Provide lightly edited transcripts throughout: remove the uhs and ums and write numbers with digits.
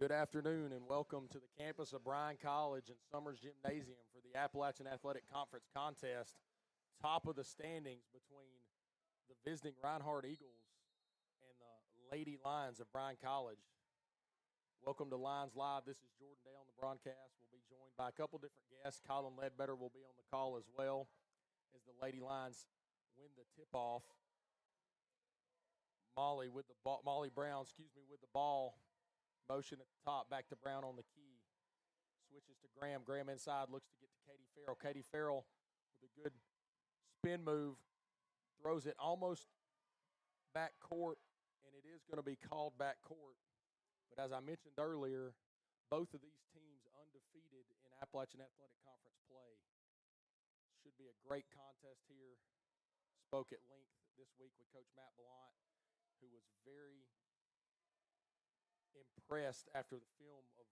Good afternoon and welcome to the campus of Bryan College and Summers Gymnasium for the Appalachian Athletic Conference contest. Top of the standings between the visiting Reinhardt Eagles and the Lady Lions of Bryan College. Welcome to Lions Live. This is Jordan Day on the broadcast. We'll be joined by a couple different guests. Colin Ledbetter will be on the call as well as the Lady Lions win the tip-off. Molly Brown, with the ball. Motion at the top, back to Brown on the key. Switches to Graham. Graham inside, looks to get to Katie Farrell. Katie Farrell with a good spin move. Throws it almost back court, and it is going to be called back court. But as I mentioned earlier, both of these teams undefeated in Appalachian Athletic Conference play. Should be a great contest here. Spoke at length this week with Coach Matt Blount, who was very impressed after the film of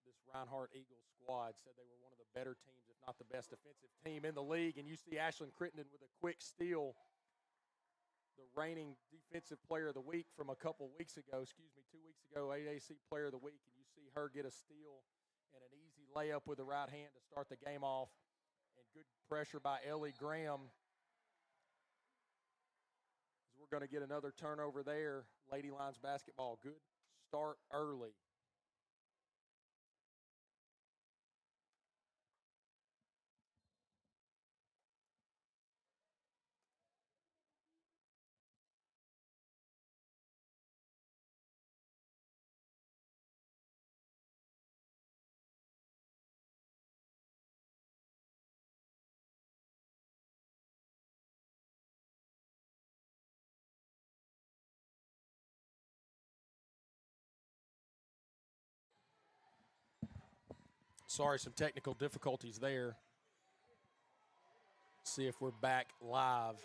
this Reinhardt Eagles squad. Said they were one of the better teams, if not the best defensive team in the league. And you see Ashlyn Crittenden with a quick steal, the reigning defensive player of the week from a couple weeks ago, 2 weeks ago, AAC player of the week. And you see her get a steal and an easy layup with the right hand to start the game off. And good pressure by Ellie Graham. As we're going to get another turnover there. Lady Lions basketball, good start early. Sorry, some technical difficulties there. See if we're back live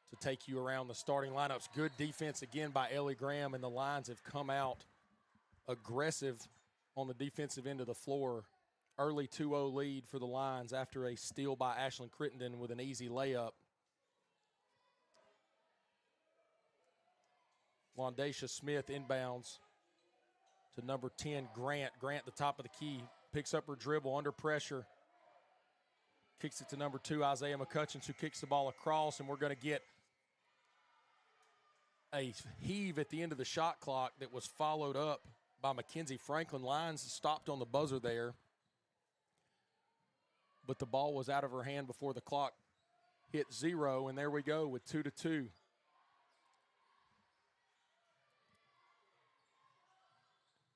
to take you around the starting lineups. Good defense again by Ellie Graham, and the Lions have come out aggressive on the defensive end of the floor. Early 2-0 lead for the Lions after a steal by Ashlyn Crittenden with an easy layup. Wandacia Smith inbounds to number 10, Grant. Grant, the top of the key, picks up her dribble under pressure. Kicks it to number 2, Isaiah McCutcheons, who kicks the ball across, and we're going to get a heave at the end of the shot clock that was followed up by Mackenzie Franklin. Lions stopped on the buzzer there, but the ball was out of her hand before the clock hit 0, and there we go with 2-2.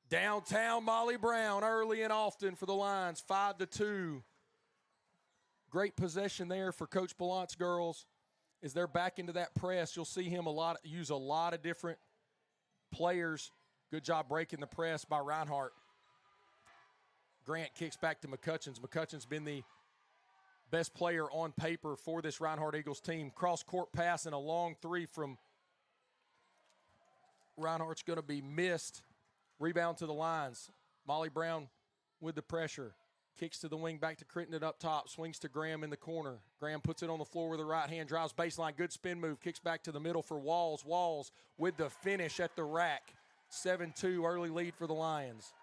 Downtown Molly Brown early and often for the Lions, 5-2. Great possession there for Coach Blount's girls. As they're back into that press, you'll see him use a lot of different players. Good job breaking the press by Reinhardt. Grant kicks back to McCutcheons. McCutcheons been the best player on paper for this Reinhardt Eagles team. Cross-court pass and a long three from Reinhardt's going to be missed. Rebound to the Lions. Molly Brown with the pressure. Kicks to the wing, back to Crittenden up top. Swings to Graham in the corner. Graham puts it on the floor with the right hand. Drives baseline. Good spin move. Kicks back to the middle for Walls. Walls with the finish at the rack. 7-2 early lead for the Lions.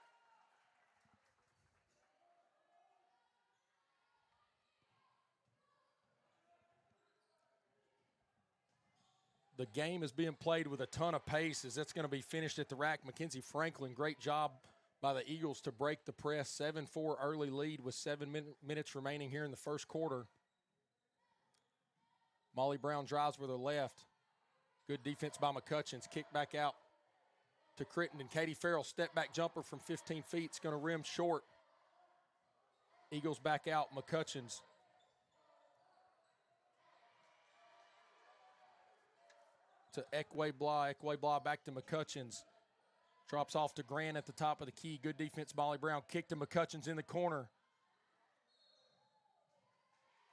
The game is being played with a ton of pace as that's going to be finished at the rack. Mackenzie Franklin, great job by the Eagles to break the press. 7-4 early lead with 7 minutes remaining here in the first quarter. Molly Brown drives with her left. Good defense by McCutcheons. Kick back out to Crittenden. Katie Farrell, step back jumper from 15 feet. It's going to rim short. Eagles back out. McCutcheons. To Ekwe Blah. Ekwe Blah back to McCutcheons. Drops off to Grant at the top of the key. Good defense, Molly Brown. Kick to McCutcheons in the corner.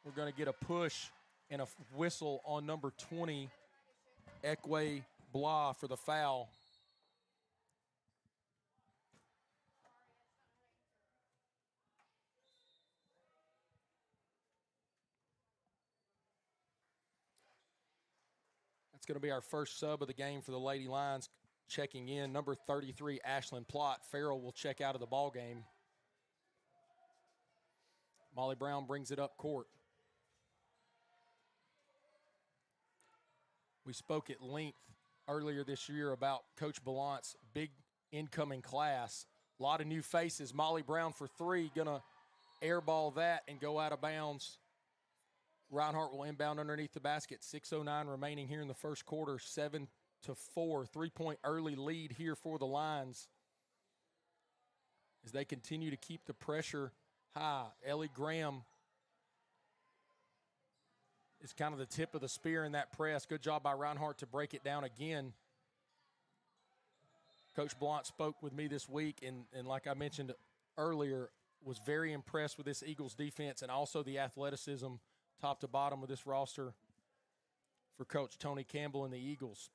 We're going to get a push and a whistle on number 20, Ekwe Blah, for the foul. That's going to be our first sub of the game for the Lady Lions. checking in. Number 33, Ashlyn Plott. Farrell will check out of the ball game. Molly Brown brings it up court. We spoke at length earlier this year about Coach Ballant's big incoming class. A lot of new faces. Molly Brown for three, going to airball that and go out of bounds. Reinhardt will inbound underneath the basket. 6:09 remaining here in the first quarter. 7-4, 3-point early lead here for the Lions as they continue to keep the pressure high. Ellie Graham is kind of the tip of the spear in that press. Good job by Reinhardt to break it down again. Coach Ballant spoke with me this week, and like I mentioned earlier, was very impressed with this Eagles defense and also the athleticism top to bottom of this roster for Coach Tony Campbell and the Eagles.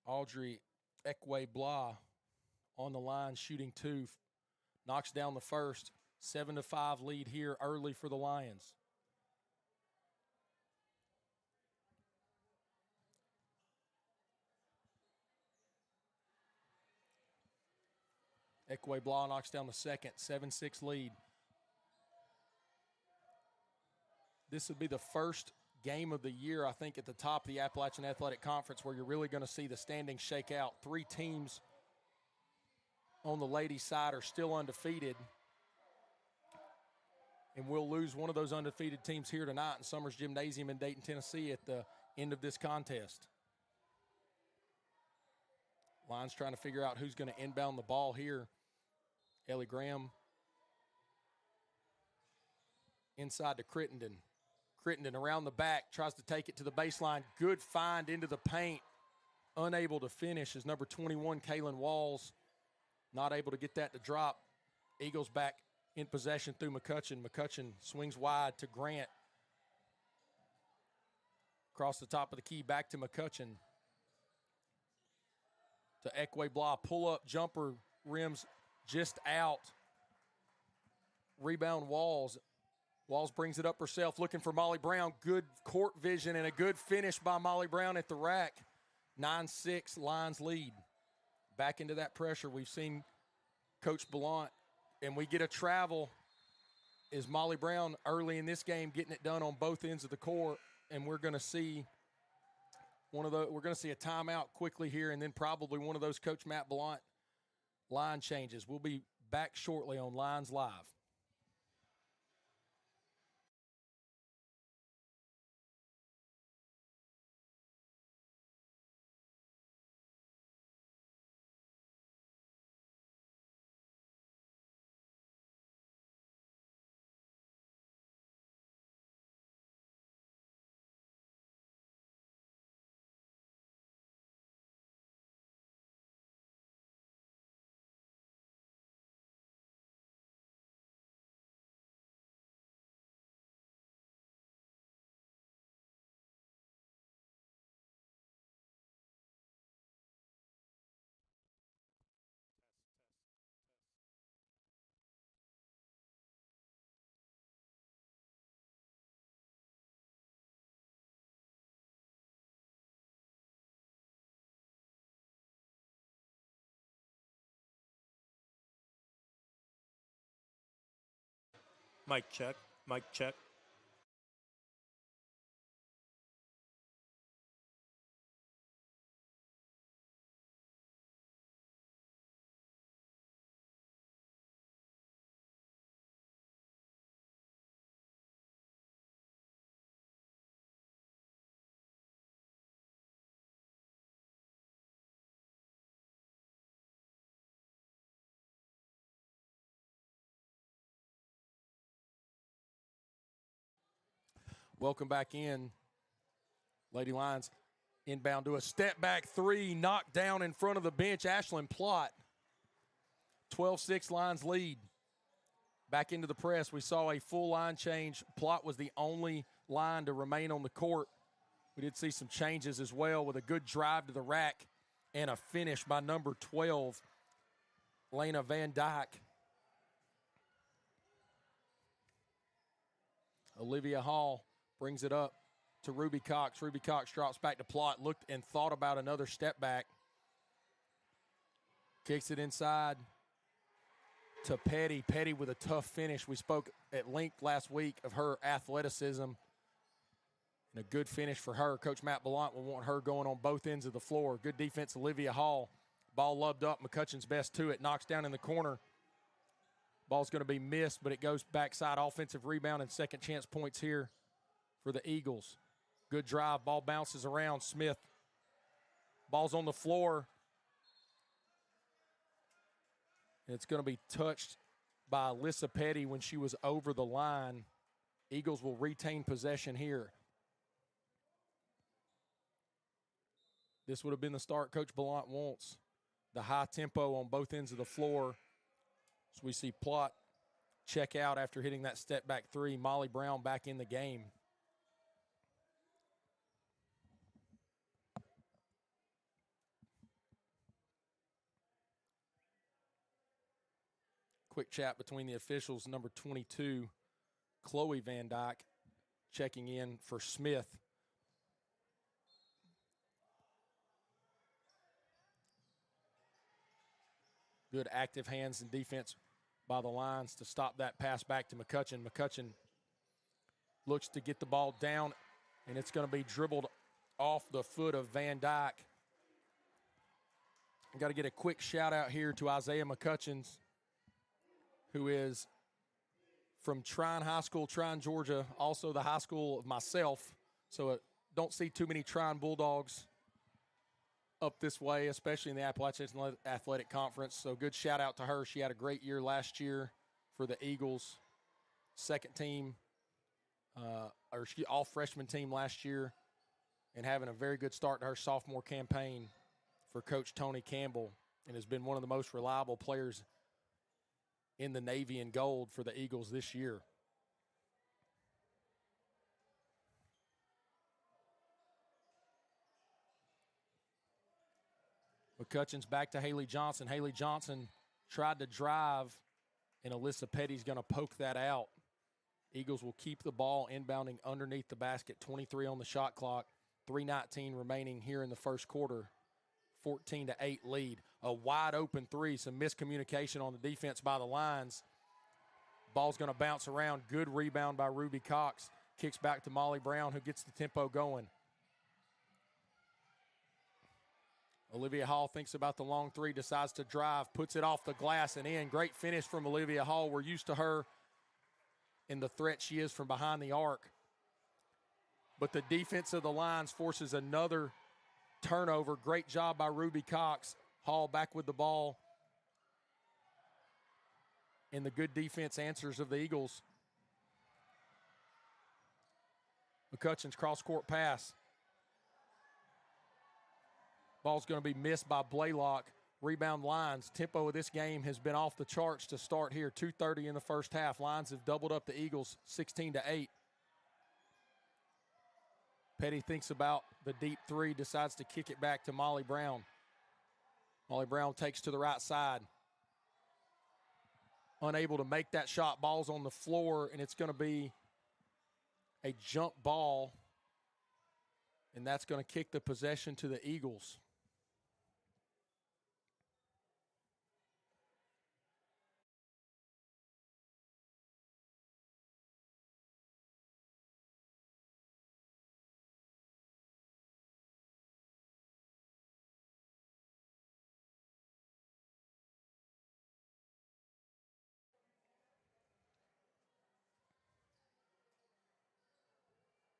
Audrey Ekwe-Blah on the line shooting two. Knocks down the first. 7-5 lead here early for the Lions. Ekwe-Blah knocks down the second. 7-6 lead. This would be the first game of the year, I think, at the top of the Appalachian Athletic Conference where you're really going to see the standings shake out. Three teams on the ladies' side are still undefeated. And we'll lose one of those undefeated teams here tonight in Summers Gymnasium in Dayton, Tennessee at the end of this contest. Lions trying to figure out who's going to inbound the ball here. Ellie Graham inside to Crittenden. Crittenden around the back, tries to take it to the baseline. Good find into the paint. Unable to finish is number 21, Kaylin Walls. Not able to get that to drop. Eagles back in possession through McCutcheon. McCutcheon swings wide to Grant. Across the top of the key, back to McCutcheon. To Ekwe-Blah. Pull-up jumper, rims just out. Rebound Walls. Walls brings it up herself, looking for Molly Brown. Good court vision and a good finish by Molly Brown at the rack. 9-6, Lions lead. Back into that pressure. We've seen Coach Ballant, and we get a travel. Is Molly Brown early in this game getting it done on both ends of the court, and we're going to see we're going to see a timeout quickly here, and then probably one of those Coach Matt Ballant line changes. We'll be back shortly on Lions Live. Mic check. Mic check. Welcome back in. Lady Lions inbound to a step back three, knocked down in front of the bench. Ashlyn Plott. 12-6 Lions lead. Back into the press. We saw a full line change. Plott was the only line to remain on the court. We did see some changes as well with a good drive to the rack and a finish by number 12, Lena Van Dyke. Olivia Hall brings it up. to Ruby Cox. Ruby Cox drops back to Plott, looked and thought about another step back. Kicks it inside to Petty. Petty with a tough finish. We spoke at length last week of her athleticism and a good finish for her. Coach Matt Ballant will want her going on both ends of the floor. Good defense, Olivia Hall. Ball lubbed up. McCutcheon's best to it. Knocks down in the corner. Ball's going to be missed, but it goes backside. Offensive rebound and second chance points here for the Eagles. Good drive. Ball bounces around. Smith. Ball's on the floor. It's going to be touched by Alyssa Petty when she was over the line. Eagles will retain possession here. This would have been the start Coach Ballant wants. The high tempo on both ends of the floor. So we see Plott check out after hitting that step back three. Molly Brown back in the game. Quick chat between the officials. Number 22, Chloe Van Dyke, checking in for Smith. Good active hands and defense by the lines to stop that pass back to McCutcheon. McCutcheon looks to get the ball down, and it's going to be dribbled off the foot of Van Dyke. I've got to get a quick shout out here to Isaiah McCutcheons, who is from Trine High School, Trine, Georgia, also the high school of myself. So don't see too many Trine Bulldogs up this way, especially in the Appalachian Athletic Conference. So good shout out to her. She had a great year last year for the Eagles. Second team, all freshman team last year, and having a very good start to her sophomore campaign for Coach Tony Campbell, and has been one of the most reliable players in the Navy and gold for the Eagles this year. McCutcheon's back to Haley Johnson. Haley Johnson tried to drive, and Alyssa Petty's going to poke that out. Eagles will keep the ball inbounding underneath the basket. 23 on the shot clock. 3:19 remaining here in the first quarter. 14-8 lead. A wide open three. Some miscommunication on the defense by the lines. Ball's going to bounce around. Good rebound by Ruby Cox. Kicks back to Molly Brown, who gets the tempo going. Olivia Hall thinks about the long three, decides to drive, puts it off the glass and in. Great finish from Olivia Hall. We're used to her in the threat she is from behind the arc. But the defense of the lines forces another turnover. Great job by Ruby Cox. Hall back with the ball. And the good defense answers of the Eagles. McCutcheon's cross-court pass. Ball's going to be missed by Blaylock. Rebound Lions. Tempo of this game has been off the charts to start here. 2:30 in the first half. Lions have doubled up the Eagles 16-8. Petty thinks about the deep three, decides to kick it back to Molly Brown. Molly Brown takes to the right side. Unable to make that shot. Ball's on the floor, and it's going to be a jump ball, and that's going to kick the possession to the Eagles.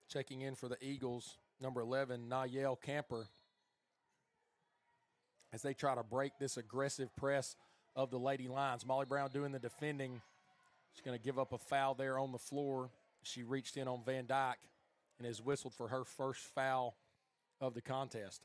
Checking in for the Eagles, number 11, Nayel Camper, as they try to break this aggressive press of the Lady Lions. Molly Brown doing the defending. She's going to give up a foul there on the floor. She reached in on Van Dyke and has whistled for her first foul of the contest.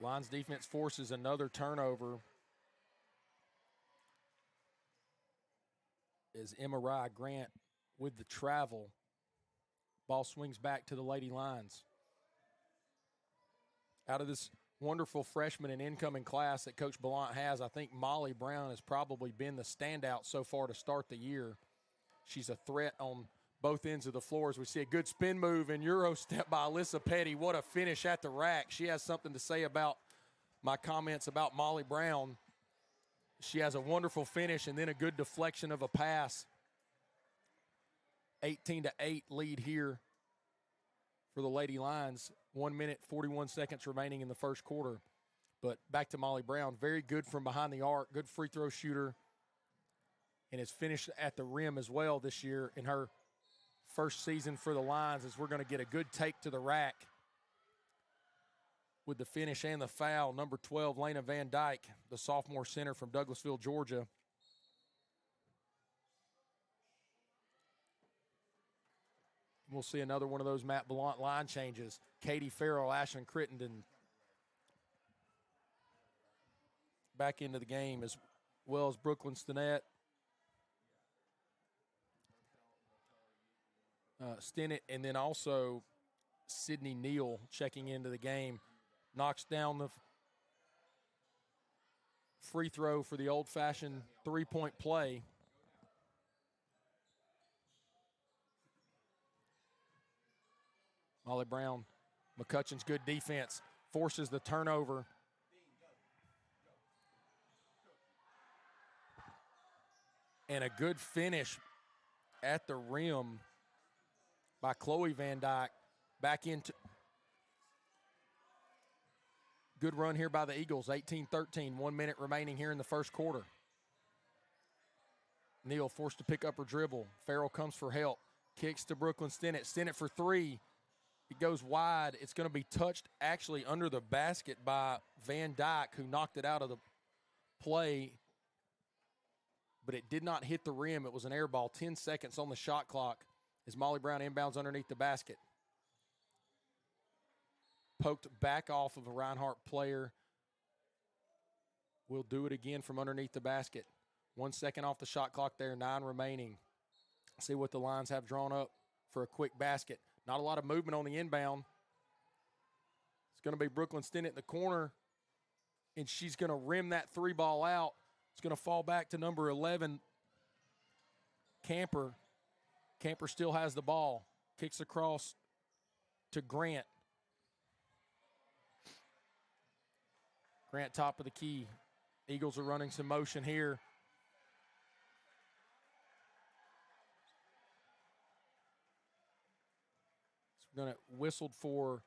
Lions defense forces another turnover as MRI Grant with the travel. Ball swings back to the Lady Lions. Out of this wonderful freshman and incoming class that Coach Ballant has, I think Molly Brown has probably been the standout so far to start the year. She's a threat on both ends of the floor. As we see a good spin move and Euro step by Alyssa Petty. What a finish at the rack. She has something to say about my comments about Molly Brown. She has a wonderful finish and then a good deflection of a pass. 18-8 lead here for the Lady Lions. 1 minute, 41 seconds remaining in the first quarter. But back to Molly Brown. Very good from behind the arc. Good free throw shooter. And has finished at the rim as well this year in her first season for the Lions, as we're going to get a good take to the rack with the finish and the foul. Number 12, Lena Van Dyke, the sophomore center from Douglasville, Georgia. We'll see another one of those Matt Ballant line changes. Katie Farrell, Ashlyn Crittenden back into the game, as well as Brooklyn Stinnett. Stinnett, and then also Sydney Neal checking into the game. Knocks down the free throw for the old-fashioned three-point play. Molly Brown, McCutcheon's good defense, forces the turnover. And a good finish at the rim by Chloe Van Dyke. Back into good run here by the Eagles. 18-13, 1 minute remaining here in the first quarter. Neal forced to pick up her dribble. Farrell comes for help. Kicks to Brooklyn Stinnett. Stinnett for three. It goes wide. It's going to be touched actually under the basket by Van Dyke, who knocked it out of the play. But it did not hit the rim. It was an air ball. 10 seconds on the shot clock as Molly Brown inbounds underneath the basket. Poked back off of a Reinhardt player. We'll do it again from underneath the basket. 1 second off the shot clock there, 9 remaining. See what the Lions have drawn up for a quick basket. Not a lot of movement on the inbound. It's going to be Brooklyn Stinnett in the corner, and she's going to rim that three ball out. It's going to fall back to number 11, Camper. Camper still has the ball. Kicks across to Grant. Grant top of the key. Eagles are running some motion here. So we're going to whistled for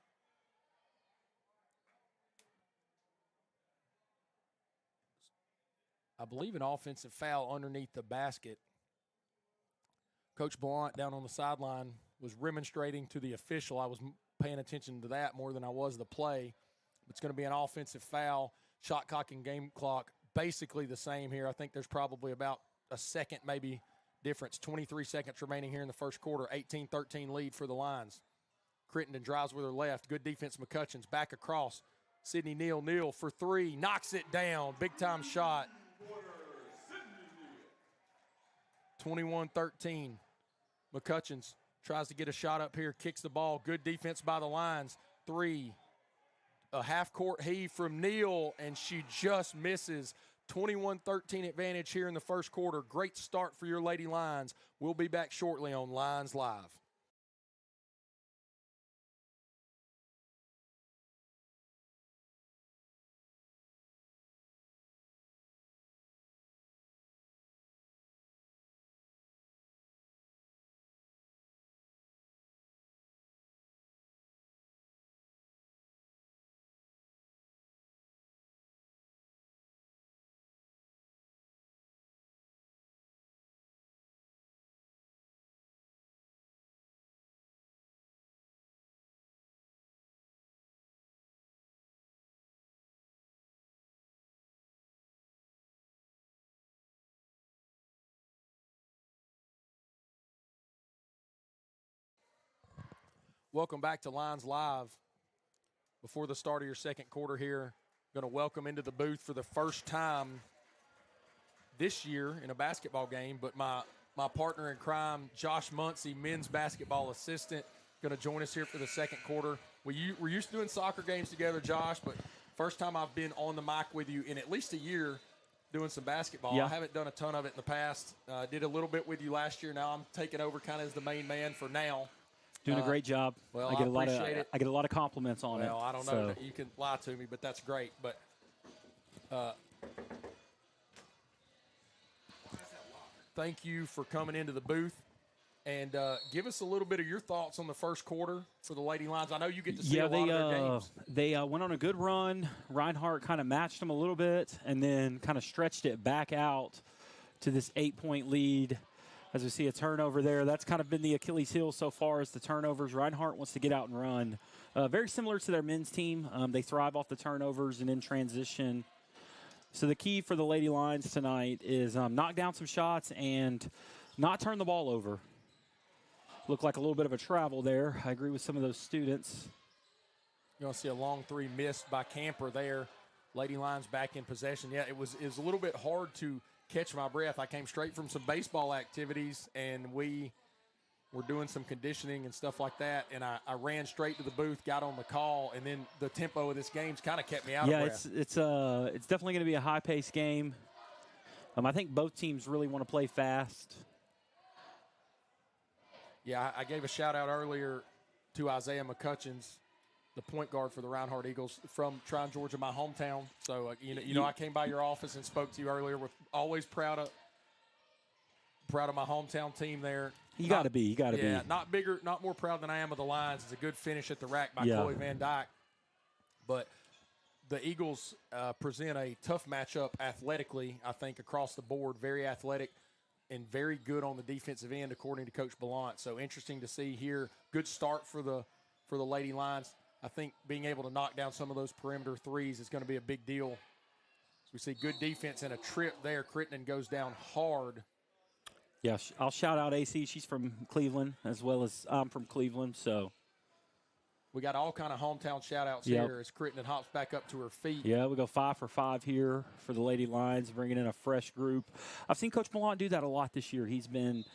I believe an offensive foul underneath the basket. Coach Ballant down on the sideline was remonstrating to the official. I was paying attention to that more than I was the play. It's going to be an offensive foul. Shot clock and game clock basically the same here. I think there's probably about a second maybe difference. 23 seconds remaining here in the first quarter. 18-13 lead for the Lions. Crittenden drives with her left. Good defense, McCutcheon's back across. Sydney Neal for three. Knocks it down. Big-time shot. 21-13. McCutcheon's tries to get a shot up here. Kicks the ball. Good defense by the Lions. Three. A half-court heave from Neal, and she just misses. 21-13 advantage here in the first quarter. Great start for your Lady Lions. We'll be back shortly on Lions Live. Welcome back to Lions Live. Before the start of your second quarter here, going to welcome into the booth for the first time this year in a basketball game, but my my partner in crime, Josh Muncie, men's basketball assistant, going to join us here for the second quarter. We're used to doing soccer games together, Josh, but first time I've been on the mic with you in at least a year doing some basketball. Yeah. I haven't done a ton of it in the past. Did a little bit with you last year. Now I'm taking over kind of as the main man for now. Doing a great job. Well, I get appreciate it. I get a lot of compliments on it. Well, I don't know. You can lie to me, but that's great. But thank you for coming into the booth. And give us a little bit of your thoughts on the first quarter for the Lady Lions. I know you get to see a lot of their games. They went on a good run. Reinhardt kind of matched them a little bit and then kind of stretched it back out to this 8-point lead. As we see a turnover there, that's kind of been the Achilles heel so far as the turnovers. Reinhardt wants to get out and run. Very similar to their men's team. They thrive off the turnovers and in transition. So the key for the Lady Lions tonight is knock down some shots and not turn the ball over. Looked like a little bit of a travel there. I agree with some of those students. You're going to see a long three missed by Camper there. Lady Lions back in possession. Yeah, it was a little bit hard to catch my breath. I came straight from some baseball activities, and we were doing some conditioning and stuff like that, and I ran straight to the booth, got on the call, and then the tempo of this game's kind of kept me out of breath. Yeah, it's definitely going to be a high-paced game. I think both teams really want to play fast. Yeah, I gave a shout-out earlier to Isaiah McCutcheons, the point guard for the Reinhardt Eagles from Tryon, Georgia, my hometown. So, I came by your office and spoke to you earlier. We're always proud of my hometown team there. You got to be. Yeah, not more proud than I am of the Lions. It's a good finish at the rack by Chloe Van Dyke. But the Eagles present a tough matchup athletically, I think, across the board. Very athletic and very good on the defensive end, according to Coach Ballant. So interesting to see here. Good start for the Lady Lions. I think being able to knock down some of those perimeter threes is going to be a big deal. So we see good defense and a trip there. Crittenden goes down hard. Yeah, I'll shout out AC. She's from Cleveland as well as I'm from Cleveland. So we got all kind of hometown shout-outs here as Crittenden hops back up to her feet. Yeah, we go 5 for 5 here for the Lady Lions, bringing in a fresh group. I've seen Coach Ballant do that a lot this year. He's been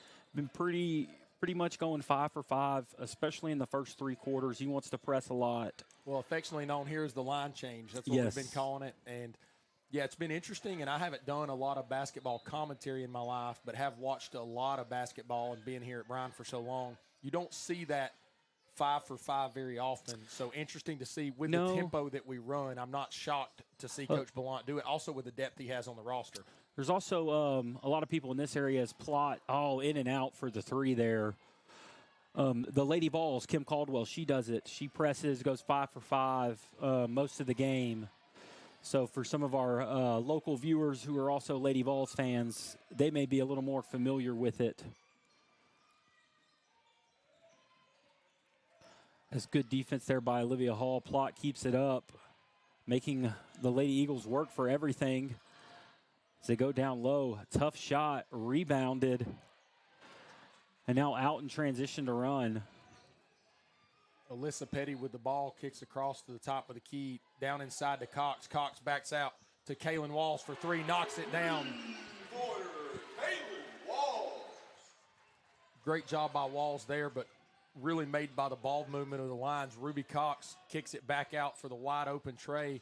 pretty much going 5 for 5, especially in the first 3 quarters. He wants to press a lot. Well, affectionately known here as the line change. That's what we've been calling it. And, yeah, it's been interesting, and I haven't done a lot of basketball commentary in my life, but have watched a lot of basketball and being here at Bryan for so long. You don't see that 5 for 5 very often. So interesting to see with the tempo that we run. I'm not shocked to see Coach Ballant do it, also with the depth he has on the roster. There's also a lot of people in this area as plot all in and out for the 3 there. The Lady Vols, Kim Caldwell, she does it. She presses, goes 5 for 5 most of the game. So for some of our local viewers who are also Lady Vols fans, they may be a little more familiar with it. That's good defense there by Olivia Hall. Plot keeps it up, making the Lady Eagles work for everything. As they go down low, tough shot, rebounded, and now out in transition to run. Alyssa Petty with the ball, kicks across to the top of the key, down inside to Cox. Cox backs out to Kaylin Walls for 3, knocks it down. Great job by Walls there, but really made by the ball movement of the Lions. Ruby Cox kicks it back out for the wide open tray.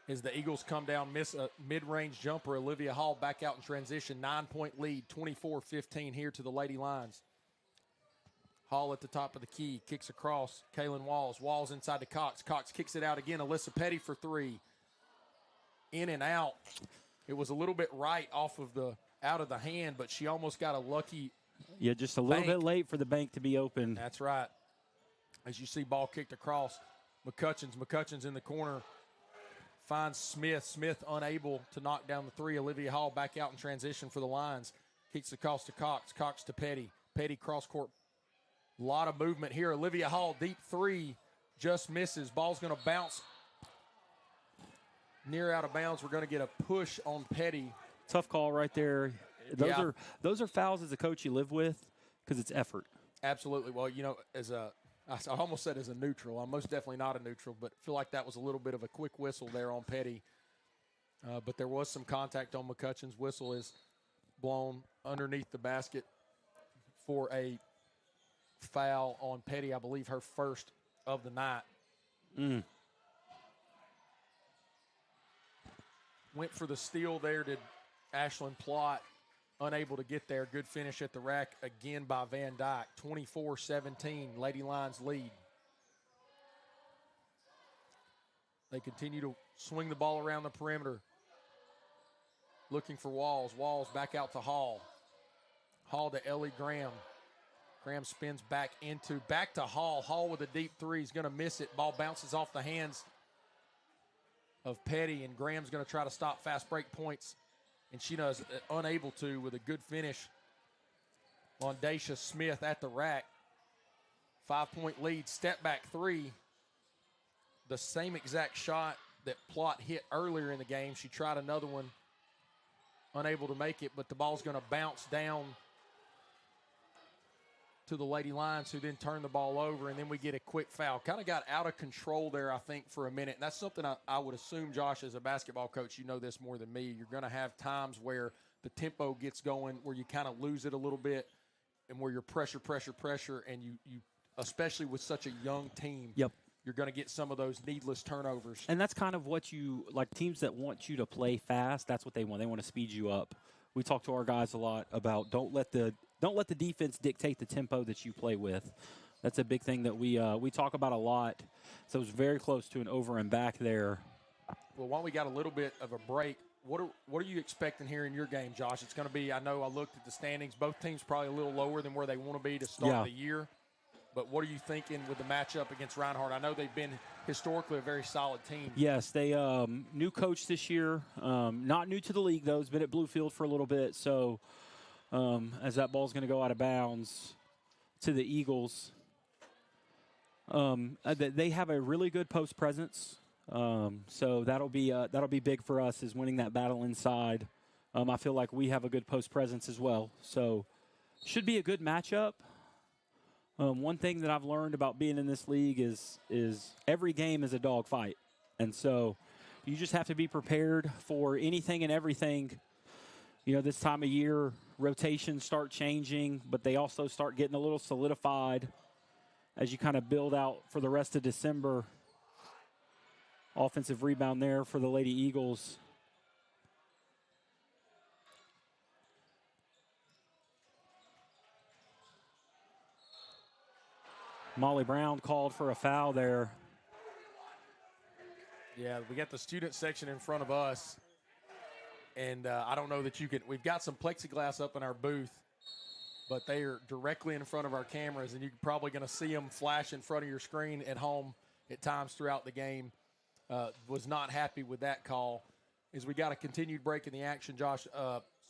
As the Eagles come down, miss a mid-range jumper. Olivia Hall back out in transition. 9-point lead, 24-15 here to the Lady Lions. Hall at the top of the key, kicks across. Kaylin Walls. Walls inside to Cox. Cox kicks it out again. Alyssa Petty for 3. In and out. It was a little bit right off of out of the hand, but she almost got a lucky Yeah, just a little bit late for the bank to be open. That's right. As you see, ball kicked across. McCutcheons in the corner. Finds Smith. Smith unable to knock down the 3. Olivia Hall back out in transition for the Lions. Kicks across to Cox. Cox to Petty. Petty cross court. A lot of movement here. Olivia Hall, deep 3. Just misses. Ball's going to bounce near out of bounds. We're going to get a push on Petty. Tough call right there. Those are fouls as a coach you live with because it's effort. Absolutely. Well, I almost said as a neutral. I'm most definitely not a neutral, but feel like that was a little bit of a quick whistle there on Petty. But there was some contact on McCutcheon's. Whistle is blown. underneath the basket for a foul on Petty, I believe her first of the night. Went for the steal there, did Ashlyn Plott. Unable to get there. Good finish at the rack again by Van Dyke. 24-17, Lady Lions lead. They continue to swing the ball around the perimeter. Looking for Walls. Walls back out to Hall. Hall to Ellie Graham. Graham spins back to Hall. Hall with a deep three. He's going to miss it. Ball bounces off the hands of Petty, and Graham's going to try to stop fast break points. And she does unable to with a good finish on Daisha Smith at the rack. 5-point lead, step back three. The same exact shot that Plott hit earlier in the game. She tried another one, unable to make it, but the ball's going to bounce down to the Lady Lions, who then turn the ball over, and then we get a quick foul. Kind of got out of control there, I think, for a minute. And that's something I would assume, Josh, as a basketball coach, you know this more than me. You're going to have times where the tempo gets going, where you kind of lose it a little bit, and where you're pressure, and you especially with such a young team, Yep. you're going to get some of those needless turnovers. And that's kind of what you like. Teams that want you to play fast, that's what they want. They want to speed you up. We talk to our guys a lot about don't let the defense dictate the tempo that you play with. That's a big thing that we talk about a lot. So it was very close to an over and back there. Well, while we got a little bit of a break, what are you expecting here in your game, Josh? It's going to be, I know I looked at the standings. Both teams probably a little lower than where they want to be to start the year. But what are you thinking with the matchup against Reinhardt? I know they've been historically a very solid team. Yes, they new coach this year. Not new to the league, though. He's been at Bluefield for a little bit. So as that ball's going to go out of bounds to the Eagles, they have a really good post presence. So that'll be big for us, is winning that battle inside. I feel like we have a good post presence as well. So should be a good matchup. One thing that I've learned about being in this league is every game is a dogfight. And so you just have to be prepared for anything and everything. You know, this time of year, rotations start changing, but they also start getting a little solidified as you kind of build out for the rest of December. Offensive rebound there for the Lady Eagles. Molly Brown called for a foul there. Yeah, we got the student section in front of us. And I don't know that you can – we've got some plexiglass up in our booth, but they are directly in front of our cameras, and you're probably going to see them flash in front of your screen at home at times throughout the game. Was not happy with that call. As we got a continued break in the action, Josh,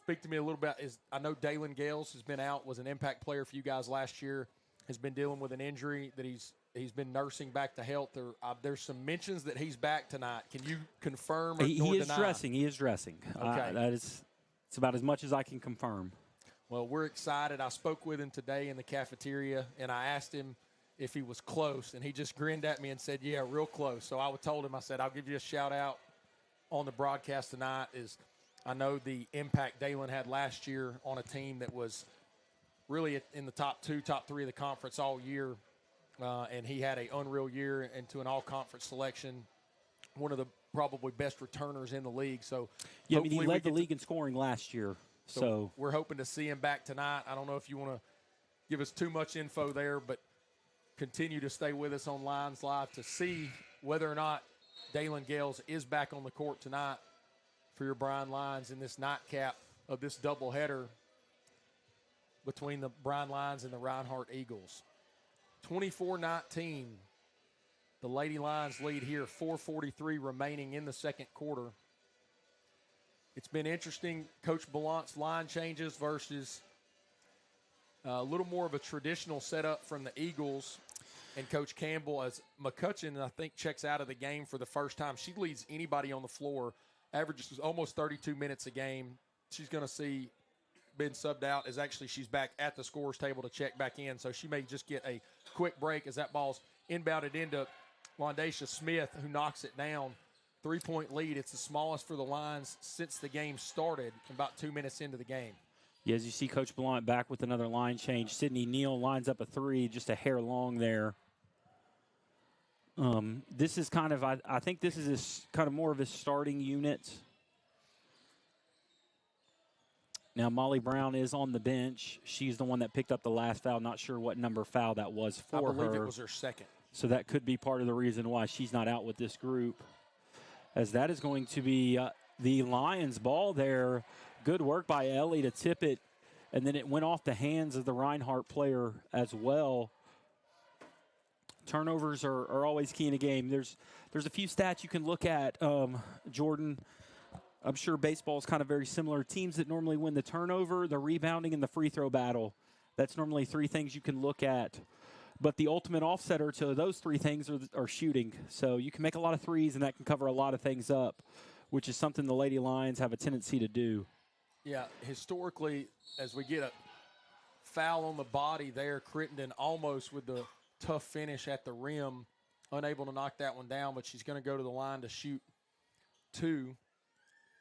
speak to me a little bit. I know Dalen Gales has been out, was an impact player for you guys last year, has been dealing with an injury that he's been nursing back to health. There's some mentions that he's back tonight. Can you confirm or he is deny? dressing. He is dressing. Okay. It's about as much as I can confirm. Well, we're excited. I spoke with him today in the cafeteria, and I asked him if he was close, and he just grinned at me and said, yeah, real close. So I told him, I said, I'll give you a shout-out on the broadcast tonight. I know the impact Dalen had last year on a team that was really in the top 2, top 3 of the conference all year, and he had an unreal year into an all-conference selection, one of the probably best returners in the league. So yeah, I mean, he led the league in scoring last year. So we're hoping to see him back tonight. I don't know if you want to give us too much info there, but continue to stay with us on Lions Live to see whether or not Dalen Gales is back on the court tonight for your Bryan Lions in this nightcap of this doubleheader between the Bryan Lions and the Reinhardt Eagles. 24-19, the Lady Lions lead here, 4:43 remaining in the second quarter. It's been interesting, Coach Ballant's line changes versus a little more of a traditional setup from the Eagles and Coach Campbell, as McCutcheon, I think, checks out of the game for the first time. She leads anybody on the floor, averages almost 32 minutes a game. She's going to see been subbed out as actually she's back at the scorer's table to check back in. So she may just get a quick break as that ball's inbounded into Wandacia Smith, who knocks it down. 3-point lead. It's the smallest for the Lions since the game started, about 2 minutes into the game. Yeah, as you see Coach Blount back with another line change. Sydney Neal lines up a three, just a hair long there. This is kind of, I think this is kind of more of his starting unit. Now, Molly Brown is on the bench. She's the one that picked up the last foul. Not sure what number foul that was for her. I believe it was her second. So that could be part of the reason why she's not out with this group, as that is going to be the Lions' ball there. Good work by Ellie to tip it, and then it went off the hands of the Reinhardt player as well. Turnovers are always key in a game. There's a few stats you can look at, Jordan. I'm sure baseball is kind of very similar. Teams that normally win the turnover, the rebounding, and the free throw battle. That's normally three things you can look at. But the ultimate offsetter to those three things are shooting. So you can make a lot of threes, and that can cover a lot of things up, which is something the Lady Lions have a tendency to do. Yeah, historically, as we get a foul on the body there, Crittenden almost with the tough finish at the rim, unable to knock that one down, but she's going to go to the line to shoot two.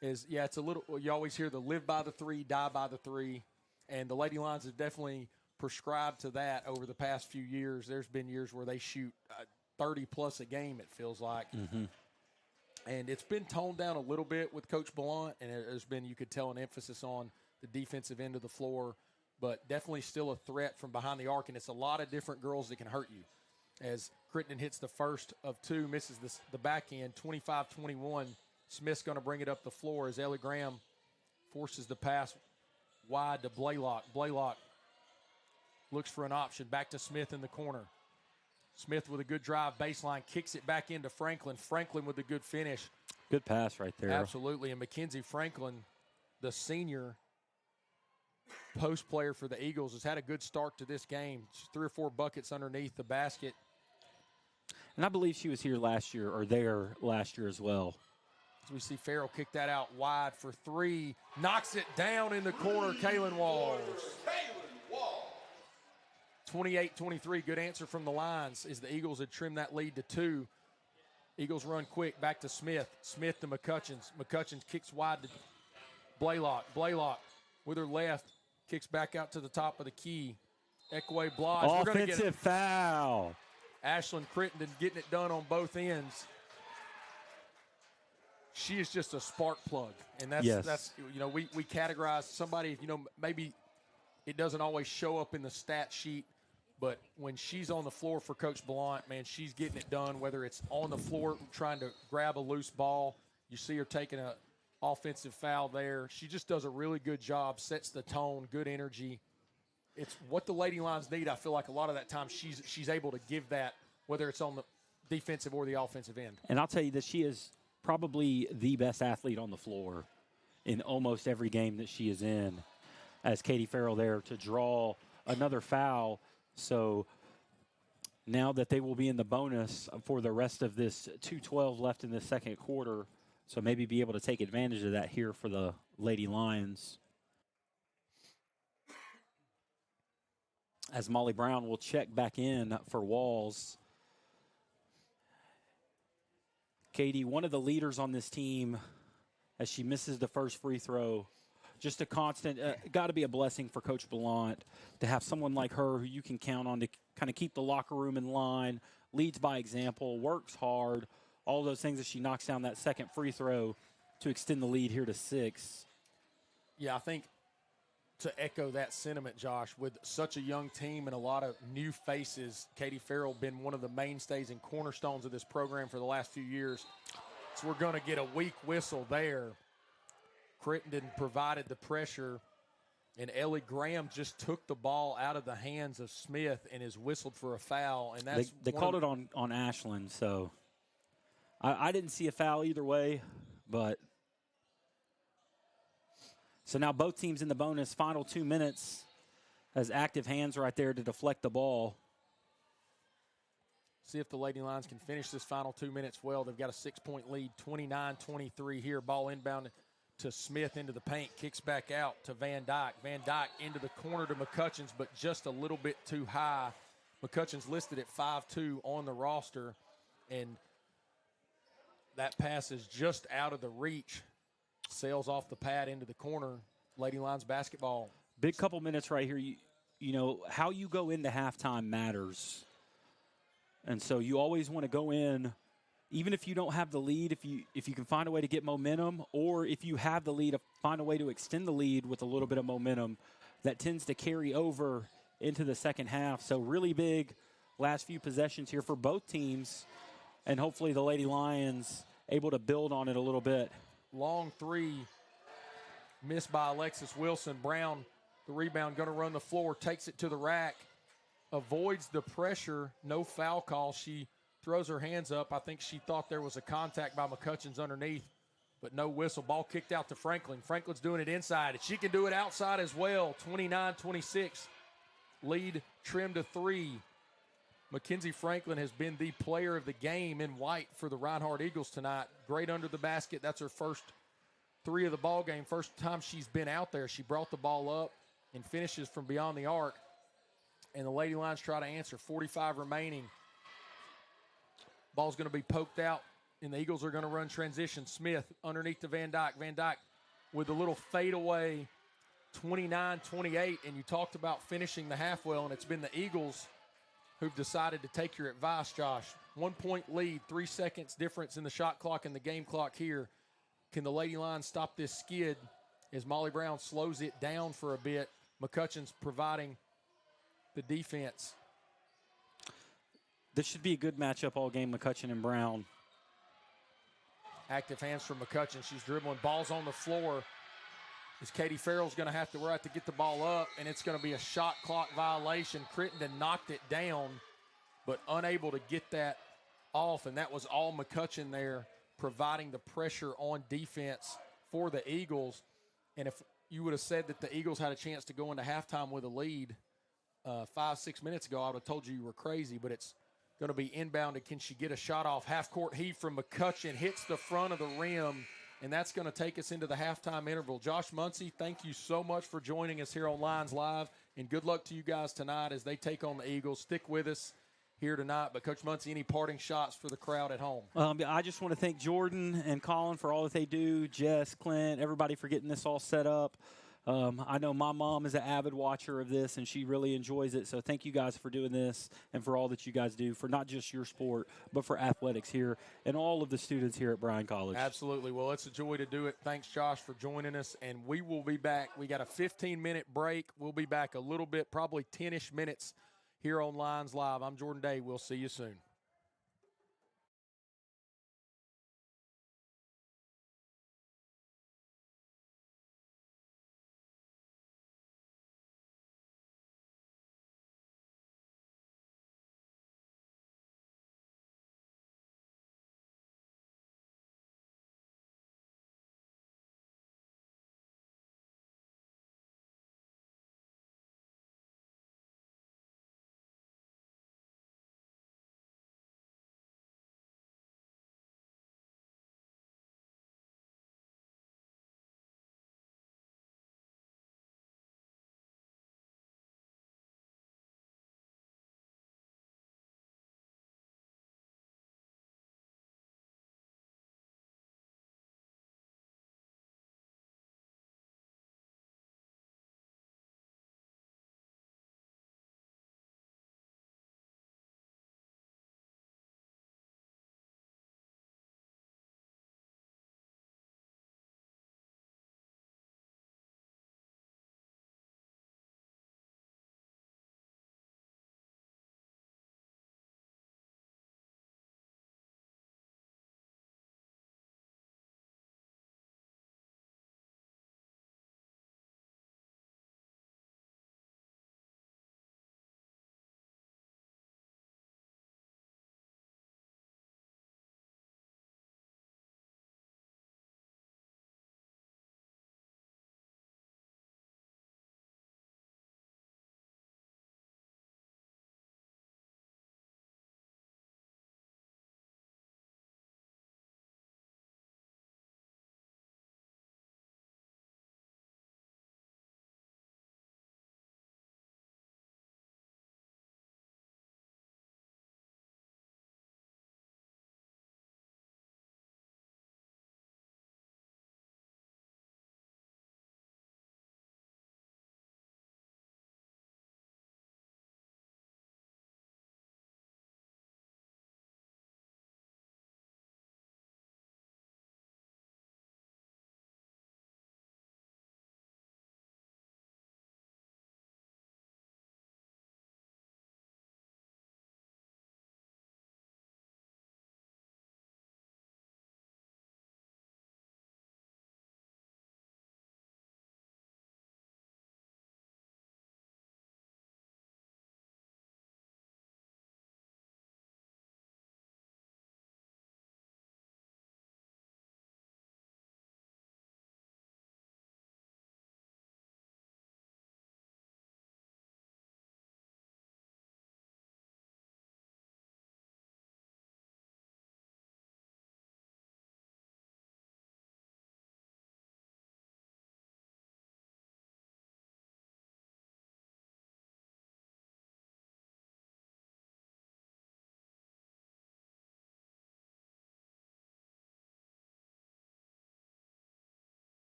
It's a little, you always hear the live by the three, die by the three, and the Lady Lions have definitely prescribed to that over the past few years. There's been years where they shoot 30-plus a game, it feels like. Mm-hmm. And it's been toned down a little bit with Coach Blount, and there's been, you could tell, an emphasis on the defensive end of the floor, but definitely still a threat from behind the arc, and it's a lot of different girls that can hurt you. As Crittenden hits the first of two, misses the back end, 25-21. Smith's going to bring it up the floor as Ellie Graham forces the pass wide to Blaylock. Blaylock looks for an option. Back to Smith in the corner. Smith with a good drive, baseline, kicks it back into Franklin. Franklin with a good finish. Good pass right there. Absolutely. And Mackenzie Franklin, the senior post player for the Eagles, has had a good start to this game. 3 or 4 buckets underneath the basket. And I believe she was here last year, or there last year as well. As we see Farrell kick that out wide for three. Knocks it down in the corner, Kaylin Walls. 28-23, good answer from the Lions as the Eagles had trimmed that lead to 2. Eagles run quick, back to Smith. Smith to McCutcheons. McCutcheons kicks wide to Blaylock. Blaylock with her left, kicks back out to the top of the key. Ekwe Blige. Offensive foul. Ashlyn Crittenden getting it done on both ends. She is just a spark plug. And that's we categorize somebody, maybe it doesn't always show up in the stat sheet, but when she's on the floor for Coach Blount, man, she's getting it done, whether it's on the floor trying to grab a loose ball. You see her taking an offensive foul there. She just does a really good job, sets the tone, good energy. It's what the Lady Lions need. I feel like a lot of that time she's able to give that, whether it's on the defensive or the offensive end. And I'll tell you that she is probably the best athlete on the floor in almost every game that she is in, as Katie Farrell there to draw another foul. So now that they will be in the bonus for the rest of this 2:12 left in the second quarter, so maybe be able to take advantage of that here for the Lady Lions. As Molly Brown will check back in for Walls. Katie, one of the leaders on this team, as she misses the first free throw, just a constant, got to be a blessing for Coach Blount to have someone like her who you can count on to kind of keep the locker room in line, leads by example, works hard, all those things as she knocks down that second free throw to extend the lead here to 6. Yeah, I think to echo that sentiment, Josh, with such a young team and a lot of new faces, Katie Farrell been one of the mainstays and cornerstones of this program for the last few years. So we're going to get a weak whistle there. Crittenden provided the pressure, and Ellie Graham just took the ball out of the hands of Smith and is whistled for a foul. And that's they called it on Ashlyn, so I didn't see a foul either way, but so now both teams in the bonus, final 2 minutes, as active hands right there to deflect the ball. See if the Lady Lions can finish this final 2 minutes well. They've got a 6-point lead, 29-23 here. Ball inbound to Smith into the paint, kicks back out to Van Dyke. Van Dyke into the corner to McCutcheons, but just a little bit too high. McCutcheons listed at 5'2" on the roster, and that pass is just out of the reach. Sails off the pad into the corner. Lady Lions basketball. Big couple minutes right here. You know, how you go into halftime matters. And so you always want to go in, even if you don't have the lead, if you can find a way to get momentum, or if you have the lead, find a way to extend the lead with a little bit of momentum, that tends to carry over into the second half. So really big last few possessions here for both teams, and hopefully the Lady Lions able to build on it a little bit. Long three missed by Alexis Wilson. Brown, the rebound, going to run the floor, takes it to the rack, avoids the pressure, no foul call. She throws her hands up. I think she thought there was a contact by McCutcheon's underneath, but no whistle. Ball kicked out to Franklin. Franklin's doing it inside, and she can do it outside as well. 29-26. Lead trimmed to 3. Mackenzie Franklin has been the player of the game in white for the Reinhardt Eagles tonight. Great under the basket. That's her first 3 of the ball game. First time she's been out there. She brought the ball up and finishes from beyond the arc. And the Lady Lions try to answer. 45 remaining. Ball's going to be poked out, and the Eagles are going to run transition. Smith underneath to Van Dyke. Van Dyke with a little fadeaway, 29-28. And you talked about finishing the half well, and it's been the Eagles who've decided to take your advice, Josh. 1-point lead, 3 seconds difference in the shot clock and the game clock here. Can the Lady Lions stop this skid as Molly Brown slows it down for a bit? McCutcheon's providing the defense. This should be a good matchup all game, McCutcheon and Brown. Active hands from McCutcheon. She's dribbling. Ball's on the floor. As Katie Farrell's going to have to get the ball up, and it's going to be a shot clock violation. Crittenden knocked it down, but unable to get that off, and that was all McCutcheon there providing the pressure on defense for the Eagles. And if you would have said that the Eagles had a chance to go into halftime with a lead 5-6 minutes ago, I would have told you were crazy, but it's going to be inbounded. Can she get a shot off? Half-court heave from McCutcheon, hits the front of the rim, and that's going to take us into the halftime interval. Josh Muncy, thank you so much for joining us here on Lions Live, and good luck to you guys tonight as they take on the Eagles. Stick with us here tonight. But, Coach Muncy, any parting shots for the crowd at home? I just want to thank Jordan and Colin for all that they do, Jess, Clint, everybody for getting this all set up. I know my mom is an avid watcher of this, and she really enjoys it. So thank you guys for doing this and for all that you guys do for not just your sport, but for athletics here and all of the students here at Bryan College. Absolutely. Well, it's a joy to do it. Thanks, Josh, for joining us. And we will be back. We got a 15-minute break. We'll be back a little bit, probably 10-ish minutes here on Lions Live. I'm Jordan Day. We'll see you soon.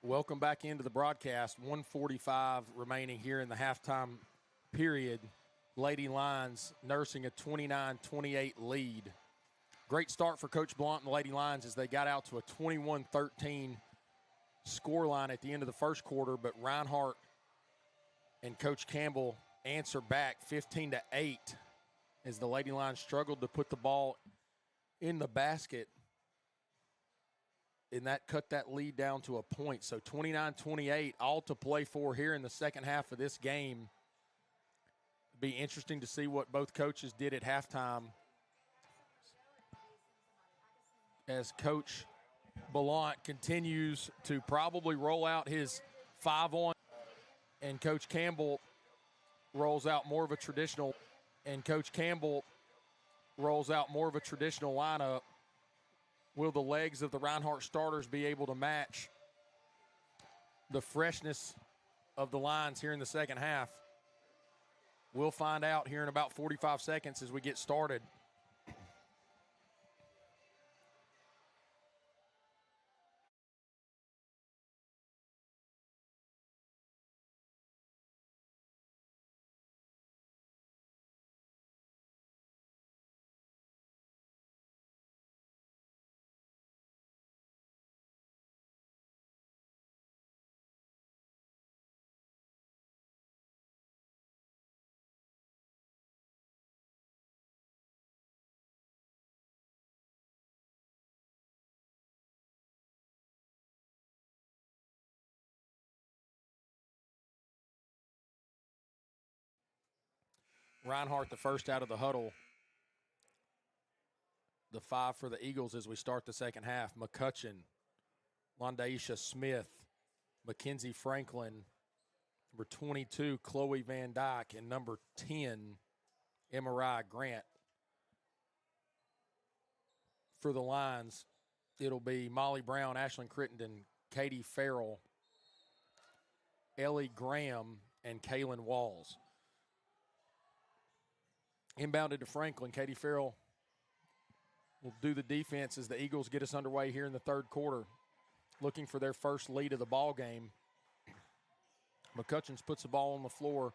Welcome back into the broadcast. 1:45 remaining here in the halftime period. Lady Lions nursing a 29-28 lead. Great start for Coach Blount and the Lady Lions as they got out to a 21-13 scoreline at the end of the first quarter, but Reinhardt and Coach Campbell answer back 15-8 as the Lady Lions struggled to put the ball in the basket, and that cut that lead down to a point. So 29-28, all to play for here in the second half of this game. It'll be interesting to see what both coaches did at halftime as Coach Blount continues to probably roll out his 5-on, and Coach Campbell rolls out more of a traditional lineup. Will the legs of the Reinhardt starters be able to match the freshness of the Lions here in the second half? We'll find out here in about 45 seconds as we get started. Reinhardt, the first out of the huddle. The 5 for the Eagles as we start the second half. McCutcheon, Londaisha Smith, Mackenzie Franklin, number 22, Chloe Van Dyke, and number 10, Emarai Grant. For the Lions, it'll be Molly Brown, Ashlyn Crittenden, Katie Farrell, Ellie Graham, and Kaylin Walls. Inbounded to Franklin. Katie Farrell will do the defense as the Eagles get us underway here in the third quarter, looking for their first lead of the ball game. McCutcheons puts the ball on the floor,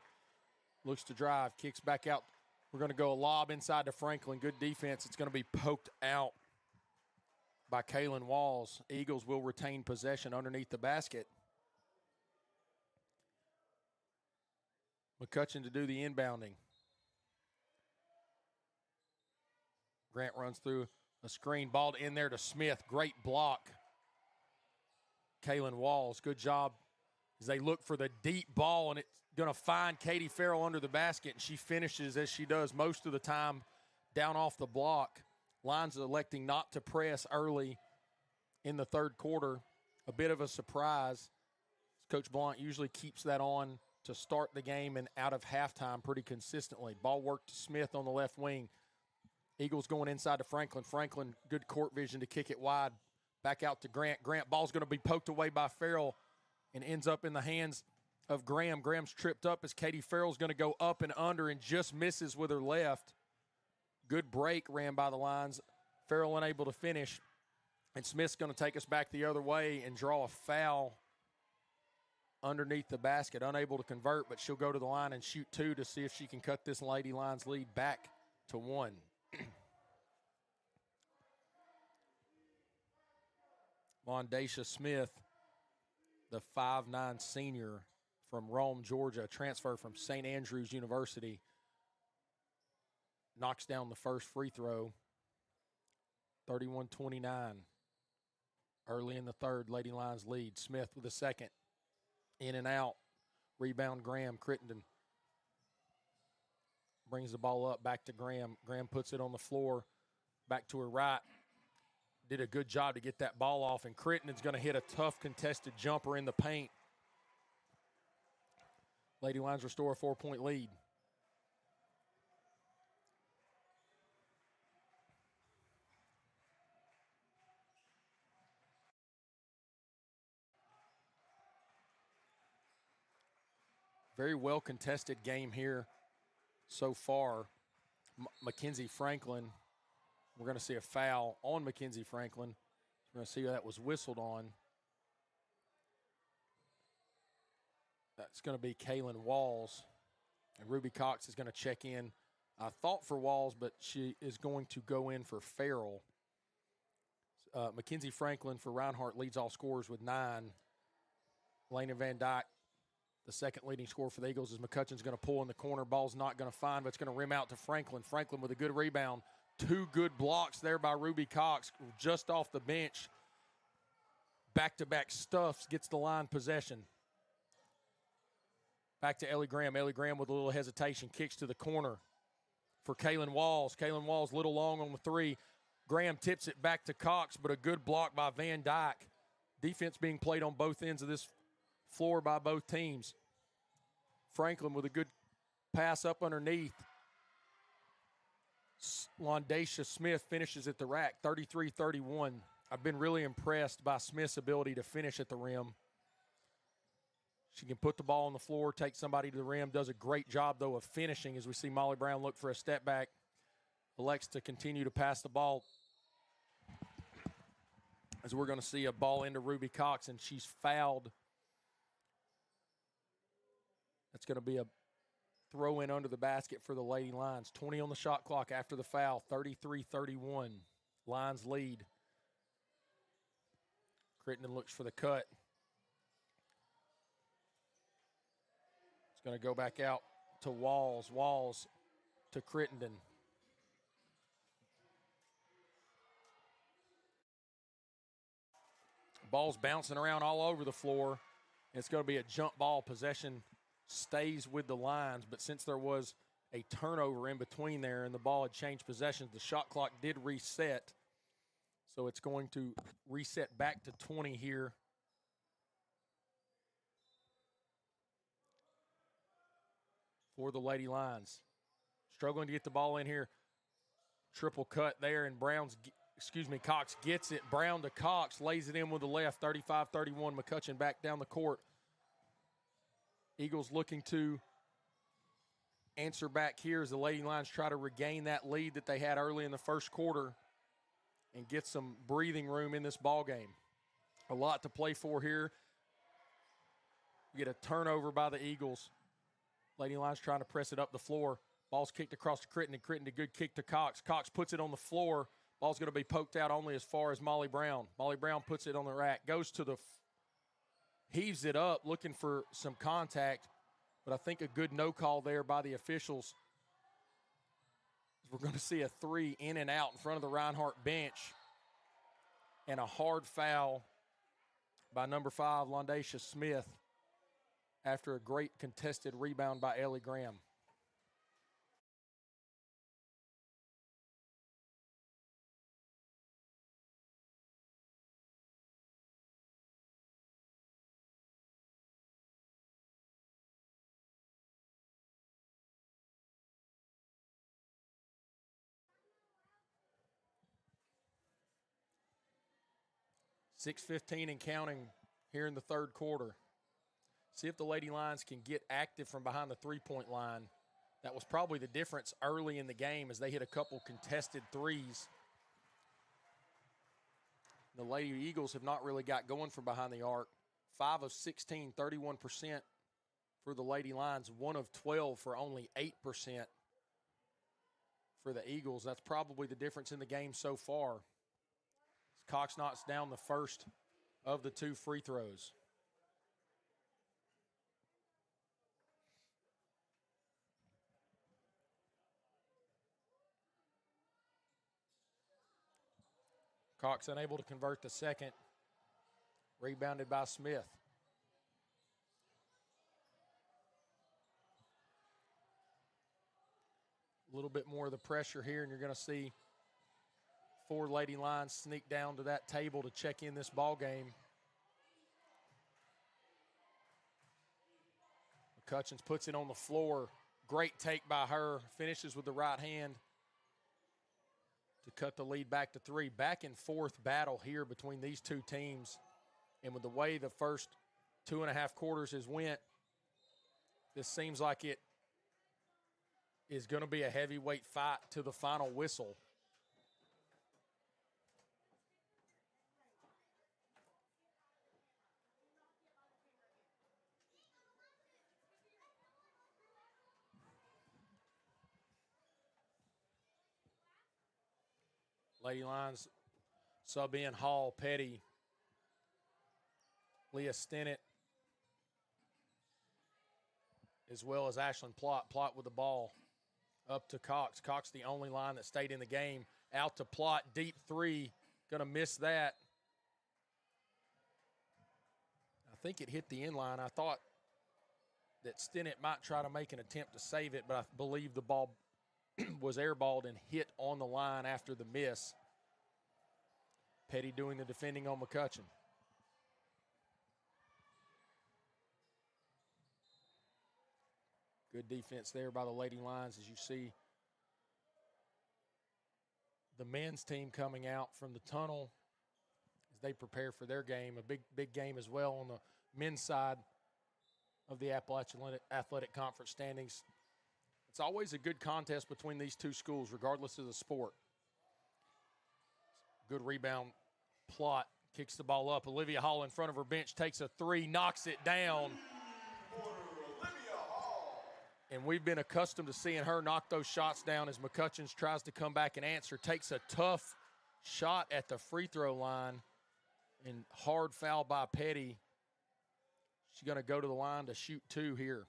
looks to drive, kicks back out. We're going to go a lob inside to Franklin. Good defense. It's going to be poked out by Kaylin Walls. Eagles will retain possession underneath the basket. McCutcheon to do the inbounding. Grant runs through a screen, ball in there to Smith. Great block. Kaylin Walls, good job as they look for the deep ball, and it's going to find Katie Farrell under the basket, and she finishes as she does most of the time down off the block. Lions electing not to press early in the third quarter. A bit of a surprise. Coach Blount usually keeps that on to start the game and out of halftime pretty consistently. Ball work to Smith on the left wing. Eagles going inside to Franklin. Franklin, good court vision to kick it wide. Back out to Grant. Grant, ball's going to be poked away by Farrell and ends up in the hands of Graham. Graham's tripped up as Katie Farrell's going to go up and under and just misses with her left. Good break ran by the Lions. Farrell unable to finish. And Smith's going to take us back the other way and draw a foul underneath the basket. Unable to convert, but she'll go to the line and shoot 2 to see if she can cut this Lady Lions lead back to 1. Londaisha Smith, the 5'9" senior from Rome, Georgia, transfer from St. Andrews University, knocks down the first free throw. 31-29. Early in the third, Lady Lions lead. Smith with a second. In and out. Rebound Graham. Crittenden brings the ball up back to Graham. Graham puts it on the floor. Back to her right. Did a good job to get that ball off, and Crittenden's going to hit a tough contested jumper in the paint. Lady Lions restore a 4-point lead. Very well contested game here so far. Mackenzie Franklin, we're going to see a foul on Mackenzie Franklin. We're going to see that was whistled on. That's going to be Kaylin Walls. And Ruby Cox is going to check in, I thought for Walls, but she is going to go in for Farrell. Mackenzie Franklin for Reinhardt leads all scorers with 9. Lena Van Dyke, the second leading scorer for the Eagles, as McCutcheon's going to pull in the corner. Ball's not going to find, but it's going to rim out to Franklin. Franklin with a good rebound. 2 good blocks there by Ruby Cox just off the bench. Back-to-back stuffs, gets the line possession. Back to Ellie Graham. Ellie Graham with a little hesitation, kicks to the corner for Kaylin Walls. Kaylin Walls a little long on the 3. Graham tips it back to Cox, but a good block by Van Dyke. Defense being played on both ends of this floor by both teams. Franklin with a good pass up underneath. Londacia Smith finishes at the rack, 33-31. I've been really impressed by Smith's ability to finish at the rim. She can put the ball on the floor, take somebody to the rim, does a great job, though, of finishing as we see Molly Brown look for a step back. Elects to continue to pass the ball, as we're going to see a ball into Ruby Cox, and she's fouled. That's going to be a throw in under the basket for the Lady Lions. 20 on the shot clock after the foul, 33-31. Lions lead. Crittenden looks for the cut. It's going to go back out to Walls. Walls to Crittenden. Ball's bouncing around all over the floor. It's going to be a jump ball. Possession stays with the Lions, but since there was a turnover in between there and the ball had changed possessions, the shot clock did reset. So it's going to reset back to 20 here. For the Lady Lions. Struggling to get the ball in here. Triple cut there, and Cox gets it. Brown to Cox, lays it in with the left, 35-31. McCutcheon back down the court. Eagles looking to answer back here as the Lady Lions try to regain that lead that they had early in the first quarter and get some breathing room in this ball game. A lot to play for here. We get a turnover by the Eagles. Lady Lions trying to press it up the floor. Ball's kicked across to Crittenden. Crittenden, a good kick to Cox. Cox puts it on the floor. Ball's going to be poked out only as far as Molly Brown. Molly Brown puts it on the rack. Goes to the heaves it up, looking for some contact. But I think a good no call there by the officials. We're going to see a 3 in and out in front of the Reinhardt bench. And a hard foul by number 5, Londacia Smith, after a great contested rebound by Ellie Graham. .6:15 and counting here in the third quarter. See if the Lady Lions can get active from behind the three-point line. That was probably the difference early in the game as they hit a couple contested threes. The Lady Eagles have not really got going from behind the arc. 5 of 16, 31% for the Lady Lions. 1 of 12 for only 8% for the Eagles. That's probably the difference in the game so far. Cox knocks down the first of the 2 free throws. Cox unable to convert the second. Rebounded by Smith. A little bit more of the pressure here, and you're going to see 4 Lady Lions sneak down to that table to check in this ball game. McCutcheon puts it on the floor. Great take by her. Finishes with the right hand to cut the lead back to 3. Back and forth battle here between these two teams. And with the way the first 2.5 quarters has went, this seems like it is going to be a heavyweight fight to the final whistle. Lady Lions sub in Hall, Petty, Leah Stennett, as well as Ashlyn Plott. Plott with the ball up to Cox. Cox, the only line that stayed in the game. Out to Plott, deep three. Going to miss that. I think it hit the end line. I thought that Stennett might try to make an attempt to save it, but I believe the ball was airballed and hit on the line after the miss. Petty doing the defending on McCutcheon. Good defense there by the Lady Lions, as you see the men's team coming out from the tunnel as they prepare for their game. A big game as well on the men's side of the Appalachian Athletic Conference standings. It's always a good contest between these two schools, regardless of the sport. Good rebound. Plott kicks the ball up. Olivia Hall in front of her bench takes a three, knocks it down. And we've been accustomed to seeing her knock those shots down as McCutcheon tries to come back and answer. Takes a tough shot at the free throw line and hard foul by Petty. She's going to go to the line to shoot two here.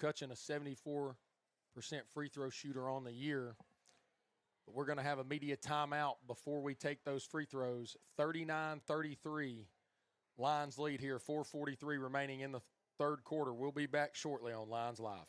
McCutcheon, a 74% free throw shooter on the year. But we're going to have a media timeout before we take those free throws. 39-33. Lions lead here, 4:43 remaining in the third quarter. We'll be back shortly on Lions Live.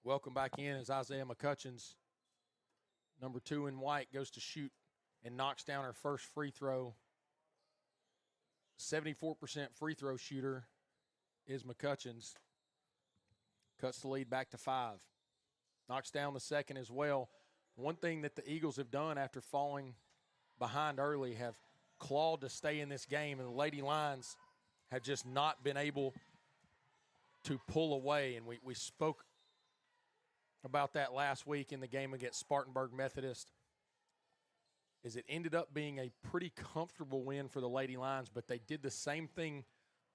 Welcome back in as Isaiah McCutcheon's number 2 in white goes to shoot and knocks down her first free throw. 74% free throw shooter is McCutcheon's. Cuts the lead back to 5. Knocks down the second as well. One thing that the Eagles have done after falling behind early have clawed to stay in this game, and the Lady Lions have just not been able to pull away. And we spoke about that last week in the game against Spartanburg Methodist, is it ended up being a pretty comfortable win for the Lady Lions, but they did the same thing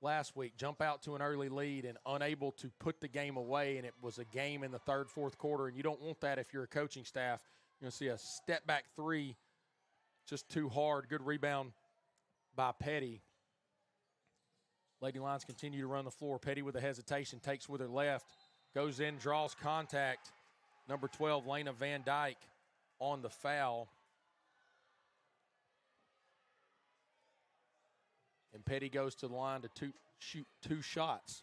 last week, jump out to an early lead and unable to put the game away, and it was a game in the third, fourth quarter, and you don't want that if you're a coaching staff. You're going to see a step-back three, just too hard. Good rebound by Petty. Lady Lions continue to run the floor. Petty with a hesitation, takes with her left, goes in, draws contact. Number 12, Lena Van Dyke on the foul. And Petty goes to the line to shoot 2 shots.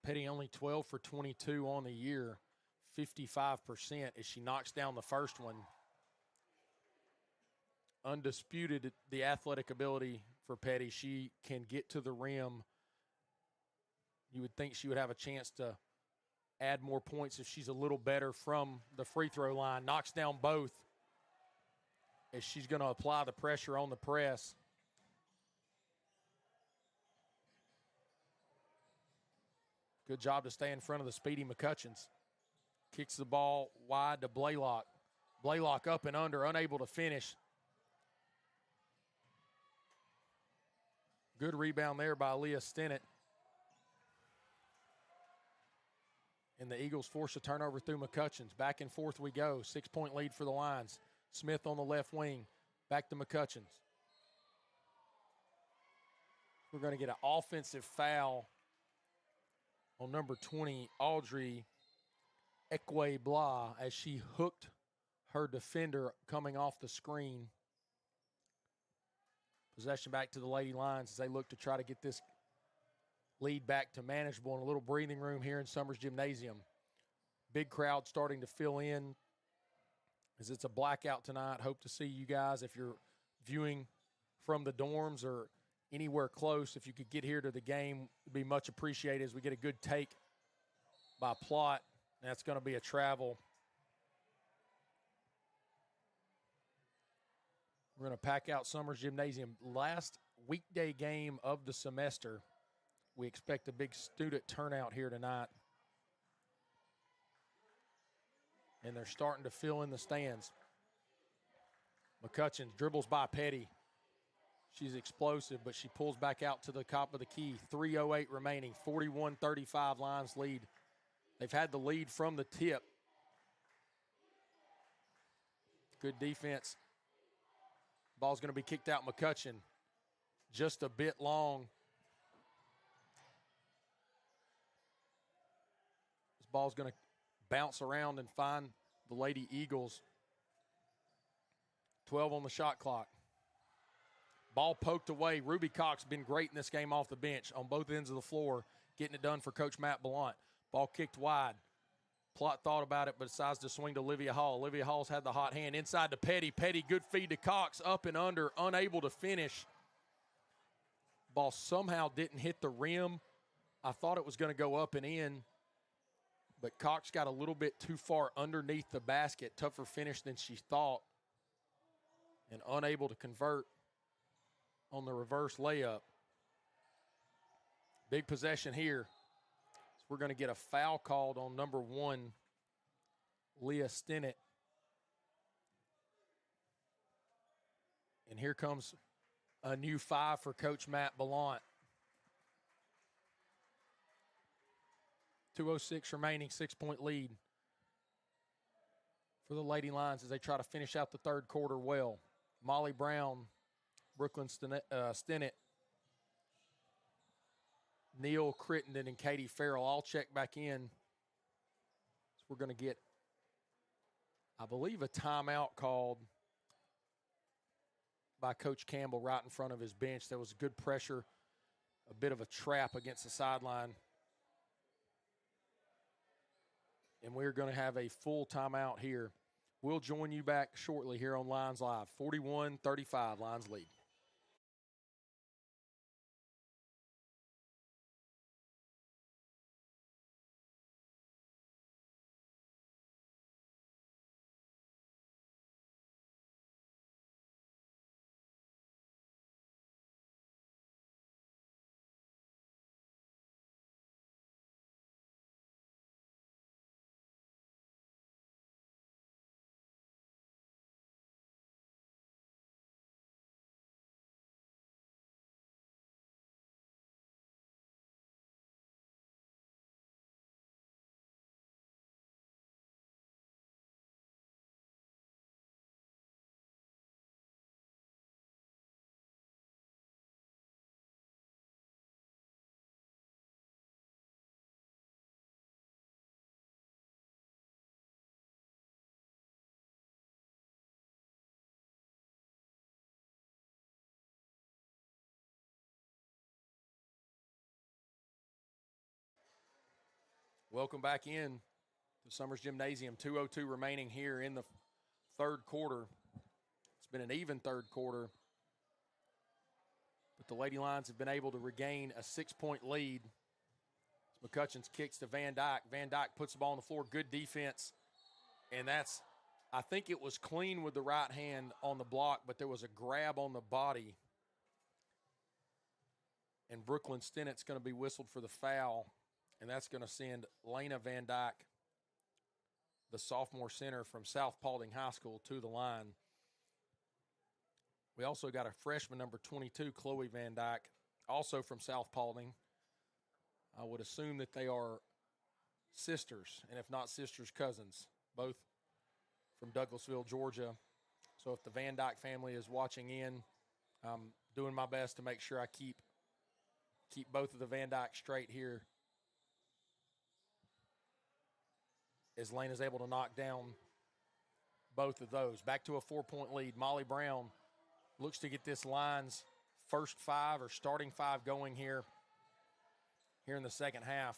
Petty only 12 for 22 on the year, 55% as she knocks down the first one. Undisputed the athletic ability for Petty. She can get to the rim. You would think she would have a chance to add more points if she's a little better from the free throw line. Knocks down both as she's going to apply the pressure on the press. Good job to stay in front of the speedy McCutcheons. Kicks the ball wide to Blaylock. Blaylock up and under, unable to finish. Good rebound there by Leah Stinnett. And the Eagles force a turnover through McCutcheons. Back and forth we go. 6-point lead for the Lions. Smith on the left wing. Back to McCutcheons. We're going to get an offensive foul on number 20, Audrey Ekwe Blah, as she hooked her defender coming off the screen. Possession back to the Lady Lions as they look to try to get this lead back to manageable and a little breathing room here in Summers Gymnasium. Big crowd starting to fill in as it's a blackout tonight. Hope to see you guys if you're viewing from the dorms or anywhere close. If you could get here to the game, it'd be much appreciated as we get a good take by Plott. That's going to be a travel. We're going to pack out Summers Gymnasium. Last weekday game of the semester. We expect a big student turnout here tonight. And they're starting to fill in the stands. McCutcheons dribbles by Petty. She's explosive, but she pulls back out to the top of the key. 3:08 remaining, 41-35 Lions lead. They've had the lead from the tip. Good defense. Ball's going to be kicked out McCutcheon. Just a bit long. This ball's going to bounce around and find the Lady Eagles. 12 on the shot clock. Ball poked away. Ruby Cox been great in this game off the bench on both ends of the floor, getting it done for Coach Matt Blount. Ball kicked wide. Plott thought about it, but decides to swing to Olivia Hall. Olivia Hall's had the hot hand. Inside to Petty. Petty, good feed to Cox. Up and under, unable to finish. Ball somehow didn't hit the rim. I thought it was going to go up and in, but Cox got a little bit too far underneath the basket. Tougher finish than she thought, and unable to convert on the reverse layup. Big possession here. We're going to get a foul called on number 1, Leah Stinnett. And here comes a new 5 for Coach Matt Blount. 2:06 remaining, 6-point lead for the Lady Lions as they try to finish out the third quarter well. Molly Brown, Brooklyn Stinnett, Neil Crittenden, and Katie Farrell all check back in. So we're going to get, I believe, a timeout called by Coach Campbell right in front of his bench. There was good pressure, a bit of a trap against the sideline. And we're going to have a full timeout here. We'll join you back shortly here on Lions Live. 41-35, Lions lead. Welcome back in to Summers Gymnasium. 2:02 remaining here in the third quarter. It's been an even third quarter, but the Lady Lions have been able to regain a 6-point lead. McCutcheons kicks to Van Dyke. Van Dyke puts the ball on the floor. Good defense, and that's, I think it was clean with the right hand on the block, but there was a grab on the body, and Brooklyn Stinnett's going to be whistled for the foul And that's going to send Lena Van Dyke, the sophomore center from South Paulding High School, to the line. We also got a freshman, number 22, Chloe Van Dyke, also from South Paulding. I would assume that they are sisters, and if not sisters, cousins, both from Douglasville, Georgia. So if the Van Dyke family is watching in, I'm doing my best to make sure I keep both of the Van Dyke straight here, as Lane is able to knock down both of those. Back to a 4-point lead. Molly Brown looks to get this line's first five or starting five going here in the second half.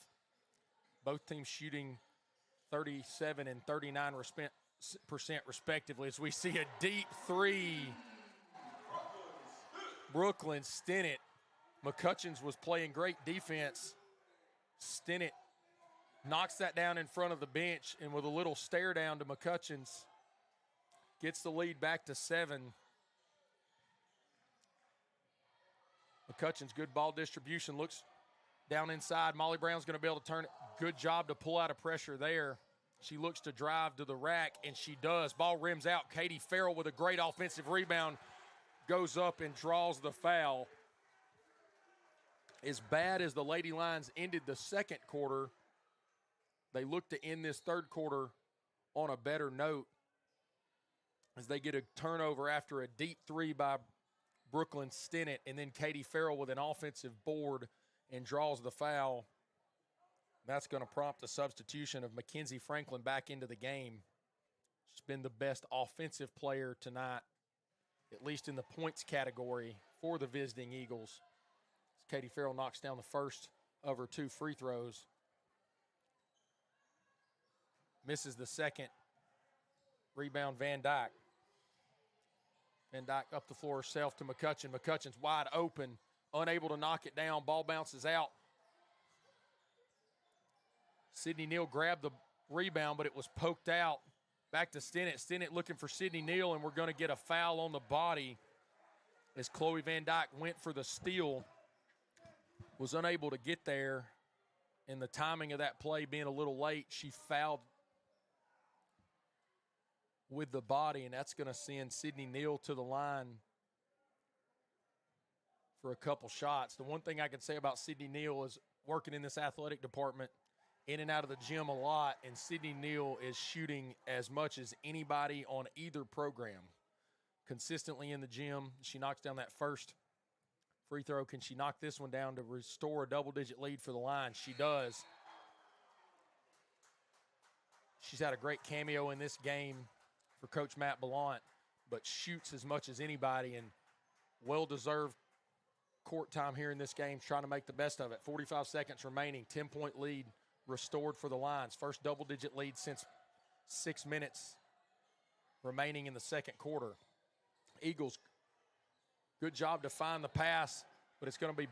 Both teams shooting 37 and 39% respectively, as we see a deep three. Brooklyn Stinnett. McCutcheons was playing great defense. Stinnett knocks that down in front of the bench, and with a little stare down to McCutcheons, gets the lead back to 7. McCutcheons, good ball distribution, looks down inside. Molly Brown's going to be able to turn it. Good job to pull out of pressure there. She looks to drive to the rack, and she does. Ball rims out. Katie Farrell with a great offensive rebound goes up and draws the foul. As bad as the Lady Lions ended the second quarter, they look to end this third quarter on a better note as they get a turnover after a deep three by Brooklyn Stinnett, and then Katie Farrell with an offensive board and draws the foul. That's going to prompt a substitution of Mackenzie Franklin back into the game. She's been the best offensive player tonight, at least in the points category for the visiting Eagles. Katie Farrell knocks down the first of her 2 free throws. Misses the second. Rebound, Van Dyke. Van Dyke up the floor herself to McCutcheon. McCutcheon's wide open, unable to knock it down. Ball bounces out. Sydney Neal grabbed the rebound, but it was poked out. Back to Stinnett. Stinnett looking for Sydney Neal, and we're going to get a foul on the body as Chloe Van Dyke went for the steal. Was unable to get there, and the timing of that play being a little late, she fouled with the body, and that's going to send Sydney Neal to the line for a couple shots. The one thing I can say about Sydney Neal is working in this athletic department, in and out of the gym a lot, and Sydney Neal is shooting as much as anybody on either program. Consistently in the gym, she knocks down that first free throw. Can she knock this one down to restore a double-digit lead for the line? She does. She's had a great cameo in this game for Coach Matt Ballant, but shoots as much as anybody, and well-deserved court time here in this game, trying to make the best of it. 45 seconds remaining, 10-point lead restored for the Lions. First double-digit lead since 6 minutes remaining in the second quarter. Eagles, good job to find the pass, but it's going to be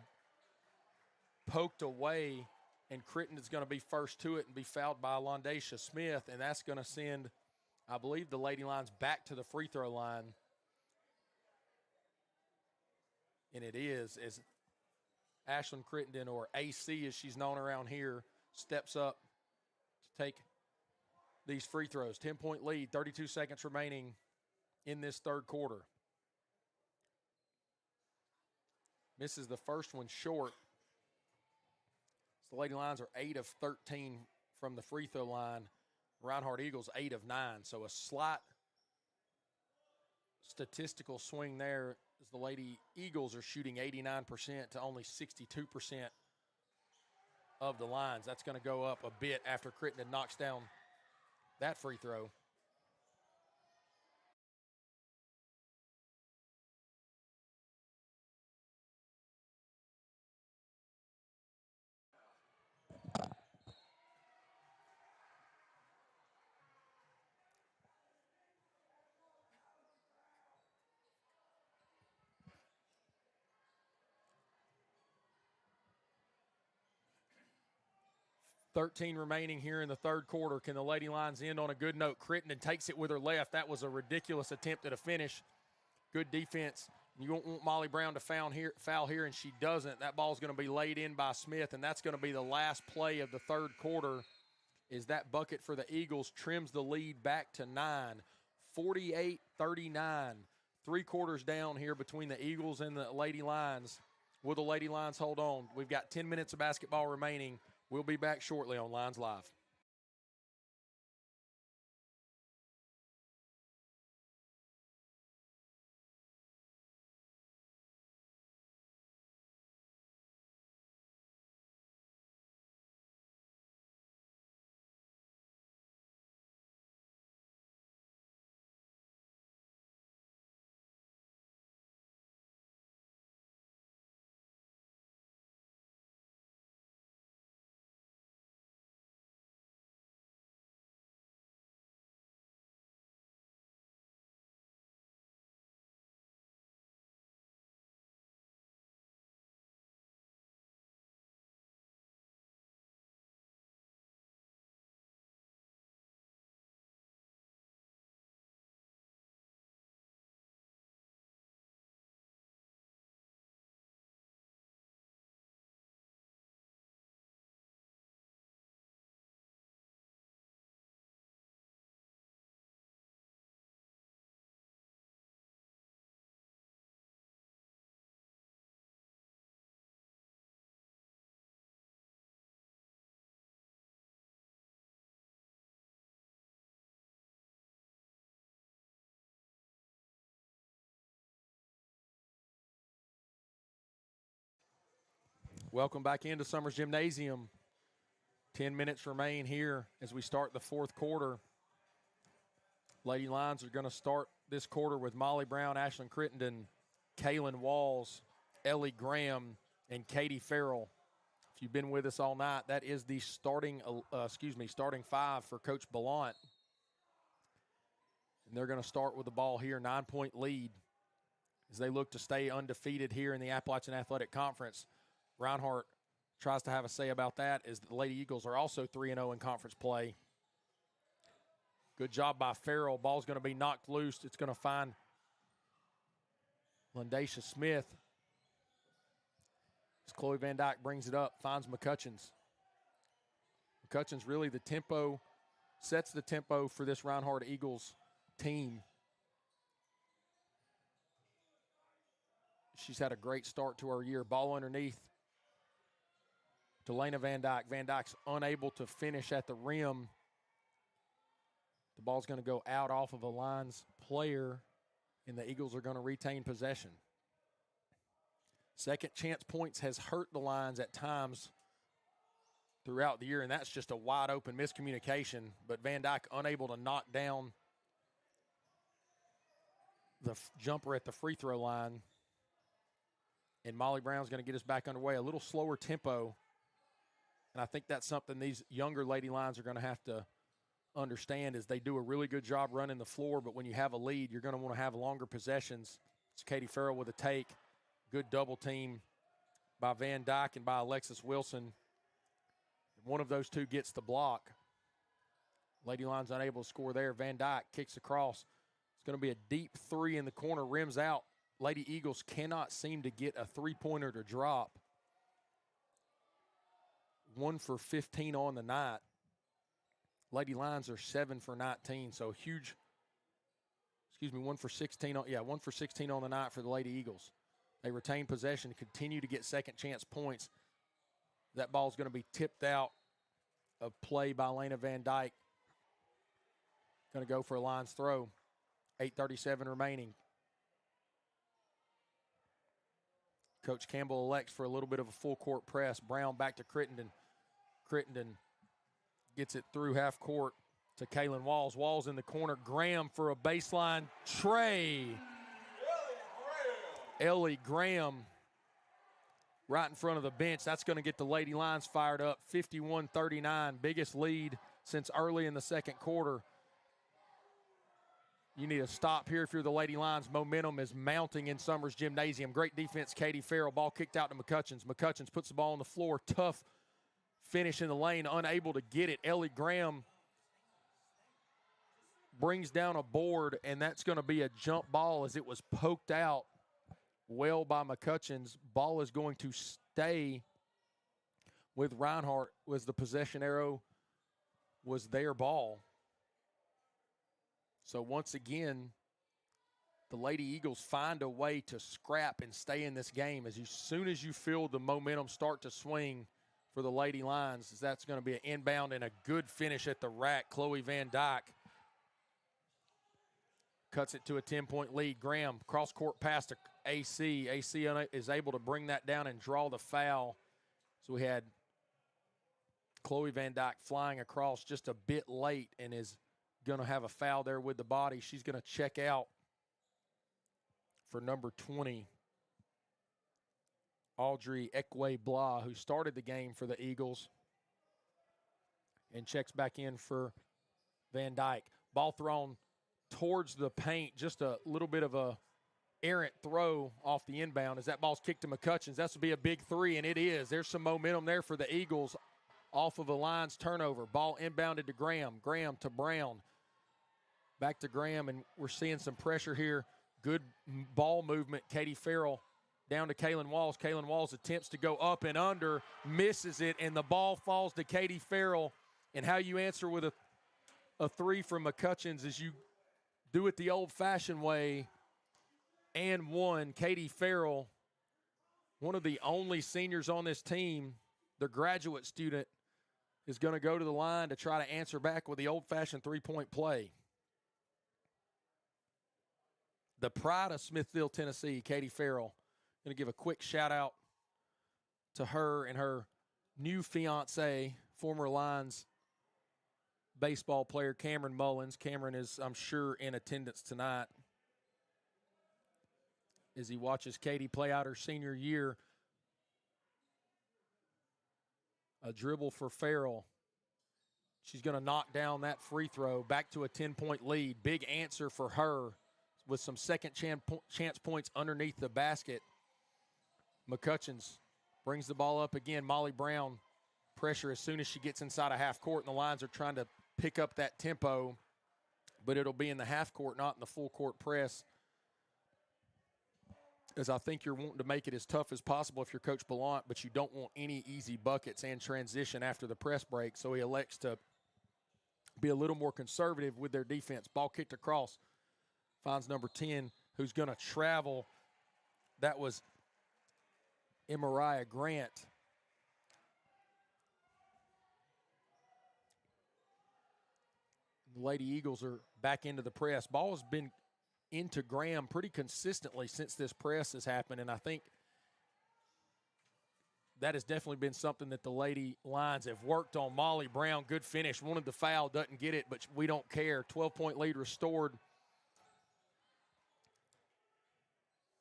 poked away, and Critton is going to be first to it and be fouled by Londacia Smith, and that's going to send, I believe, the Lady Lions back to the free throw line. And it is, as Ashlyn Crittenden, or AC as she's known around here, steps up to take these free throws. 10-point lead, 32 seconds remaining in this third quarter. Misses the first one short. So the Lady Lions are 8 of 13 from the free throw line. Reinhardt Eagles 8 of 9. So a slight statistical swing there as the Lady Eagles are shooting 89% to only 62% of the lines. That's going to go up a bit after Crittenden knocks down that free throw. $13 remaining here in the third quarter. Can the Lady Lions end on a good note? Crittenden takes it with her left. That was a ridiculous attempt at a finish. Good defense You don't want Molly Brown to foul here, and she doesn't. That ball's going to be laid in by Smith, and that's going to be the last play of the third quarter. Is that bucket for the Eagles trims the lead back to 9, 48-39. 3 quarters down here between the Eagles and the Lady Lions. Will the Lady Lions hold on? We've got 10 minutes of basketball remaining. We'll be back shortly on Lions Live. Welcome back into Summers Gymnasium. 10 minutes remain here as we start the fourth quarter. Lady Lions are going to start this quarter with Molly Brown, Ashlyn Crittenden, Kaylin Walls, Ellie Graham, and Katie Farrell. If you've been with us all night, that is the starting 5 for Coach Ballant. And they're going to start with the ball here, 9-point lead as they look to stay undefeated here in the Appalachian Athletic Conference. Reinhardt tries to have a say about that as the Lady Eagles are also 3-0 in conference play. Good job by Farrell. Ball's going to be knocked loose. It's going to find Lundacia Smith. As Chloe Van Dyke brings it up, finds McCutcheons. McCutcheons really sets the tempo for this Reinhardt Eagles team. She's had a great start to her year. Ball underneath to Lena Van Dyke. Van Dyke's unable to finish at the rim. The ball's going to go out off of a Lions player, and the Eagles are going to retain possession. Second chance points has hurt the Lions at times throughout the year, and that's just a wide open miscommunication. But Van Dyke unable to knock down the jumper at the free throw line. And Molly Brown's going to get us back underway. A little slower tempo. And I think that's something these younger Lady Lions are going to have to understand is they do a really good job running the floor, but when you have a lead, you're going to want to have longer possessions. It's Katie Farrell with a take. Good double team by Van Dyke and by Alexis Wilson. One of those two gets the block. Lady Lions unable to score there. Van Dyke kicks across. It's going to be a deep three in the corner, rims out. Lady Eagles cannot seem to get a three-pointer to drop. 1 for 15 on the night. Lady Lions are 7 for 19, so huge. 1 for 16 on the night for the Lady Eagles. They retain possession, continue to get second chance points. That ball's going to be tipped out of play by Lena Van Dyke. Going to go for a Lions throw. 8:37 remaining. Coach Campbell elects for a little bit of a full court press. Brown back to Crittenden. Crittenden gets it through half court to Kaylin Walls. Walls in the corner. Graham for a baseline tray. Ellie Graham right in front of the bench. That's going to get the Lady Lions fired up. 51-39, biggest lead since early in the second quarter. You need to stop here if you're the Lady Lions. Momentum is mounting in Summers Gymnasium. Great defense, Katie Farrell. Ball kicked out to McCutcheons. McCutcheons puts the ball on the floor. Tough finish in the lane, unable to get it. Ellie Graham brings down a board, and that's going to be a jump ball as it was poked out well by McCutcheons. Ball is going to stay with Reinhardt, was the possession arrow was their ball. So once again, the Lady Eagles find a way to scrap and stay in this game. As soon as you feel the momentum start to swing for the Lady Lions, that's going to be an inbound and a good finish at the rack. Chloe Van Dyke cuts it to a 10-point lead. Graham, cross-court pass to AC. AC is able to bring that down and draw the foul. So we had Chloe Van Dyke flying across just a bit late and is going to have a foul there with the body. She's going to check out for number 20, Audrey Ekwe-Blah, who started the game for the Eagles, and checks back in for Van Dyke. Ball thrown towards the paint, just a little bit of a errant throw off the inbound as that ball's kicked to McCutcheons. That's to be a big three, and it is. There's some momentum there for the Eagles off of a Lions turnover. Ball inbounded to Graham. Graham to Brown. Back to Graham, and we're seeing some pressure here. Good ball movement. Katie Farrell down to Kaylin Walls. Kaylin Walls attempts to go up and under, misses it, and the ball falls to Katie Farrell. And how you answer with a three from McCutcheons is you do it the old-fashioned way and one. Katie Farrell, one of the only seniors on this team, the graduate student, is going to go to the line to try to answer back with the old-fashioned three-point play. The pride of Smithville, Tennessee, Katie Farrell. Going to give a quick shout-out to her and her new fiancé, former Lions baseball player Cameron Mullins. Cameron is, I'm sure, in attendance tonight as he watches Katie play out her senior year. A dribble for Farrell. She's going to knock down that free throw. Back to a 10-point lead. Big answer for her with some second chance points underneath the basket. McCutcheons brings the ball up again. Molly Brown, pressure as soon as she gets inside a half court, and the Lions are trying to pick up that tempo, but it'll be in the half court, not in the full court press, as I think you're wanting to make it as tough as possible if you're Coach Ballant, but you don't want any easy buckets and transition after the press break, so he elects to be a little more conservative with their defense. Ball kicked across. Finds number 10, who's going to travel. That was Emariah Grant. The Lady Eagles are back into the press. Ball has been into Graham pretty consistently since this press has happened, and I think that has definitely been something that the Lady Lions have worked on. Molly Brown, good finish. Wanted the foul, doesn't get it, but we don't care. 12-point lead restored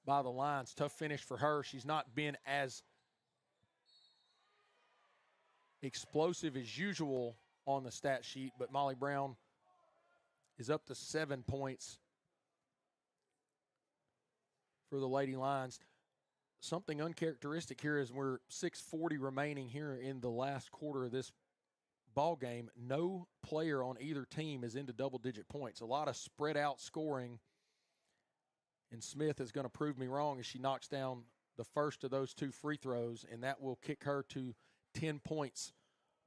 by the Lions. Tough finish for her. She's not been as explosive as usual on the stat sheet, but Molly Brown is up to 7 points for the Lady Lions. Something uncharacteristic here is we're 6:40 remaining here in the last quarter of this ball game. No player on either team is into double-digit points. A lot of spread-out scoring, and Smith is going to prove me wrong as she knocks down the first of those two free throws, and that will kick her to 10 points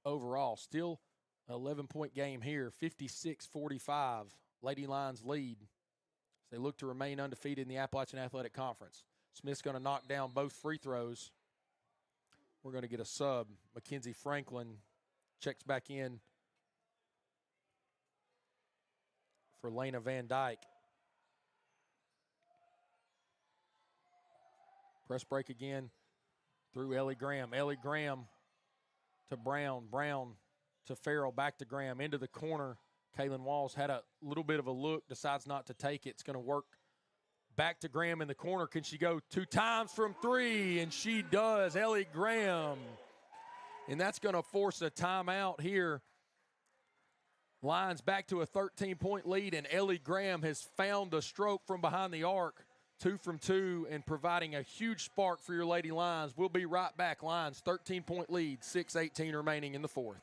overall. Still an 11-point game here, 56-45. Lady Lions lead. They look to remain undefeated in the Appalachian Athletic Conference. Smith's going to knock down both free throws. We're going to get a sub. Mackenzie Franklin checks back in for Lena Van Dyke. Press break again through Ellie Graham. Ellie Graham to Brown. Brown to Farrell. Back to Graham. Into the corner. Kaylin Walls had a little bit of a look. Decides not to take it. It's going to work. Back to Graham in the corner. Can she go 2 times from 3? And she does. Ellie Graham. And that's going to force a timeout here. Lions back to a 13-point lead, and Ellie Graham has found the stroke from behind the arc. 2 from 2 and providing a huge spark for your Lady Lions. We'll be right back. Lions 13-point lead, 6:18 remaining in the fourth.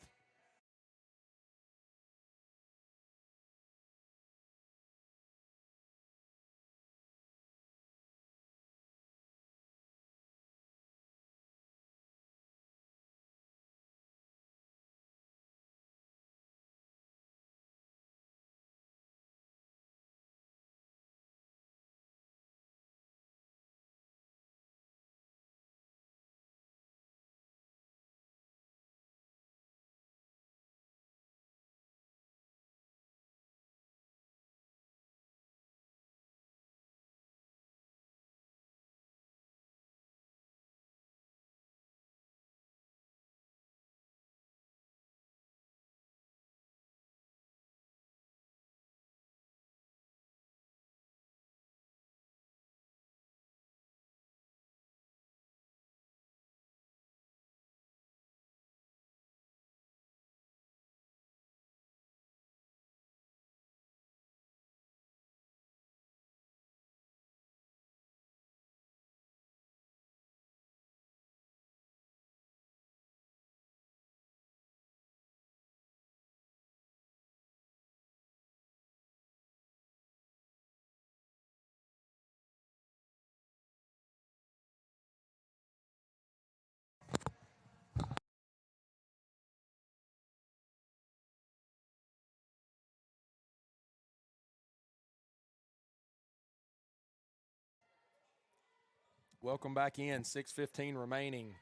Welcome back in. 6:15 remaining.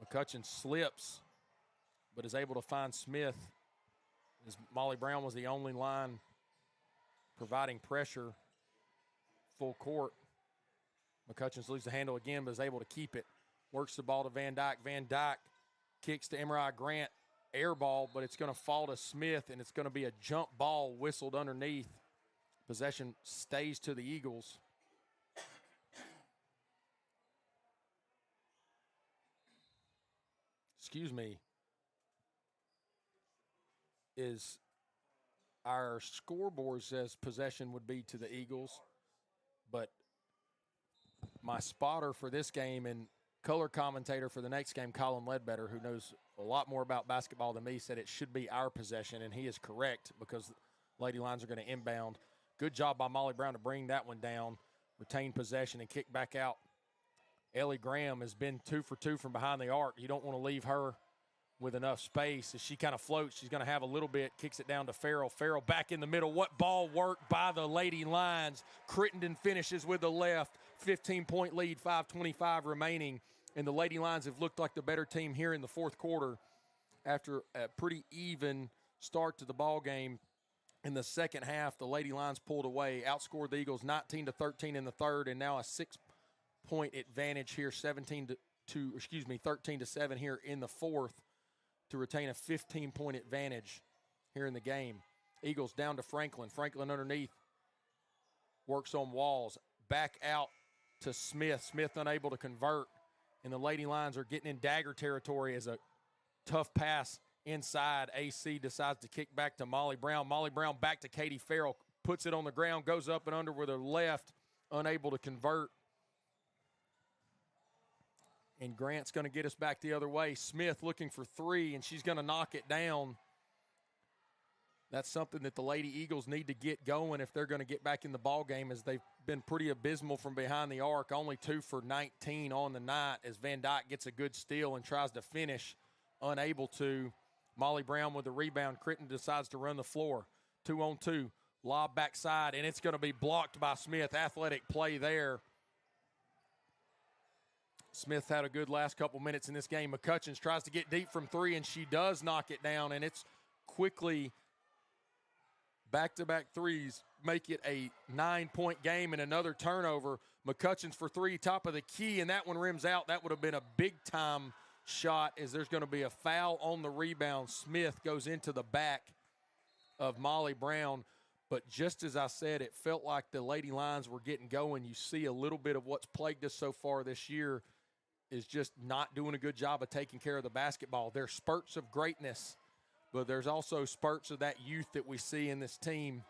McCutcheon slips, but is able to find Smith. As Molly Brown was the only line providing pressure full court. McCutcheon's loses the handle again, but is able to keep it. Works the ball to Van Dyke. Van Dyke kicks to Emery Grant. Air ball, but it's going to fall to Smith, and it's going to be a jump ball whistled underneath. Possession stays to the Eagles. Excuse me. Is our scoreboard says possession would be to the Eagles, but my spotter for this game and color commentator for the next game, Colin Ledbetter, who knows a lot more about basketball than me, said it should be our possession, and he is correct because Lady Lions are going to inbound. Good job by Molly Brown to bring that one down, retain possession, and kick back out. Ellie Graham has been 2 for 2 from behind the arc. You don't want to leave her with enough space. As she kind of floats, she's going to have a little bit, kicks it down to Farrell. Farrell back in the middle. What ball work by the Lady Lions. Crittenden finishes with the left. 15-point lead, 5:25 remaining. And the Lady Lions have looked like the better team here in the fourth quarter after a pretty even start to the ball game. In the second half, the Lady Lions pulled away, outscored the Eagles 19-13 in the third, and now a 6-point advantage here, 13-7 here in the fourth to retain a 15-point advantage here in the game. Eagles down to Franklin. Franklin underneath works on Walls. Back out to Smith. Smith unable to convert. And the Lady Lions are getting in dagger territory as a tough pass inside. AC decides to kick back to Molly Brown. Molly Brown back to Katie Farrell. Puts it on the ground, goes up and under with her left. Unable to convert. And Grant's going to get us back the other way. Smith looking for three, and she's going to knock it down. That's something that the Lady Eagles need to get going if they're going to get back in the ball game, as they've been pretty abysmal from behind the arc. Only 2 for 19 on the night as Van Dyke gets a good steal and tries to finish. Unable to. Molly Brown with the rebound. Crittenden decides to run the floor. 2-on-2. Lob backside, and it's going to be blocked by Smith. Athletic play there. Smith had a good last couple minutes in this game. McCutcheon tries to get deep from three, and she does knock it down, and it's quickly back-to-back threes make it a 9-point game and another turnover. McCutcheon's for three, top of the key, and that one rims out. That would have been a big-time shot, as there's going to be a foul on the rebound. Smith goes into the back of Molly Brown. But just as I said, it felt like the Lady Lions were getting going. You see a little bit of what's plagued us so far this year is just not doing a good job of taking care of the basketball. There's spurts of greatness, but there's also spurts of that youth that we see in this team.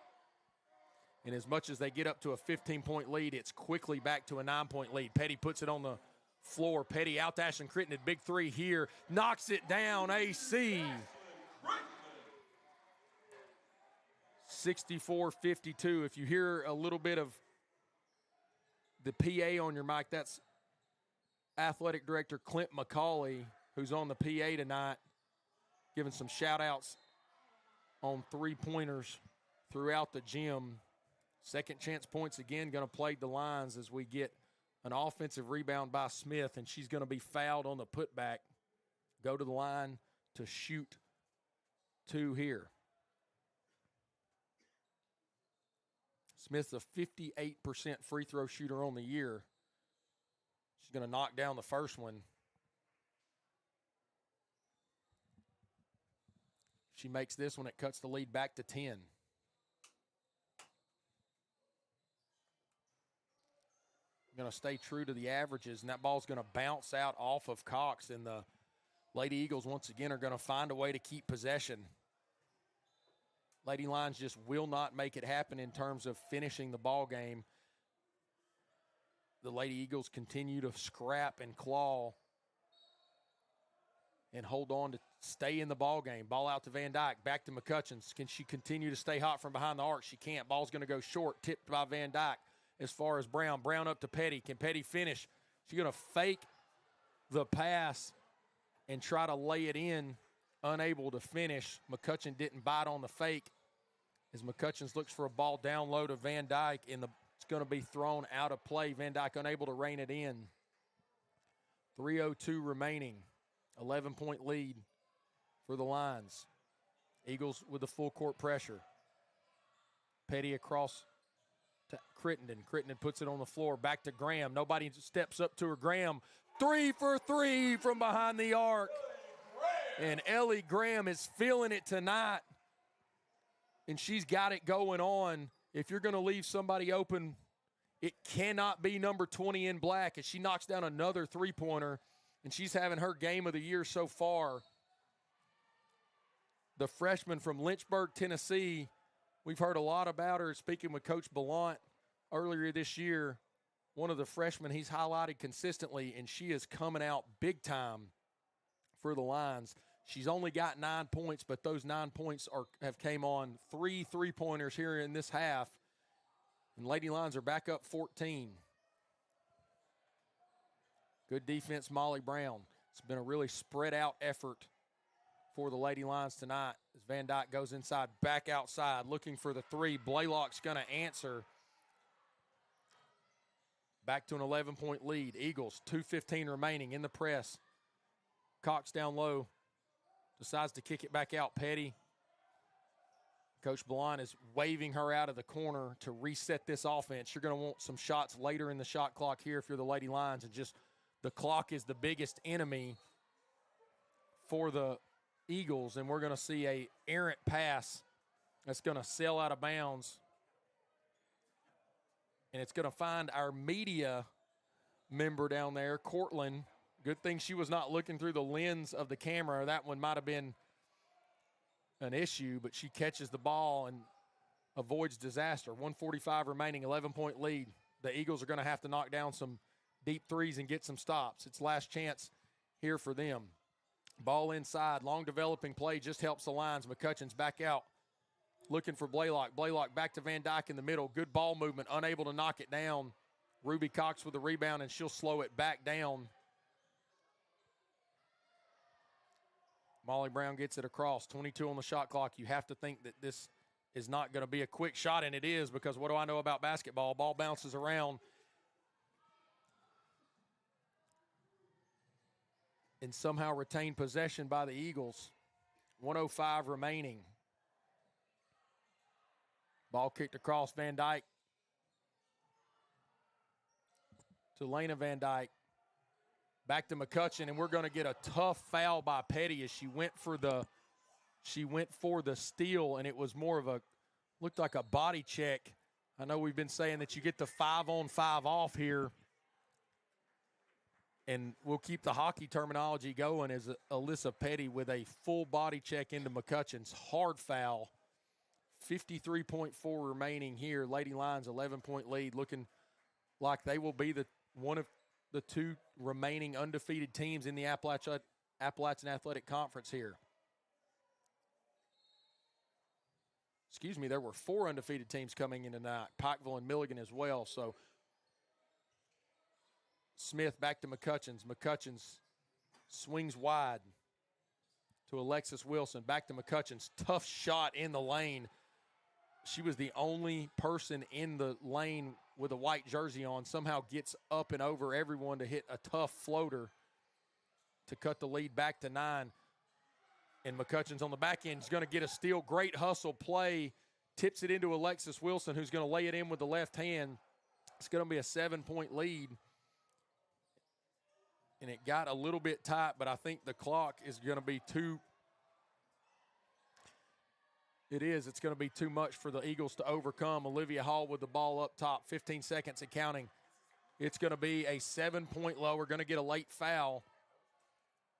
And as much as they get up to a 15-point lead, it's quickly back to a 9-point lead. Petty puts it on the floor. Petty out to Ashton Crittenden. Big three here. Knocks it down. AC. 64-52. If you hear a little bit of the PA on your mic, that's Athletic Director Clint McCauley, who's on the PA tonight, giving some shout-outs on three-pointers throughout the gym. Second chance points again going to plague the Lions as we get an offensive rebound by Smith, and she's going to be fouled on the putback. Go to the line to shoot two here. Smith's a 58% free throw shooter on the year. She's going to knock down the first one. She makes this one, it cuts the lead back to 10. Going to stay true to the averages, and that ball's going to bounce out off of Cox, and the Lady Eagles once again are going to find a way to keep possession. Lady Lions just will not make it happen in terms of finishing the ball game. The Lady Eagles continue to scrap and claw and hold on to stay in the ball game. Ball out to Van Dyke, back to McCutcheon. Can she continue to stay hot from behind the arc? She can't. Ball's going to go short, tipped by Van Dyke. As far as Brown, Brown up to Petty. Can Petty finish? She's going to fake the pass and try to lay it in. Unable to finish. McCutcheon didn't bite on the fake as McCutcheon looks for a ball down low to Van Dyke, and it's going to be thrown out of play. Van Dyke unable to rein it in. 3:02 remaining. 11-point lead for the Lions. Eagles with the full court pressure. Petty across to Crittenden. Crittenden puts it on the floor. Back to Graham. Nobody steps up to her. Graham, 3 for 3 from behind the arc. And Ellie Graham is feeling it tonight. And she's got it going on. If you're going to leave somebody open, it cannot be number 20 in black. As she knocks down another three-pointer, and she's having her game of the year so far. The freshman from Lynchburg, Tennessee, we've heard a lot about her. Speaking with Coach Ballant earlier this year, one of the freshmen he's highlighted consistently, and she is coming out big time for the Lions. She's only got 9 points, but those 9 points have came on 3 3-pointers here in this half. And Lady Lions are back up 14. Good defense, Molly Brown. It's been a really spread out effort for the Lady Lions tonight as Van Dyke goes inside, back outside, looking for the three. Blaylock's going to answer. Back to an 11-point lead. Eagles, 2:15 remaining in the press. Cox down low. Decides to kick it back out. Petty. Coach Ballant is waving her out of the corner to reset this offense. You're going to want some shots later in the shot clock here if you're the Lady Lions. And just the clock is the biggest enemy for the Eagles. And we're going to see a errant pass that's going to sail out of bounds. And it's going to find our media member down there, Cortland. Good thing she was not looking through the lens of the camera. That one might have been an issue, but she catches the ball and avoids disaster. 1:45 remaining, 11-point lead. The Eagles are going to have to knock down some deep threes and get some stops. It's last chance here for them. Ball inside, long developing play just helps the Lions. McCutcheon's back out, looking for Blaylock. Blaylock back to Van Dyke in the middle. Good ball movement, unable to knock it down. Ruby Cox with the rebound, and she'll slow it back down. Molly Brown gets it across. 22 on the shot clock. You have to think that this is not going to be a quick shot, and it is, because what do I know about basketball? Ball bounces around. And somehow retained possession by the Eagles. 1:05 remaining. Ball kicked across. Van Dyke to Lena Van Dyke. Back to McCutcheon, and we're going to get a tough foul by Petty as she went for the steal, and it was more of a, looked like a body check. I know we've been saying that you get the 5-on-5 off here, and we'll keep the hockey terminology going as Alyssa Petty with a full body check into McCutcheon's hard foul. 53.4 remaining here. Lady Lions 11-point lead, looking like they will be one of the two remaining undefeated teams in the Appalachian Athletic Conference here. Excuse me, there were 4 undefeated teams coming in tonight. Pikeville and Milligan as well. So Smith back to McCutcheon's. McCutcheon's swings wide to Alexis Wilson. Back to McCutcheon's. Tough shot in the lane. She was the only person in the lane with a white jersey on. Somehow gets up and over everyone to hit a tough floater to cut the lead back to 9. And McCutcheon's on the back end. He's going to get a steal. Great hustle play. Tips it into Alexis Wilson, who's going to lay it in with the left hand. It's going to be a 7-point lead. And it got a little bit tight, but I think the clock is going to be too. It is. It's going to be too much for the Eagles to overcome. Olivia Hall with the ball up top. 15 seconds and counting. It's going to be a 7-point low. We're going to get a late foul.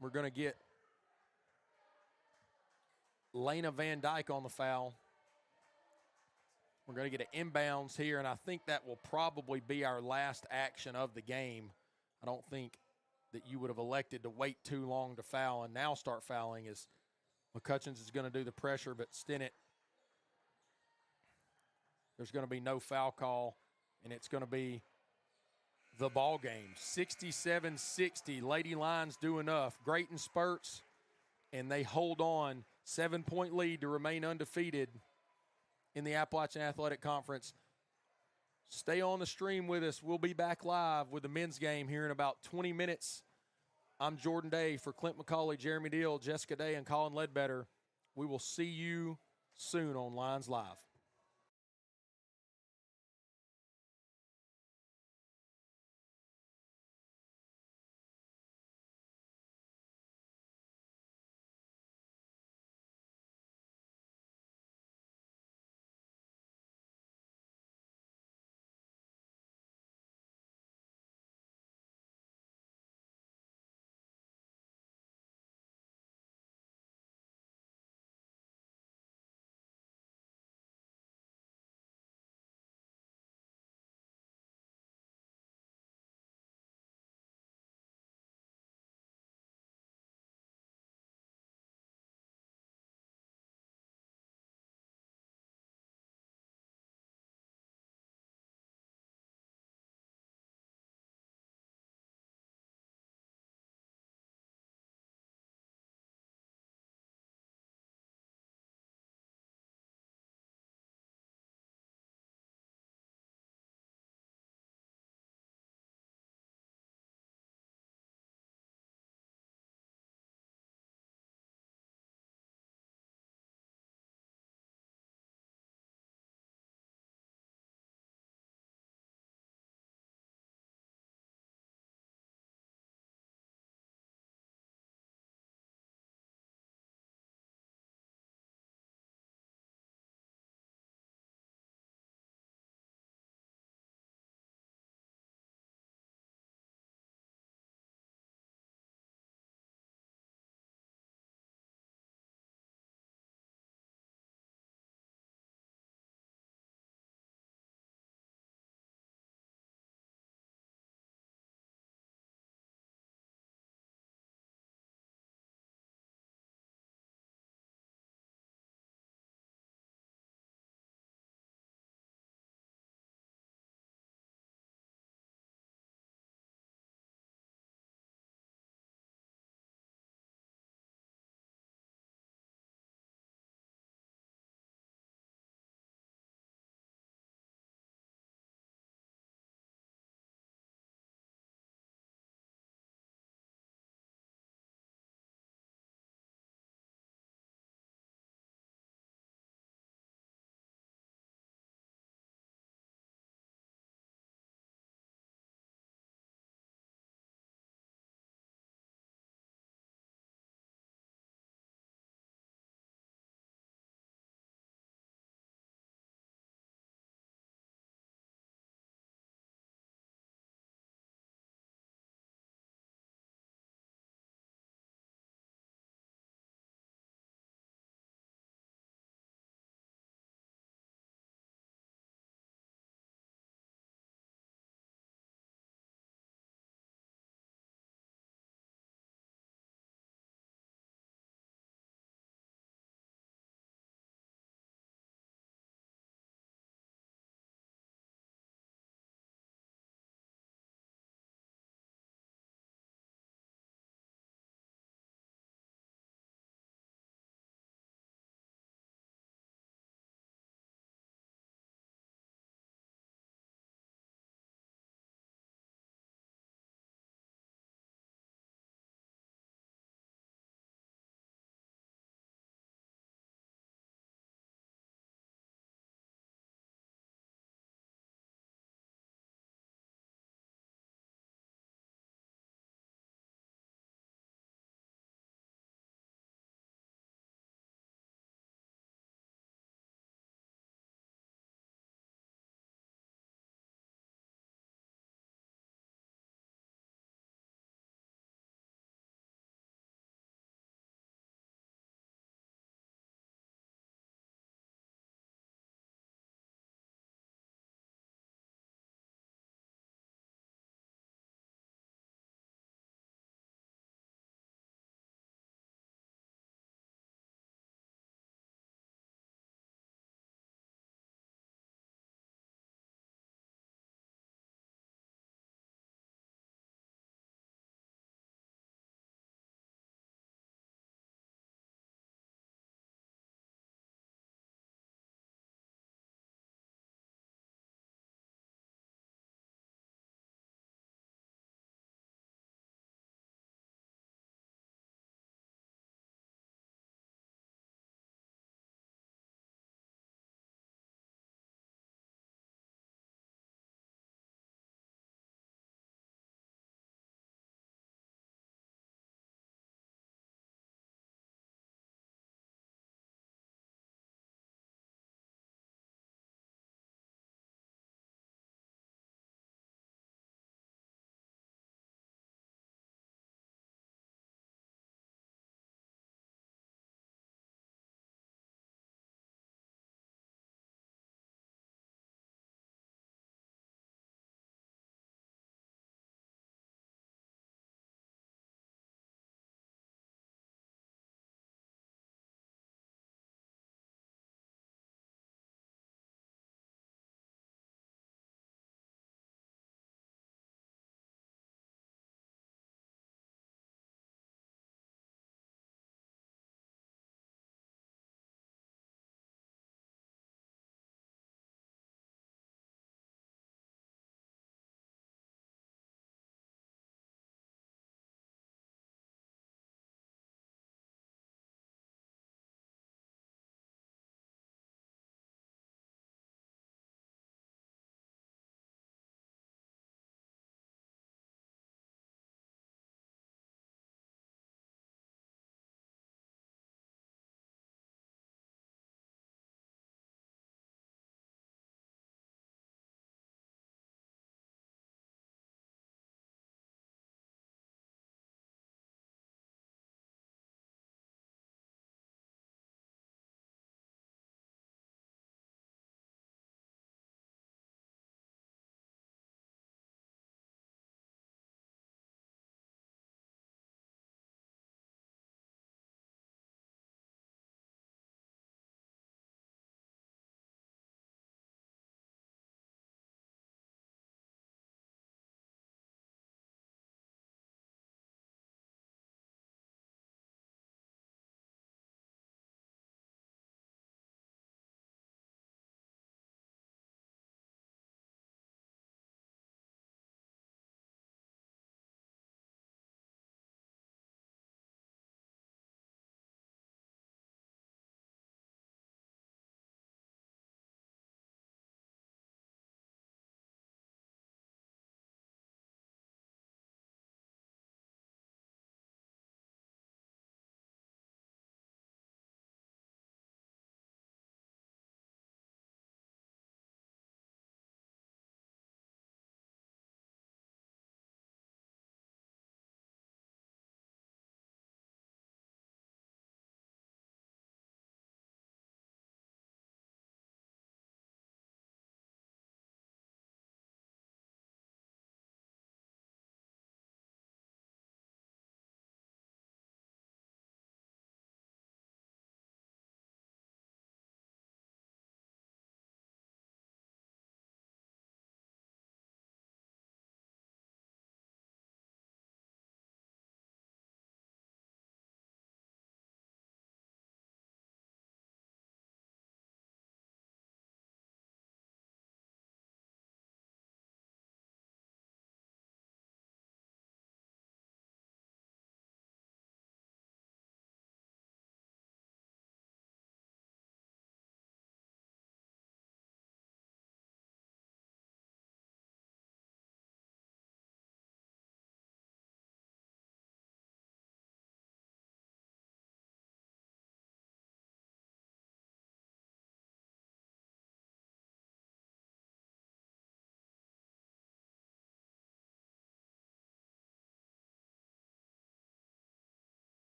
We're going to get Lena Van Dyke on the foul. We're going to get an inbounds here, and I think that will probably be our last action of the game. I don't think that you would have elected to wait too long to foul and now start fouling, as McCutcheon's is going to do the pressure, but Stinnett, there's going to be no foul call, and it's going to be the ball game. 67-60. Lady Lions do enough. Great in spurts, and they hold on. 7-point lead to remain undefeated in the Appalachian Athletic Conference. Stay on the stream with us. We'll be back live with the men's game here in about 20 minutes. I'm Jordan Day for Clint McCauley, Jeremy Deal, Jessica Day, and Colin Ledbetter. We will see you soon on Lions Live.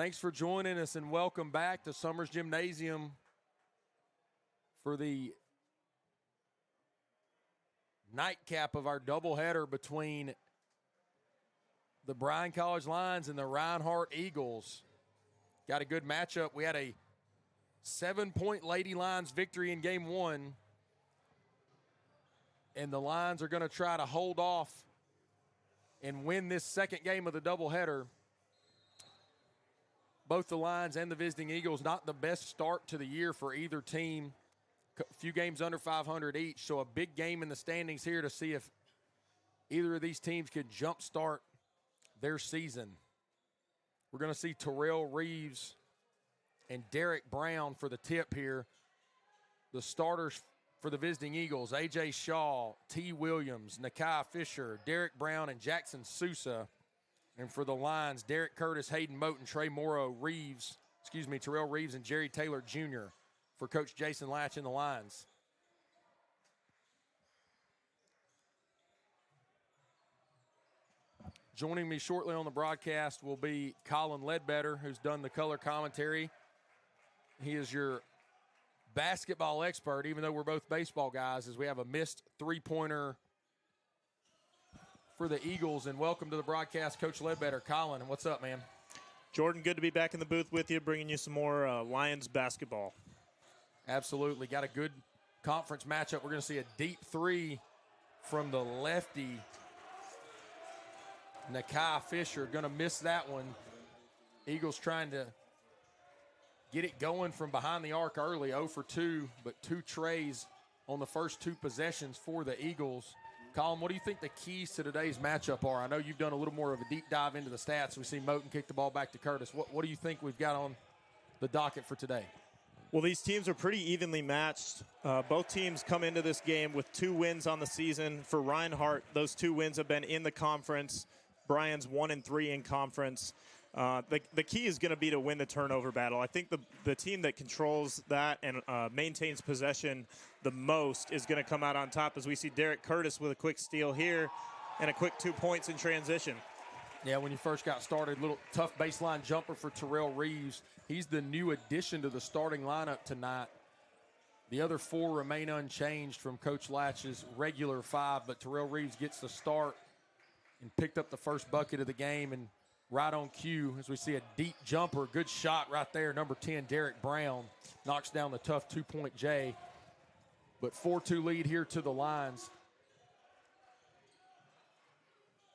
Thanks for joining us and welcome back to Summers Gymnasium for the nightcap of our doubleheader between the Bryan College Lions and the Reinhardt Eagles. Got a good matchup. We had a 7-point Lady Lions victory in game one, and the Lions are going to try to hold off and win this second game of the doubleheader. Both the Lions and the visiting Eagles, not the best start to the year for either team. A few games under 500 each, so a big game in the standings here to see if either of these teams could jumpstart their season. We're going to see Terrell Reeves and Derek Brown for the tip here. The starters for the visiting Eagles, A.J. Shaw, T. Williams, Nakai Fisher, Derek Brown, and Jackson Sousa. And for the Lions, Derek Curtis, Hayden Moten, Trey Morrow, Terrell Reeves, and Jerry Taylor Jr. for Coach Jason Latch and the Lions. Joining me shortly on the broadcast will be Colin Ledbetter, who's done the color commentary. He is your basketball expert, even though we're both baseball guys, as we have a missed three-pointer for the Eagles. And welcome to the broadcast, Coach Ledbetter. Colin, what's up, man? Jordan, good to be back in the booth with you, bringing you some more Lions basketball. Absolutely. Got a good conference matchup. We're going to see a deep three from the lefty, Nakai Fisher. Going to miss that one. Eagles trying to get it going from behind the arc early, 0 for 2, but 2 trays on the first 2 possessions for the Eagles. Colin, what do you think the keys to today's matchup are? I know you've done a little more of a deep dive into the stats. We see Moten kick the ball back to Curtis. What do you think we've got on the docket for today? Well, these teams are pretty evenly matched. Both teams come into this game with 2 wins on the season. For Reinhardt, those 2 wins have been in the conference. Bryan's 1-3 in conference. The key is going to be to win the turnover battle. I think the team that controls that and maintains possession the most is going to come out on top, as we see Derek Curtis with a quick steal here and a quick 2 points in transition. Yeah, when you first got started, little tough baseline jumper for Terrell Reeves. He's the new addition to the starting lineup tonight. The other 4 remain unchanged from Coach Latch's regular 5, but Terrell Reeves gets the start and picked up the first bucket of the game, and right on cue as we see a deep jumper. Good shot right there. Number 10, Derek Brown, knocks down the tough 2-point J. But 4-2 lead here to the Lions.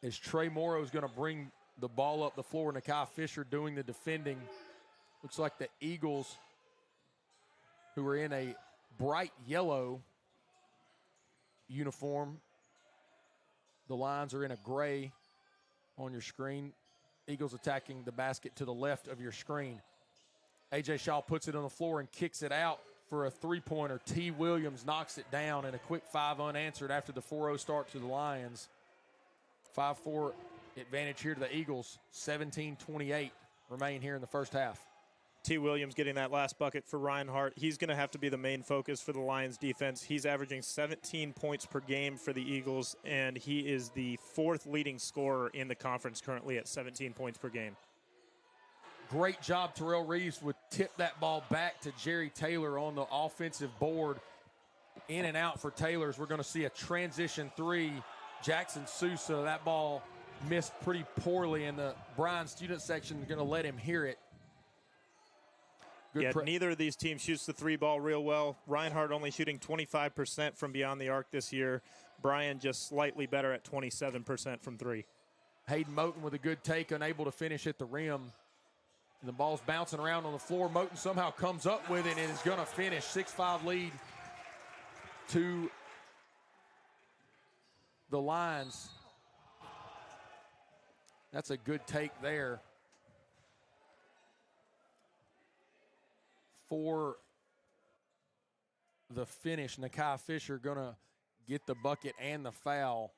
As Trey Morrow is going to bring the ball up the floor. Nakai Fisher doing the defending. Looks like the Eagles, who are in a bright yellow uniform. The Lions are in a gray on your screen. Eagles attacking the basket to the left of your screen. A.J. Shaw puts it on the floor and kicks it out for a three-pointer. T. Williams knocks it down, and a quick 5 unanswered after the 4-0 start to the Lions. 5-4 advantage here to the Eagles. 17-28 remain here in the first half. T. Williams getting that last bucket for Reinhardt. He's going to have to be the main focus for the Lions defense. He's averaging 17 points per game for the Eagles, and he is the 4th leading scorer in the conference currently at 17 points per game. Great job, Terrell Reeves would tip that ball back to Jerry Taylor on the offensive board. In and out for Taylors. We're going to see a transition 3. Jackson Sousa, that ball missed pretty poorly, and the Bryan student section is going to let him hear it. Neither of these teams shoots the 3 ball real well. Reinhardt only shooting 25% from beyond the arc this year. Bryan just slightly better at 27% from 3. Hayden Moten with a good take, unable to finish at the rim. And the ball's bouncing around on the floor. Moten somehow comes up with it and is going to finish. 6-5 lead to the Lions. That's a good take there. For the finish, Nakai Fisher going to get the bucket and the foul.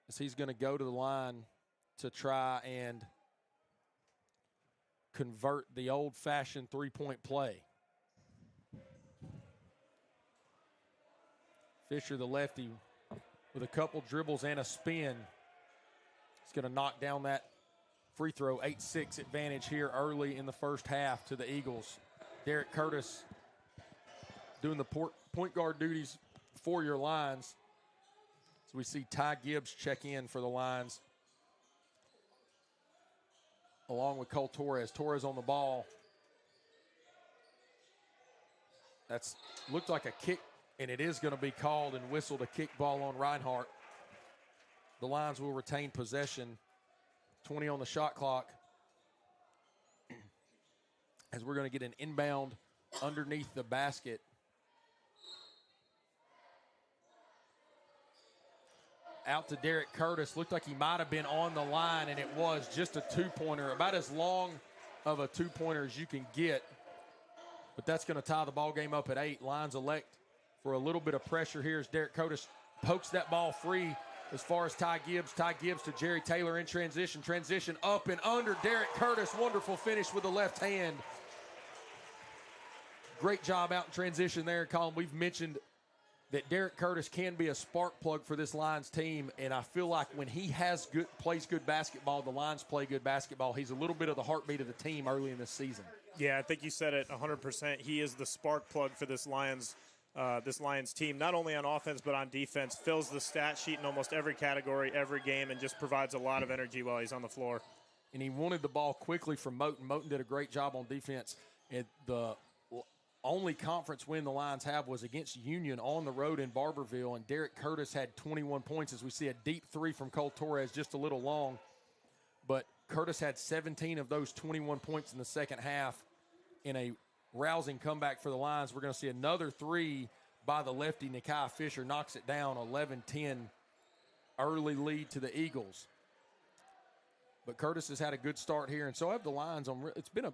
As he's going to go to the line to try and convert the old-fashioned three-point play. Fisher, the lefty, with a couple dribbles and a spin. He's going to knock down that free throw. 8-6 advantage here early in the first half to the Eagles. Derek Curtis doing the point guard duties for your Lions. So we see Ty Gibbs check in for the Lions, along with Cole Torres. Torres on the ball. That's looked like a kick, and it is going to be called and whistled a kick ball on Reinhardt. The Lions will retain possession. 20 on the shot clock. As we're going to get an inbound underneath the basket. Out to Derek Curtis. Looked like he might have been on the line, and it was just a two-pointer. About as long of a two-pointer as you can get. But that's going to tie the ball game up at 8. Lions elect for a little bit of pressure here as Derek Curtis pokes that ball free as far as Ty Gibbs. Ty Gibbs to Jerry Taylor in transition. Transition up and under. Derek Curtis, wonderful finish with the left hand. Great job out in transition there, Colin. We've mentioned that Derek Curtis can be a spark plug for this Lions team, and I feel like when he plays good basketball, the Lions play good basketball. He's a little bit of the heartbeat of the team early in this season. Yeah, I think you said it 100%. He is the spark plug for this Lions team, not only on offense but on defense. Fills the stat sheet in almost every category, every game, and just provides a lot of energy while he's on the floor. And he wanted the ball quickly from Moten. Moten did a great job on defense. And the only conference win the Lions have was against Union on the road in Barberville, and Derek Curtis had 21 points. As we see a deep three from Cole Torres, just a little long. But Curtis had 17 of those 21 points in the second half in a rousing comeback for the Lions. We're going to see another three by the lefty. Nakai Fisher knocks it down, 11-10, early lead to the Eagles. But Curtis has had a good start here, and so have the Lions. It's been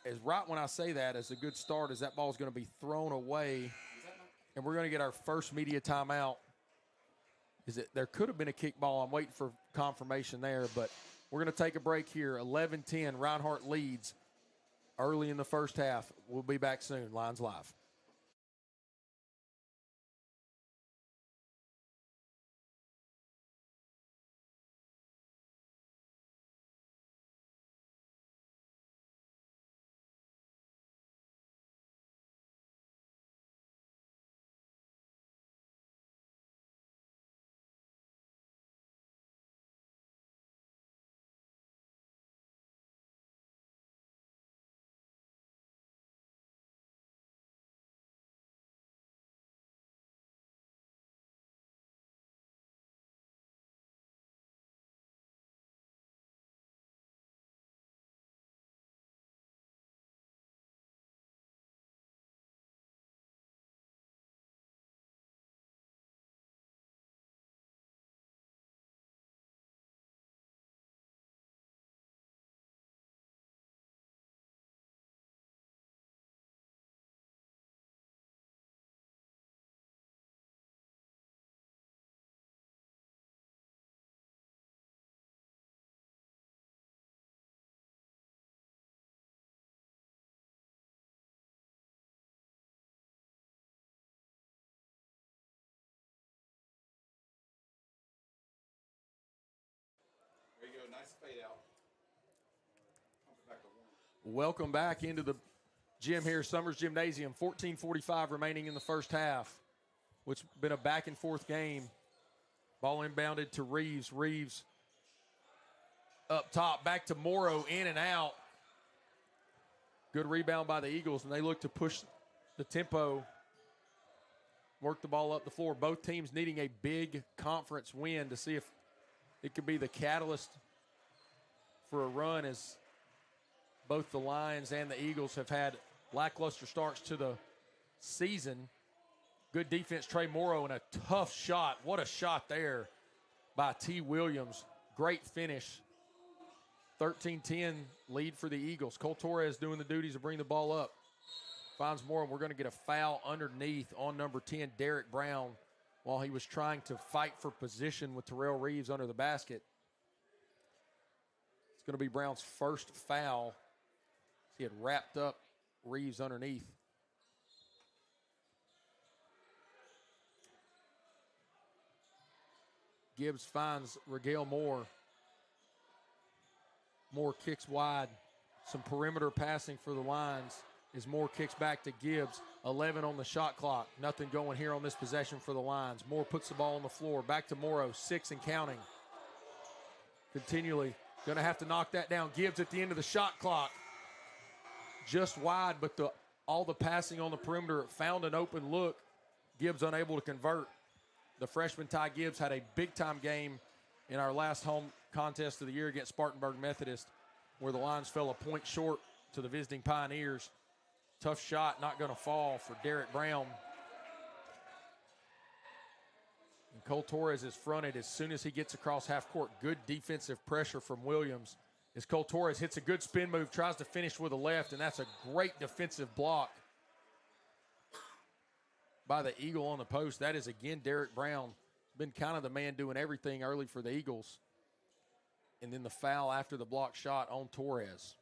as right when I say that, as a good start, as that ball is going to be thrown away, and we're going to get our first media timeout. There could have been a kickball. I'm waiting for confirmation there, but we're going to take a break here. 11-10, Reinhardt leads early in the first half. We'll be back soon. Lions Live. Nice fade out. Welcome back into the gym here, Summers Gymnasium. 14:45 remaining in the first half, which has been a back-and-forth game. Ball inbounded to Reeves. Reeves up top, back to Morrow, in and out. Good rebound by the Eagles, and they look to push the tempo, work the ball up the floor. Both teams needing a big conference win to see if it could be the catalyst for a run, as both the Lions and the Eagles have had lackluster starts to the season. Good defense, Trey Morrow, and a tough shot. What a shot there by T. Williams. Great finish. 13-10 lead for the Eagles. Cole Torres doing the duties to bring the ball up. Finds Morrow. We're going to get a foul underneath on number 10, Derek Brown, while he was trying to fight for position with Terrell Reeves under the basket. It's going to be Brown's first foul. He had wrapped up Reeves underneath. Gibbs finds Regale Moore. Moore kicks wide. Some perimeter passing for the Lions as Moore kicks back to Gibbs. 11 on the shot clock. Nothing going here on this possession for the Lions. Moore puts the ball on the floor. Back to Morrow, 6 and counting. Continually going to have to knock that down. Gibbs at the end of the shot clock. Just wide, but all the passing on the perimeter found an open look. Gibbs unable to convert. The freshman Ty Gibbs had a big-time game in our last home contest of the year against Spartanburg Methodist, where the Lions fell a point short to the visiting Pioneers. Tough shot, not going to fall for Derek Brown. And Cole Torres is fronted as soon as he gets across half court. Good defensive pressure from Williams as Cole Torres hits a good spin move, tries to finish with a left, and that's a great defensive block by the Eagle on the post. That is, again, Derek Brown. Been kind of the man doing everything early for the Eagles. And then the foul after the block shot on Torres.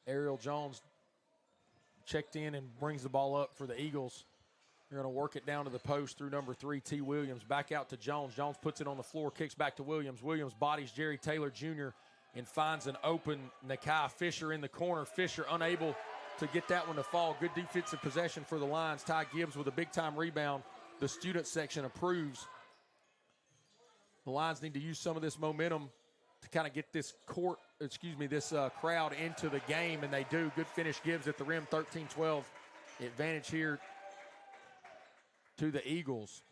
Ariel Jones checked in and brings the ball up for the Eagles. They're going to work it down to the post through number 3, T. Williams. Back out to Jones. Jones puts it on the floor, kicks back to Williams. Williams bodies Jerry Taylor Jr. and finds an open Nakai Fisher in the corner. Fisher unable to get that one to fall. Good defensive possession for the Lions. Ty Gibbs with a big-time rebound. The student section approves. The Lions need to use some of this momentum to kind of get this crowd into the game, and they do. Good finish, Gibbs at the rim, 13-12. Advantage here to the Eagles.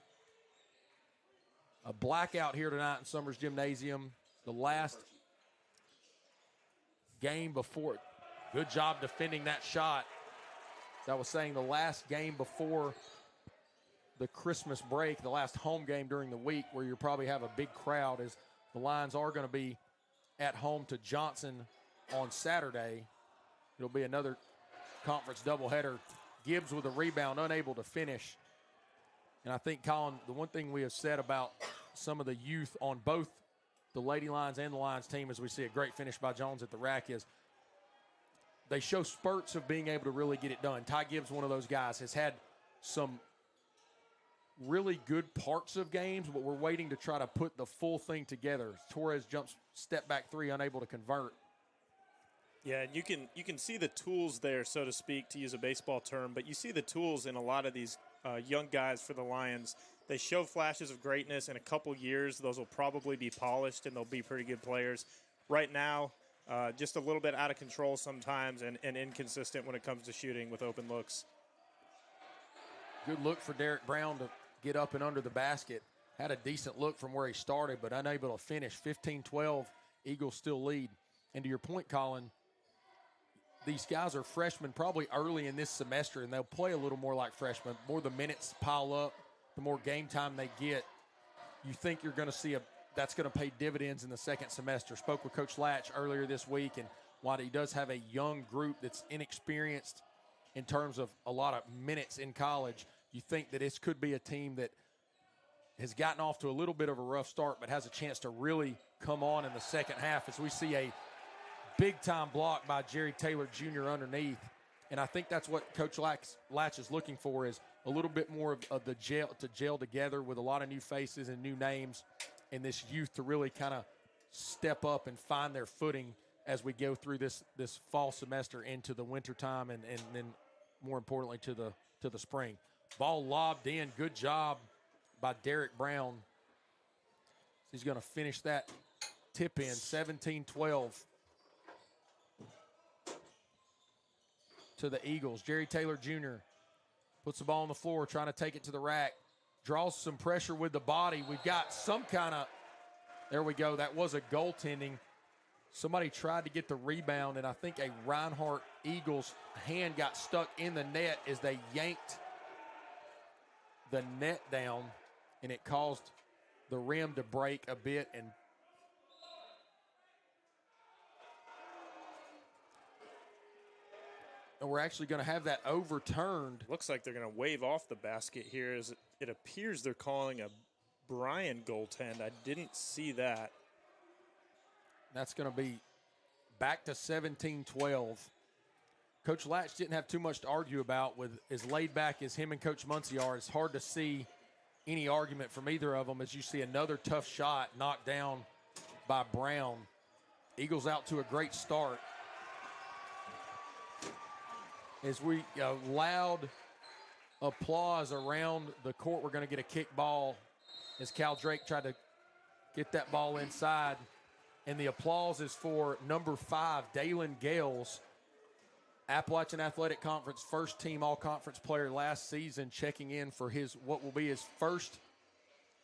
A blackout here tonight in Summers Gymnasium. The last game before. Good job defending that shot. That was saying the last game before the Christmas break, the last home game during the week where you probably have a big crowd, as the Lions are going to be at home to Johnson on Saturday. It'll be another conference doubleheader. Gibbs with a rebound, unable to finish. And I think, Colin, the one thing we have said about some of the youth on both the Lady Lions and the Lions team, as we see a great finish by Jones at the rack, is they show spurts of being able to really get it done. Ty Gibbs, one of those guys, has had some really good parts of games, but we're waiting to try to put the full thing together. Torres jumps step back 3, unable to convert. Yeah, and you can see the tools there, so to speak, to use a baseball term, but you see the tools in a lot of these young guys for the Lions. They show flashes of greatness. In a couple years, those will probably be polished, and they'll be pretty good players. Right now, just a little bit out of control sometimes and inconsistent when it comes to shooting with open looks. Good look for Derek Brown to get up and under the basket. Had a decent look from where he started, but unable to finish. 15-12, Eagles still lead. And to your point, Colin, these guys are freshmen probably early in this semester, and they'll play a little more like freshmen. The more the minutes pile up, the more game time they get. You think you're going to see that's going to pay dividends in the second semester. Spoke with Coach Latch earlier this week, and while he does have a young group that's inexperienced in terms of a lot of minutes in college, you think that this could be a team that has gotten off to a little bit of a rough start but has a chance to really come on in the second half, as we see a big-time block by Jerry Taylor Jr. underneath. And I think that's what Coach Latch is looking for, is a little bit more of the gel together with a lot of new faces and new names, and this youth to really kind of step up and find their footing as we go through this fall semester into the wintertime and then more importantly to the spring. Ball lobbed in. Good job by Derek Brown. He's going to finish that tip in, 17-12 to the Eagles. Jerry Taylor Jr. puts the ball on the floor, trying to take it to the rack. Draws some pressure with the body. We've got some kind of, there we go. That was a goaltending. Somebody tried to get the rebound, and I think a Reinhardt Eagles hand got stuck in the net as they yanked the net down, and it caused the rim to break a bit. And And we're actually going to have that overturned. Looks like they're going to wave off the basket here as it appears they're calling a Bryan goaltend. I didn't see that. That's going to be back to 17-12. Coach Latch didn't have too much to argue about. With as laid back as him and Coach Muncie are, it's hard to see any argument from either of them as you see another tough shot knocked down by Brown. Eagles out to a great start. As we loud applause around the court, we're going to get a kick ball as Cal Drake tried to get that ball inside. And the applause is for number 5, Dalen Gales, Appalachian Athletic Conference first team all-conference player last season, checking in for his what will be his first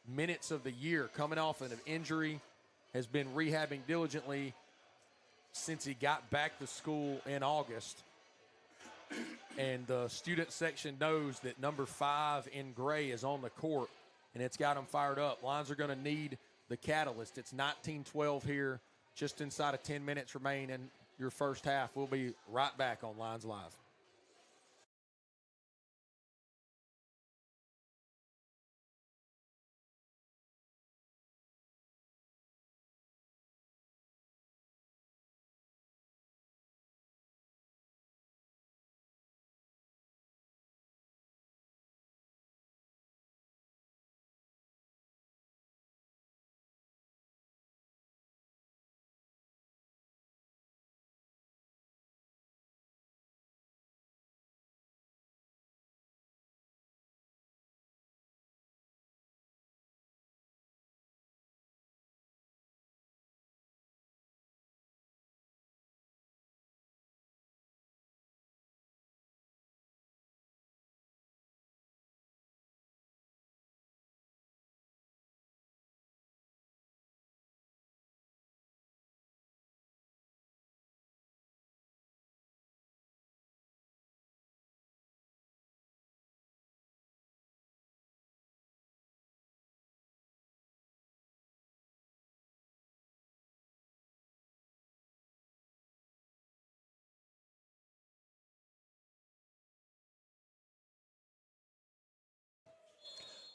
minutes of the year. Coming off an injury, has been rehabbing diligently since he got back to school in August. And the student section knows that number 5 in gray is on the court, and it's got them fired up. Lions are going to need the catalyst. It's 19-12 here, just inside of 10 minutes remain in your first half. We'll be right back on Lions Live.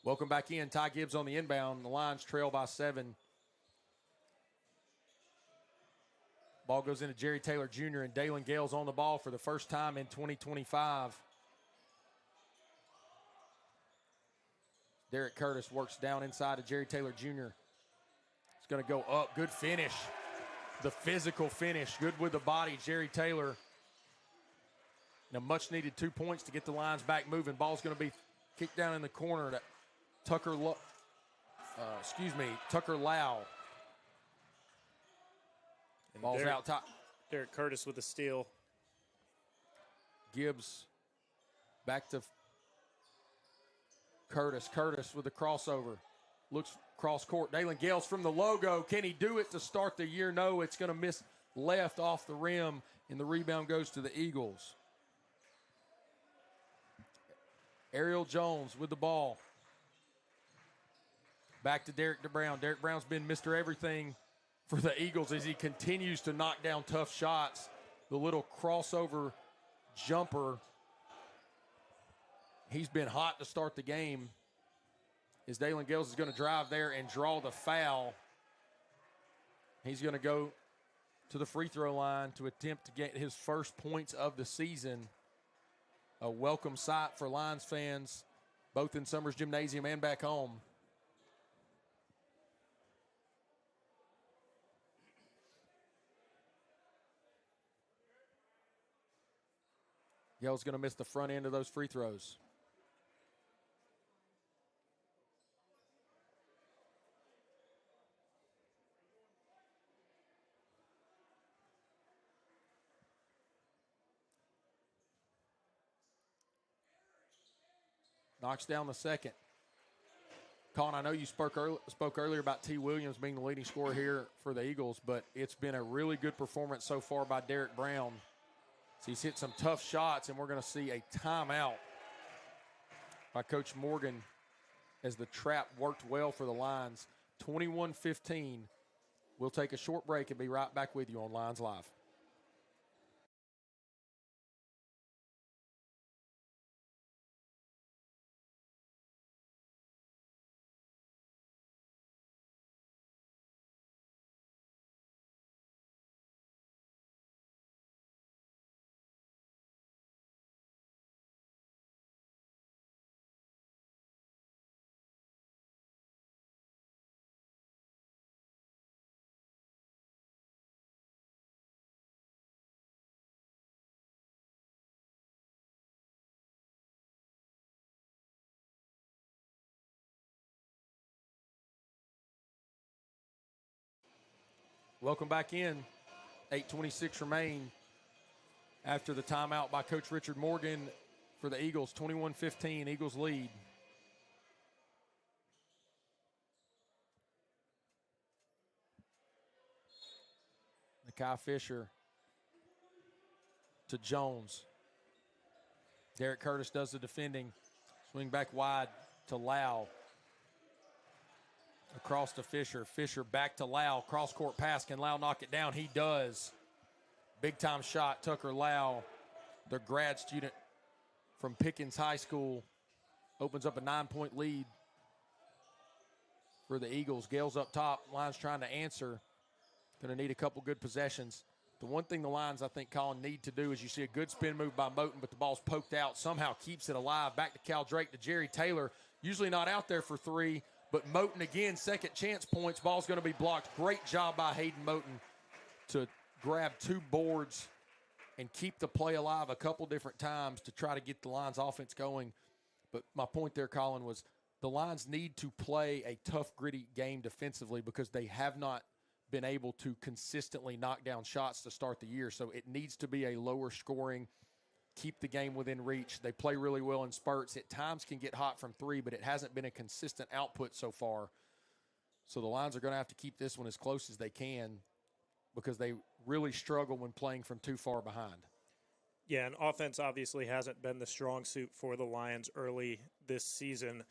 Welcome back in. Ty Gibbs on the inbound. The Lions trail by 7. Ball goes into Jerry Taylor Jr. and Dalen Gales on the ball for the first time in 2025. Derek Curtis works down inside of Jerry Taylor Jr. It's going to go up. Good finish. The physical finish. Good with the body, Jerry Taylor. And a much-needed 2 points to get the Lions back moving. Ball's going to be kicked down in the corner to Tucker Lau. And Ball's out top. Derek Curtis with a steal. Gibbs back to Curtis. Curtis with the crossover. Looks cross court. Dalen Gales from the logo. Can he do it to start the year? No, it's going to miss left off the rim, and the rebound goes to the Eagles. Ariel Jones with the ball. Back to Derek Brown. Derek Brown's been Mr. Everything for the Eagles as he continues to knock down tough shots. The little crossover jumper. He's been hot to start the game. As Dalen Gales is going to drive there and draw the foul. He's going to go to the free throw line to attempt to get his first points of the season. A welcome sight for Lions fans, both in Summers Gymnasium and back home. Gale's going to miss the front end of those free throws. Knocks down the second. Colin, I know you spoke earlier about T. Williams being the leading scorer here for the Eagles, but it's been a really good performance so far by Derek Brown. So he's hit some tough shots, and we're going to see a timeout by Coach Morgan as the trap worked well for the Lions. 21-15. We'll take a short break and be right back with you on Lions Live. Welcome back in. 8:26 remain after the timeout by Coach Richard Morgan for the Eagles. 21-15, Eagles lead. Nakai Fisher to Jones. Derek Curtis does the defending. Swing back wide to Lau. Across to Fisher. Fisher back to Lau. Cross-court pass. Can Lau knock it down? He does. Big-time shot, Tucker Lau, the grad student from Pickens High School, opens up a 9-point lead for the Eagles. Gales up top. Lions trying to answer. Going to need a couple good possessions. The one thing the Lions, I think, Colin, need to do is you see a good spin move by Moten, but the ball's poked out. Somehow keeps it alive. Back to Cal Drake to Jerry Taylor. Usually not out there for three, but Moten again, second chance points. Ball's going to be blocked. Great job by Hayden Moten to grab 2 boards and keep the play alive a couple different times to try to get the Lions offense going. But my point there, Colin, was the Lions need to play a tough, gritty game defensively because they have not been able to consistently knock down shots to start the year. So it needs to be a lower scoring, keep the game within reach. They play really well in spurts. At times can get hot from 3, but it hasn't been a consistent output so far. So the Lions are going to have to keep this one as close as they can because they really struggle when playing from too far behind. Yeah, and offense obviously hasn't been the strong suit for the Lions early this season.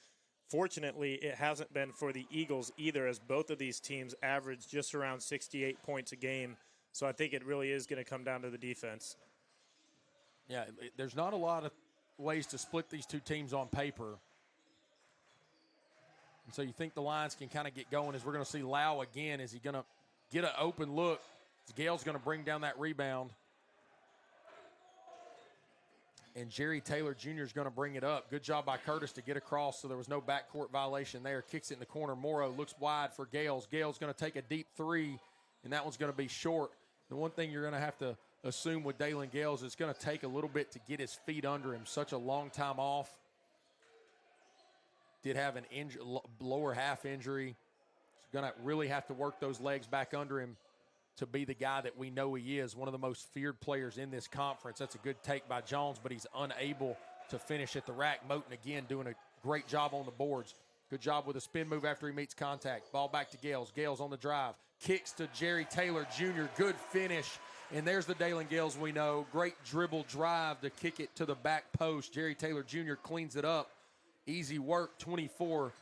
Fortunately, it hasn't been for the Eagles either, as both of these teams average just around 68 points a game. So I think it really is going to come down to the defense. Yeah, there's not a lot of ways to split these two teams on paper. And so you think the Lions can kind of get going as we're going to see Lau again. Is he going to get an open look? Gale's going to bring down that rebound. And Jerry Taylor Jr. is going to bring it up. Good job by Curtis to get across, so there was no backcourt violation there. Kicks it in the corner. Morrow looks wide for Gales. Gales going to take a deep 3, and that one's going to be short. The one thing you're going to have to assume with Dalen Gales is it's going to take a little bit to get his feet under him. Such a long time off. Did have an lower half injury. He's going to really have to work those legs back under him to be the guy that we know he is, one of the most feared players in this conference. That's a good take by Jones, but he's unable to finish at the rack. Moten again doing a great job on the boards. Good job with a spin move after he meets contact. Ball back to Gales. Gales on the drive. Kicks to Jerry Taylor Jr. Good finish. And there's the Dalen Gales we know. Great dribble drive to kick it to the back post. Jerry Taylor Jr. cleans it up. Easy work, 24-19.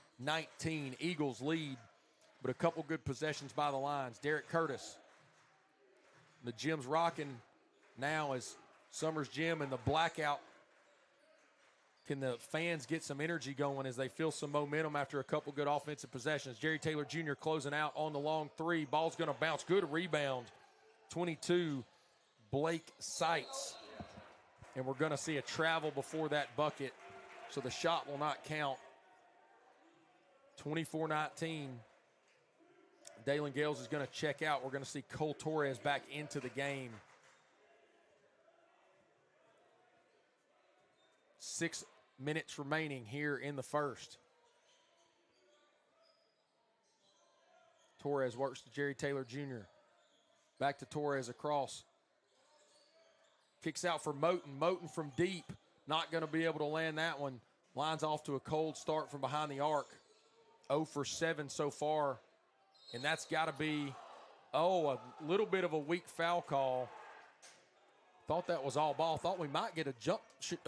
Eagles lead, but a couple good possessions by the Lions. Derek Curtis. The gym's rocking now as Summers Gym and the blackout. Can the fans get some energy going as they feel some momentum after a couple good offensive possessions? Jerry Taylor Jr. closing out on the long 3. Ball's going to bounce. Good rebound. 22, Blake Seitz. And we're going to see a travel before that bucket, so the shot will not count. 24-19. Dalen Gales is going to check out. We're going to see Cole Torres back into the game. 6 minutes remaining here in the first. Torres works to Jerry Taylor Jr. Back to Torres across. Kicks out for Moten. Moten from deep. Not going to be able to land that one. Line's off to a cold start from behind the arc. 0 for 7 so far. And that's got to be, a little bit of a weak foul call. Thought that was all ball. Thought we might get a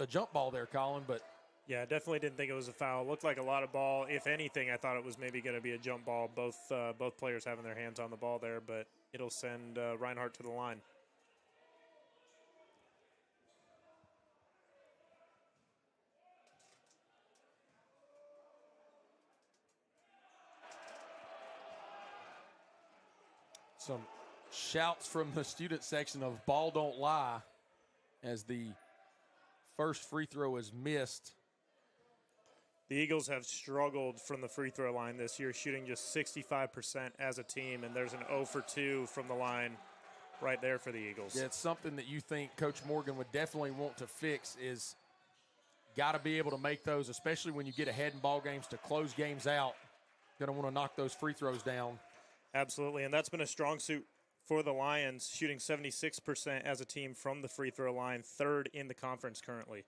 jump ball there, Colin, but. Yeah, definitely didn't think it was a foul. Looked like a lot of ball. If anything, I thought it was maybe going to be a jump ball. Both players having their hands on the ball there, but it'll send Reinhardt to the line. Some shouts from the student section of ball don't lie as the first free throw is missed. The Eagles have struggled from the free throw line this year, shooting just 65% as a team, and there's an 0 for 2 from the line right there for the Eagles. Yeah, it's something that you think Coach Morgan would definitely want to fix is got to be able to make those, especially when you get ahead in ball games, to close games out. Going to want to knock those free throws down. Absolutely, and that's been a strong suit for the Lions, shooting 76% as a team from the free throw line, third in the conference currently.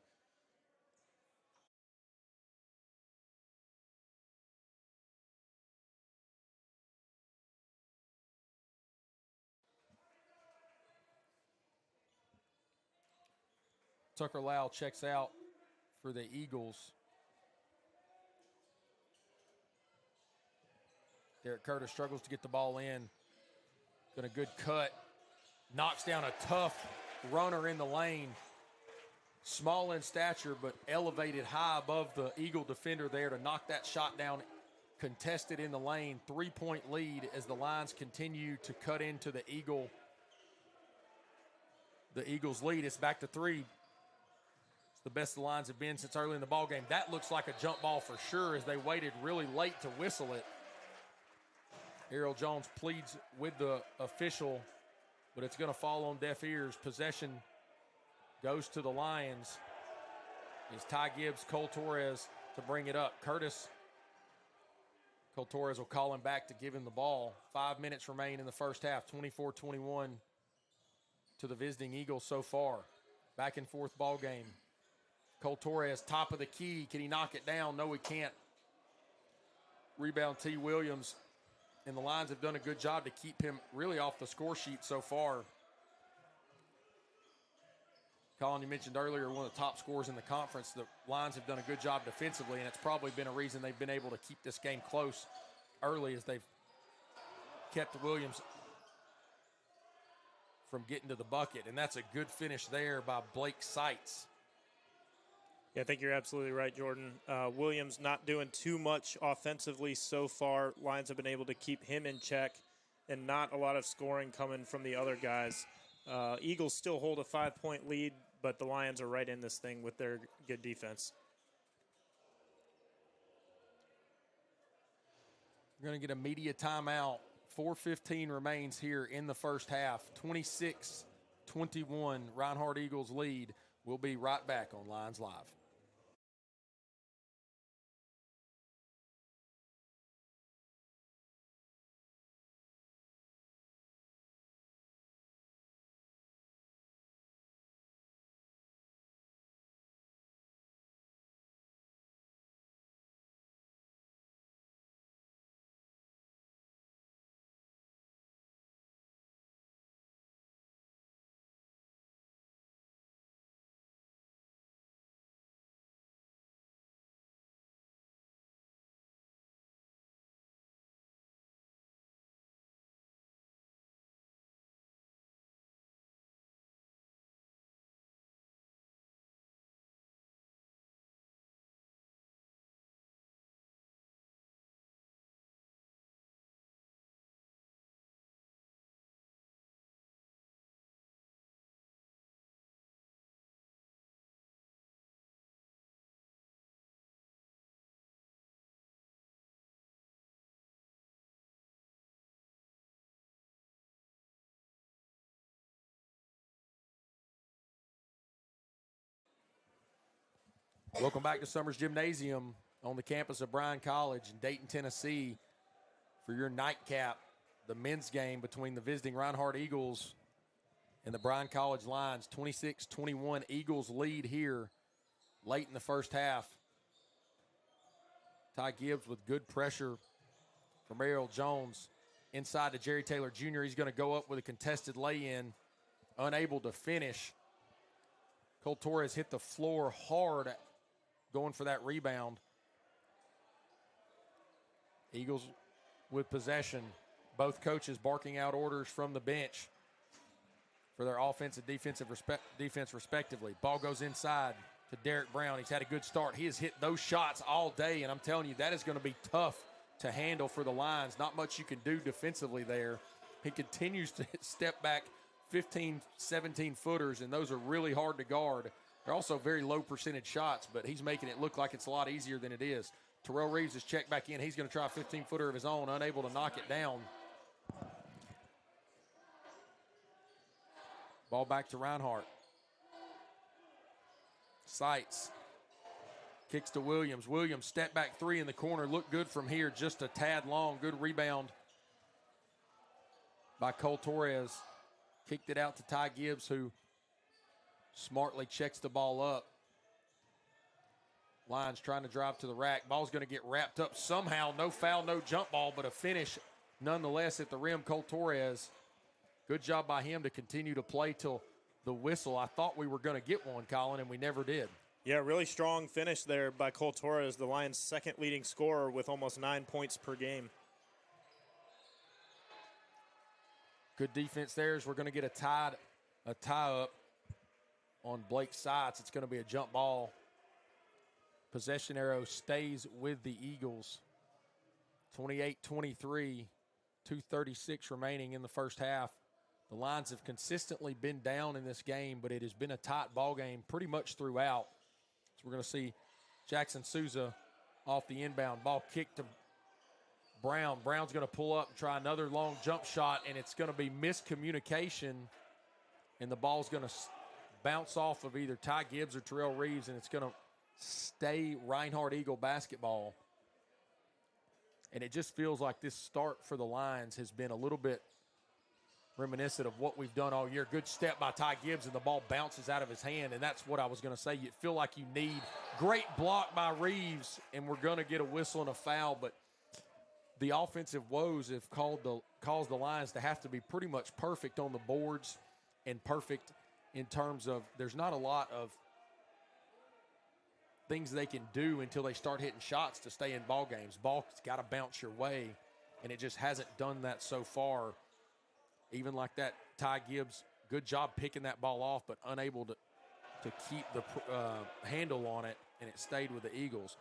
Tucker Lau checks out for the Eagles. Derek Curtis struggles to get the ball in. Got a good cut. Knocks down a tough runner in the lane. Small in stature, but elevated high above the Eagle defender there to knock that shot down. Contested in the lane. 3-point lead as the Lions continue to cut into the Eagles' lead. It's back to 3. It's the best the Lions have been since early in the ballgame. That looks like a jump ball for sure as they waited really late to whistle it. Errol Jones pleads with the official, but it's going to fall on deaf ears. Possession goes to the Lions. It's Ty Gibbs, Cole Torres to bring it up. Cole Torres will call him back to give him the ball. 5 minutes remain in the first half. 24-21 to the visiting Eagles so far. Back and forth ball game. Cole Torres, top of the key. Can he knock it down? No, he can't. Rebound T. Williams. And the Lions have done a good job to keep him really off the score sheet so far. Colin, you mentioned earlier, one of the top scorers in the conference. The Lions have done a good job defensively, and it's probably been a reason they've been able to keep this game close early as they've kept Williams from getting to the bucket. And that's a good finish there by Blake Seitz. Yeah, I think you're absolutely right, Jordan. Williams not doing too much offensively so far. Lions have been able to keep him in check and not a lot of scoring coming from the other guys. Eagles still hold a 5-point lead, but the Lions are right in this thing with their good defense. We're going to get a media timeout. 4:15 remains here in the first half. 26-21, Reinhardt Eagles lead. We'll be right back on Lions Live. Welcome back to Summers Gymnasium on the campus of Bryan College in Dayton, Tennessee for your nightcap, the men's game between the visiting Reinhardt Eagles and the Bryan College Lions. 26-21 Eagles lead here late in the first half. Ty Gibbs with good pressure from Errol Jones. Inside to Jerry Taylor Jr. He's going to go up with a contested lay-in, unable to finish. Cole Torres hit the floor hard going for that rebound. Eagles with possession. Both coaches barking out orders from the bench for their offense and defense respectively. Ball goes inside to Derek Brown. He's had a good start. He has hit those shots all day, and I'm telling you, that is going to be tough to handle for the Lions. Not much you can do defensively there. He continues to step back 15, 17-footers, and those are really hard to guard. They're also very low percentage shots, but he's making it look like it's a lot easier than it is. Terrell Reeves has checked back in. He's going to try a 15-footer of his own, unable to knock it down. Ball back to Reinhardt. Seitz kicks to Williams. Williams step back three in the corner. Look good from here, just a tad long. Good rebound by Cole Torres. Kicked it out to Ty Gibbs, who smartly checks the ball up. Lions trying to drive to the rack. Ball's going to get wrapped up somehow. No foul, no jump ball, but a finish nonetheless at the rim. Cole Torres, good job by him to continue to play till the whistle. I thought we were going to get one, Colin, and we never did. Yeah, really strong finish there by Cole Torres, the Lions' second leading scorer with almost 9 points per game. Good defense there as we're going to get a tie up on Blake Seitz. It's going to be a jump ball. Possession arrow stays with the Eagles. 28-23, 2:36 remaining in the first half. The Lions have consistently been down in this game, but it has been a tight ball game pretty much throughout. So we're going to see Jackson Souza off the inbound. Ball kicked to Brown. Brown's going to pull up and try another long jump shot, and it's going to be miscommunication, and the ball's going to bounce off of either Ty Gibbs or Terrell Reeves, and it's going to stay Reinhardt Eagle basketball. And it just feels like this start for the Lions has been a little bit reminiscent of what we've done all year. Good step by Ty Gibbs, and the ball bounces out of his hand, and that's what I was going to say. You feel like you need great block by Reeves, and we're going to get a whistle and a foul, but the offensive woes have caused the Lions to have to be pretty much perfect on the boards and perfect in terms of there's not a lot of things they can do until they start hitting shots to stay in ball games. Ball's got to bounce your way, and it just hasn't done that so far. Even like that, Ty Gibbs, good job picking that ball off, but unable to keep the handle on it, and it stayed with the Eagles.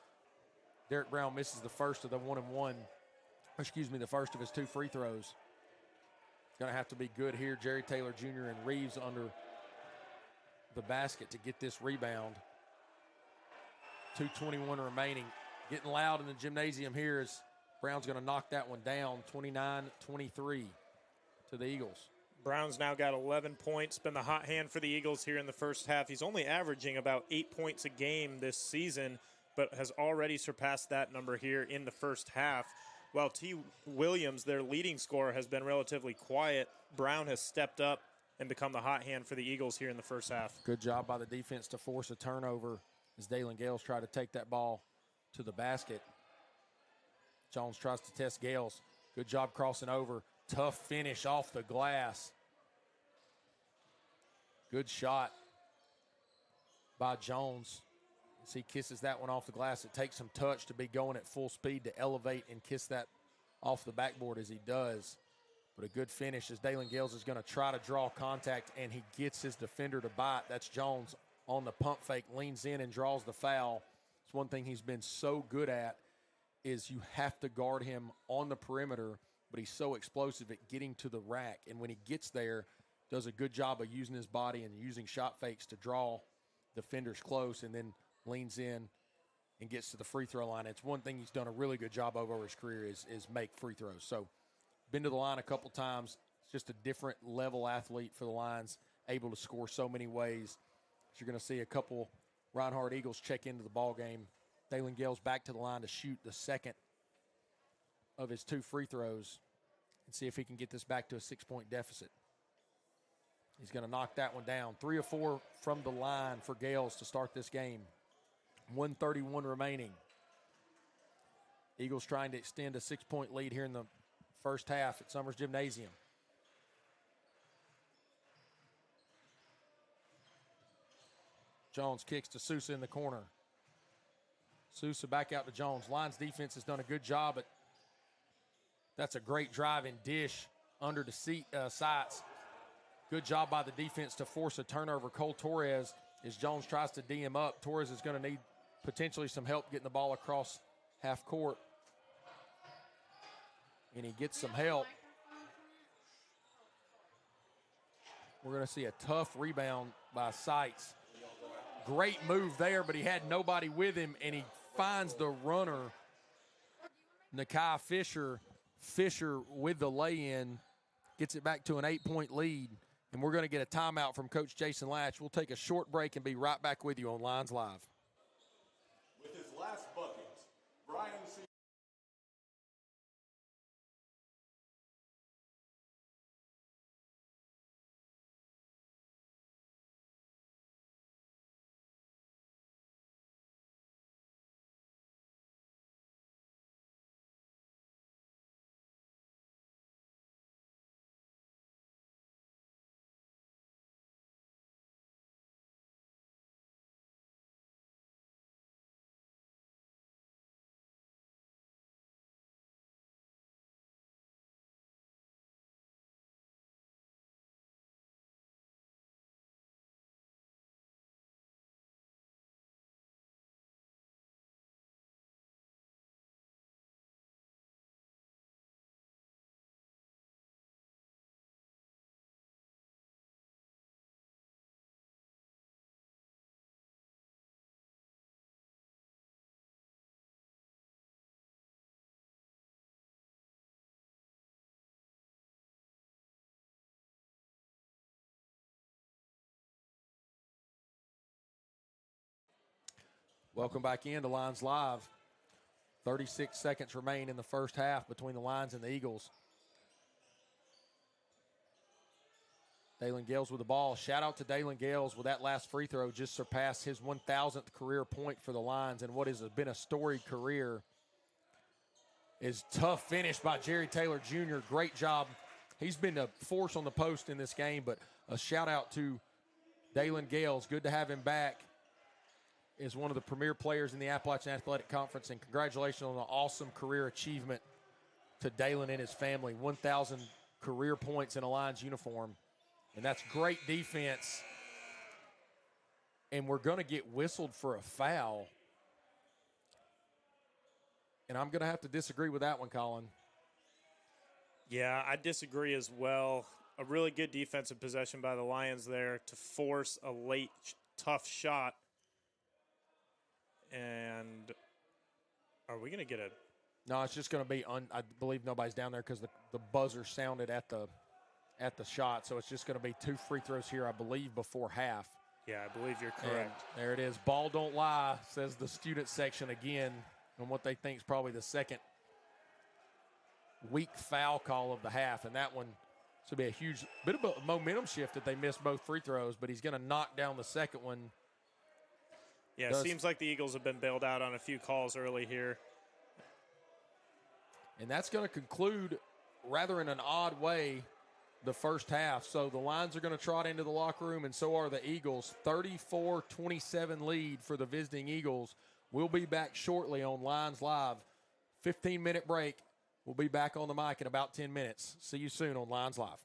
Derek Brown misses the first of the the first of his 2 free throws. Going to have to be good here. Jerry Taylor Jr. and Reeves under the basket to get this rebound. 2:21 remaining. Getting loud in the gymnasium here as Brown's going to knock that one down. 29-23 to the Eagles. Brown's now got 11 points, been the hot hand for the Eagles here in the first half. He's only averaging about 8 points a game this season, but has already surpassed that number here in the first half. While T. Williams, their leading scorer, has been relatively quiet, Brown has stepped up and become the hot hand for the Eagles here in the first half. Good job by the defense to force a turnover as Dalen Gales tried to take that ball to the basket. Jones tries to test Gales. Good job crossing over. Tough finish off the glass. Good shot by Jones. As he kisses that one off the glass, it takes some touch to be going at full speed to elevate and kiss that off the backboard as he does. But a good finish as Dalen Gales is going to try to draw contact, and he gets his defender to bite. That's Jones on the pump fake, leans in and draws the foul. It's one thing he's been so good at is you have to guard him on the perimeter, but he's so explosive at getting to the rack. And when he gets there, does a good job of using his body and using shot fakes to draw defenders close, and then leans in and gets to the free throw line. It's one thing he's done a really good job of over his career is make free throws. So been to the line a couple times. It's just a different level athlete for the Lions, able to score so many ways. So you're going to see a couple Reinhardt Eagles check into the ball game. Dalen Gales back to the line to shoot the second of his 2 free throws and see if he can get this back to a 6-point deficit. He's going to knock that one down. 3 of 4 from the line for Gales to start this game. 1:31 remaining. Eagles trying to extend a 6-point lead here in the first half at Summers Gymnasium. Jones kicks to Sousa in the corner. Sousa back out to Jones. Lions defense has done a good job, but that's a great drive and dish under the sights. Good job by the defense to force a turnover. Cole Torres, as Jones tries to D him up. Torres is going to need potentially some help getting the ball across half court. And he gets some help. We're going to see a tough rebound by Seitz. Great move there, but he had nobody with him, and he finds the runner, Nakai Fisher. Fisher with the lay-in, gets it back to an 8-point lead, and we're going to get a timeout from Coach Jason Latch. We'll take a short break and be right back with you on Lions Live. With his last bucket, Bryan Welcome back into Lions Live. 36 seconds remain in the first half between the Lions and the Eagles. Dalen Gales with the ball. Shout out to Dalen Gales with that last free throw. Just surpassed his 1,000th career point for the Lions and what has been a storied career. Is tough finish by Jerry Taylor Jr. Great job. He's been a force on the post in this game, but a shout out to Dalen Gales. Good to have him back. Is one of the premier players in the Appalachian Athletic Conference, and congratulations on an awesome career achievement to Dalen and his family. 1,000 career points in a Lions uniform, and that's great defense. And we're going to get whistled for a foul, and I'm going to have to disagree with that one, Colin. Yeah, I disagree as well. A really good defensive possession by the Lions there to force a late, tough shot. And are we going to get a... No, it's just going to be, I believe nobody's down there because the buzzer sounded at the shot. So it's just going to be 2 free throws here, I believe, before half. Yeah, I believe you're correct. And there it is. Ball don't lie, says the student section again, on what they think is probably the second weak foul call of the half. And that one should be a huge bit of a momentum shift that they missed both free throws, but he's going to knock down the second one. Yeah, it seems like the Eagles have been bailed out on a few calls early here. And that's going to conclude, rather in an odd way, the first half. So the Lions are going to trot into the locker room, and so are the Eagles. 34-27 lead for the visiting Eagles. We'll be back shortly on Lions Live. 15-minute break. We'll be back on the mic in about 10 minutes. See you soon on Lions Live.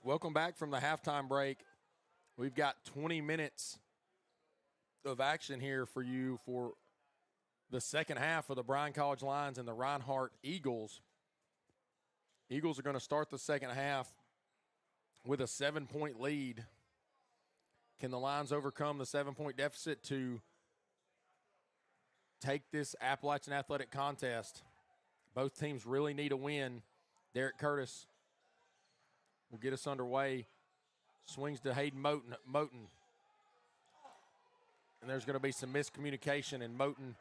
Welcome back from the halftime break. We've got 20 minutes of action here for you for the second half of the Bryan College Lions and the Reinhardt Eagles. Eagles are going to start the second half with a 7-point lead. Can the Lions overcome the 7-point deficit to take this Appalachian Athletic contest? Both teams really need a win. Derek Curtis will get us underway. Swings to Hayden Moten. And there's going to be some miscommunication, and Moten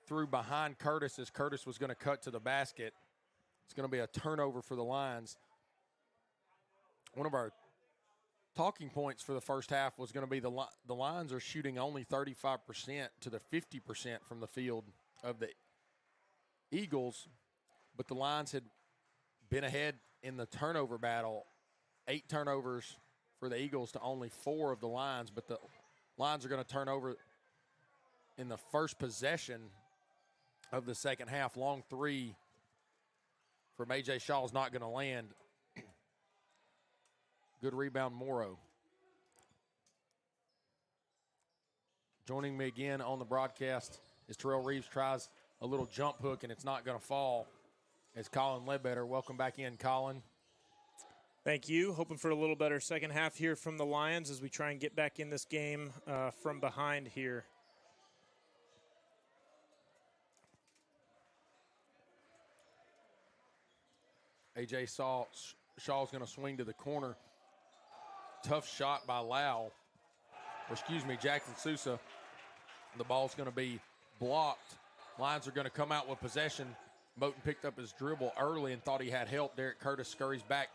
threw behind Curtis as Curtis was going to cut to the basket. It's going to be a turnover for the Lions. One of our talking points for the first half was going to be the Lions are shooting only 35% to the 50% from the field of the Eagles, but the Lions had been ahead in the turnover battle. 8 turnovers for the Eagles to only 4 of the Lions, but the Lions are going to turn over in the first possession of the second half. Long three from A.J. Shaw is not going to land. Good rebound, Morrow. Joining me again on the broadcast is Terrell Reeves. Tries a little jump hook, and it's not going to fall. It's Colin Ledbetter. Welcome back in, Colin. Thank you. Hoping for a little better second half here from the Lions as we try and get back in this game from behind here. A.J. Shaw's going to swing to the corner. Tough shot by Jackson Sousa. The ball's going to be blocked. Lions are going to come out with possession. Moten picked up his dribble early and thought he had help. Derek Curtis scurries back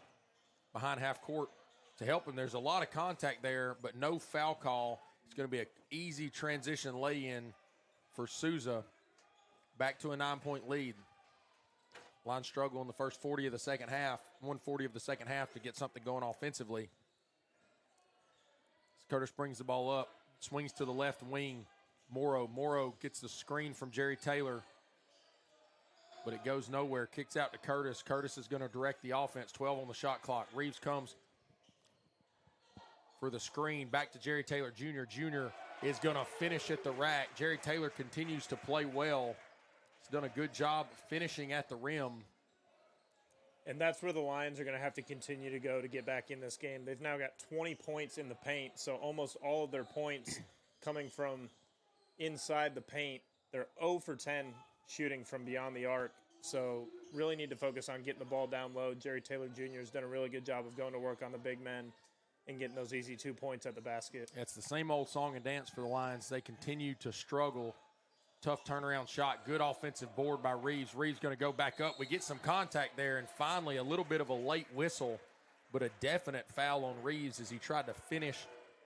behind half court to help him. There's a lot of contact there, but no foul call. It's going to be an easy transition lay-in for Sousa. Back to a 9-point lead. Lions struggle in the first 40 of the second half, 140 of the second half to get something going offensively. As Curtis brings the ball up, swings to the left wing. Morrow gets the screen from Jerry Taylor, but it goes nowhere. Kicks out to Curtis. Curtis is going to direct the offense. 12 on the shot clock. Reeves comes for the screen. Back to Jerry Taylor Jr. Jr. is going to finish at the rack. Jerry Taylor continues to play well. He's done a good job finishing at the rim. And that's where the Lions are going to have to continue to go to get back in this game. They've now got 20 points in the paint, so almost all of their points coming from inside the paint. They're 0 for 10 shooting from beyond the arc, so really need to focus on getting the ball down low. Jerry Taylor Jr. has done a really good job of going to work on the big men and getting those easy 2 points at the basket. It's the same old song and dance for the Lions. They continue to struggle. Tough turnaround shot. Good offensive board by Reeves. Reeves going to go back up. We get some contact there, and finally a little bit of a late whistle, but a definite foul on Reeves as he tried to finish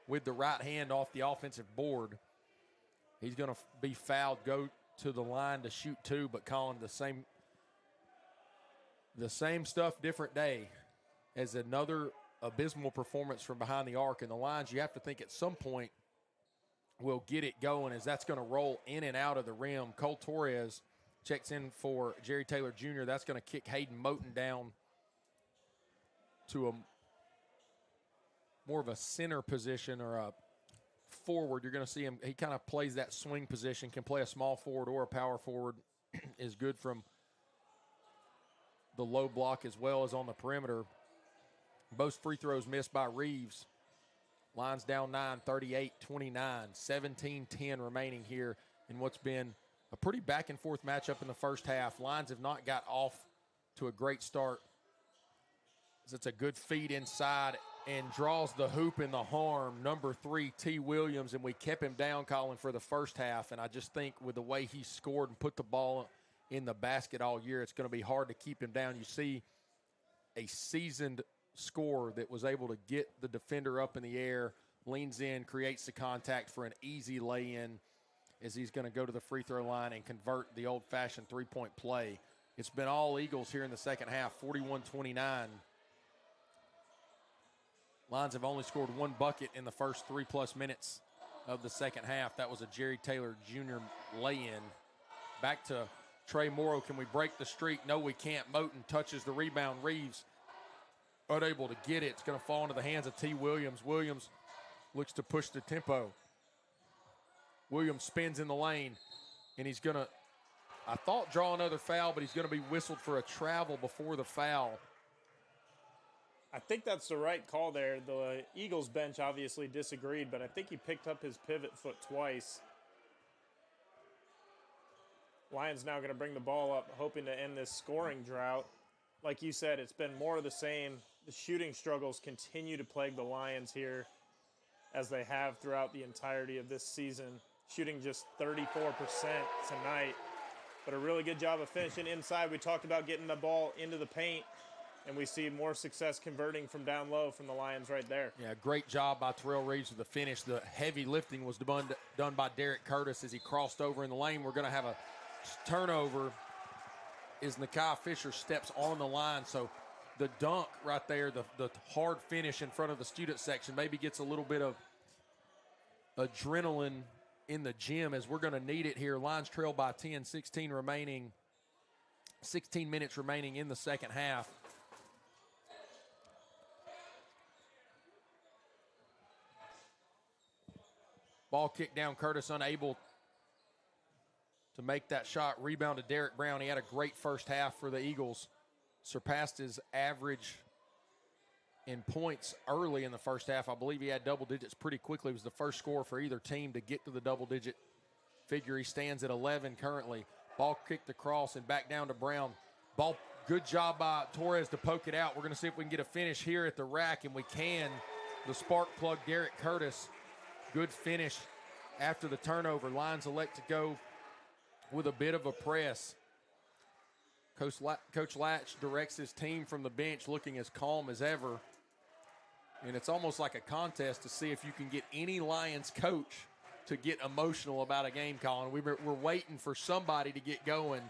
with the right hand off the offensive board. He's going to be fouled, go to the line to shoot 2, but Colin, the same stuff, different day, as another abysmal performance from behind the arc. And the Lions, you have to think at some point, will get it going as that's going to roll in and out of the rim. Cole Torres checks in for Jerry Taylor Jr. That's going to kick Hayden Moten down to a more of a center position or a forward. You're going to see him. He kind of plays that swing position, can play a small forward or a power forward, is good from the low block as well as on the perimeter. Both free throws missed by Reeves. Lions down 9, 38-29, 17-10 remaining here in what's been a pretty back-and-forth matchup in the first half. Lions have not got off to a great start. It's a good feed inside and draws the hoop in the harm. Number 3, T. Williams, and we kept him down, Colin, for the first half. And I just think with the way he scored and put the ball in the basket all year, it's going to be hard to keep him down. You see a seasoned scorer that was able to get the defender up in the air, leans in, creates the contact for an easy lay-in as he's going to go to the free throw line and convert the old-fashioned three-point play. It's been all Eagles here in the second half, 41-29. Lions have only scored 1 bucket in the first 3+ minutes of the second half. That was a Jerry Taylor Jr. lay-in. Back to Trey Morrow. Can we break the streak? No, we can't. Moten touches the rebound. Reeves unable to get it. It's going to fall into the hands of T. Williams. Williams looks to push the tempo. Williams spins in the lane, and he's going to, I thought, draw another foul, but he's going to be whistled for a travel before the foul. I think that's the right call there. The Eagles bench obviously disagreed, but I think he picked up his pivot foot twice. Lions now going to bring the ball up, hoping to end this scoring drought. Like you said, it's been more of the same. The shooting struggles continue to plague the Lions here, as they have throughout the entirety of this season. Shooting just 34% tonight, but a really good job of finishing inside. We talked about getting the ball into the paint, and we see more success converting from down low from the Lions right there. Yeah, great job by Terrell Reeves with the finish. The heavy lifting was done by Derek Curtis as he crossed over in the lane. We're going to have a turnover as Nakai Fisher steps on the line. So the dunk right there, the hard finish in front of the student section maybe gets a little bit of adrenaline in the gym, as we're going to need it here. Lions trail by 10, 16 minutes remaining in the second half. Ball kicked down, Curtis unable to make that shot. Rebound to Derek Brown. He had a great first half for the Eagles. Surpassed his average in points early in the first half. I believe he had double digits pretty quickly. He was the first scorer for either team to get to the double-digit figure. He stands at 11 currently. Ball kicked across and back down to Brown. Ball, good job by Torres to poke it out. We're going to see if we can get a finish here at the rack, and we can. The spark plug, Derek Curtis. Good finish after the turnover. Lions elect to go with a bit of a press. Coach Latch directs his team from the bench looking as calm as ever. And it's almost like a contest to see if you can get any Lions coach to get emotional about a game, Colin. We're waiting for somebody to get going.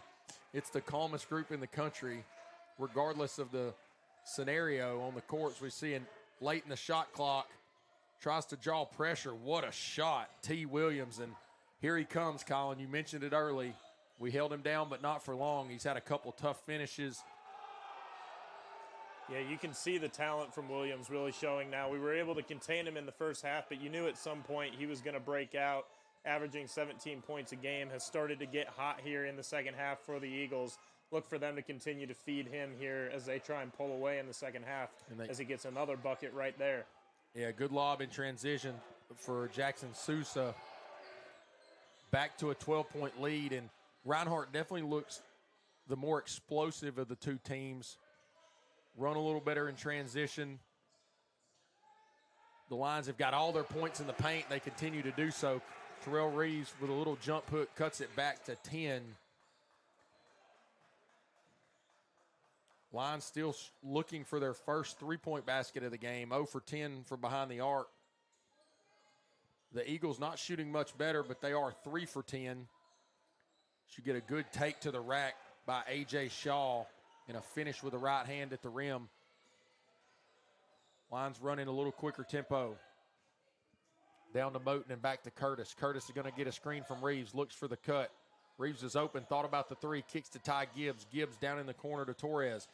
It's the calmest group in the country, regardless of the scenario on the courts. We see in late in the shot clock, tries to draw pressure. What a shot, T. Williams. And here he comes, Colin. You mentioned it early. We held him down, but not for long. He's had a couple tough finishes. Yeah, you can see the talent from Williams really showing now. We were able to contain him in the first half, but you knew at some point he was going to break out. Averaging 17 points a game, has started to get hot here in the second half for the Eagles. Look for them to continue to feed him here as they try and pull away in the second half, as he gets another bucket right there. Yeah, good lob in transition for Jackson Sousa. Back to a 12-point lead, and Reinhardt definitely looks the more explosive of the two teams. Run a little better in transition. The Lions have got all their points in the paint. They continue to do so. Terrell Reeves with a little jump hook cuts it back to 10. Lions still looking for their first three-point basket of the game. 0 for 10 from behind the arc. The Eagles not shooting much better, but they are 3 for 10. Should get a good take to the rack by A.J. Shaw and a finish with the right hand at the rim. Lions running a little quicker tempo. Down to Moten and back to Curtis. Curtis is going to get a screen from Reeves, looks for the cut. Reeves is open, thought about the three, kicks to Ty Gibbs. Gibbs down in the corner to Torres.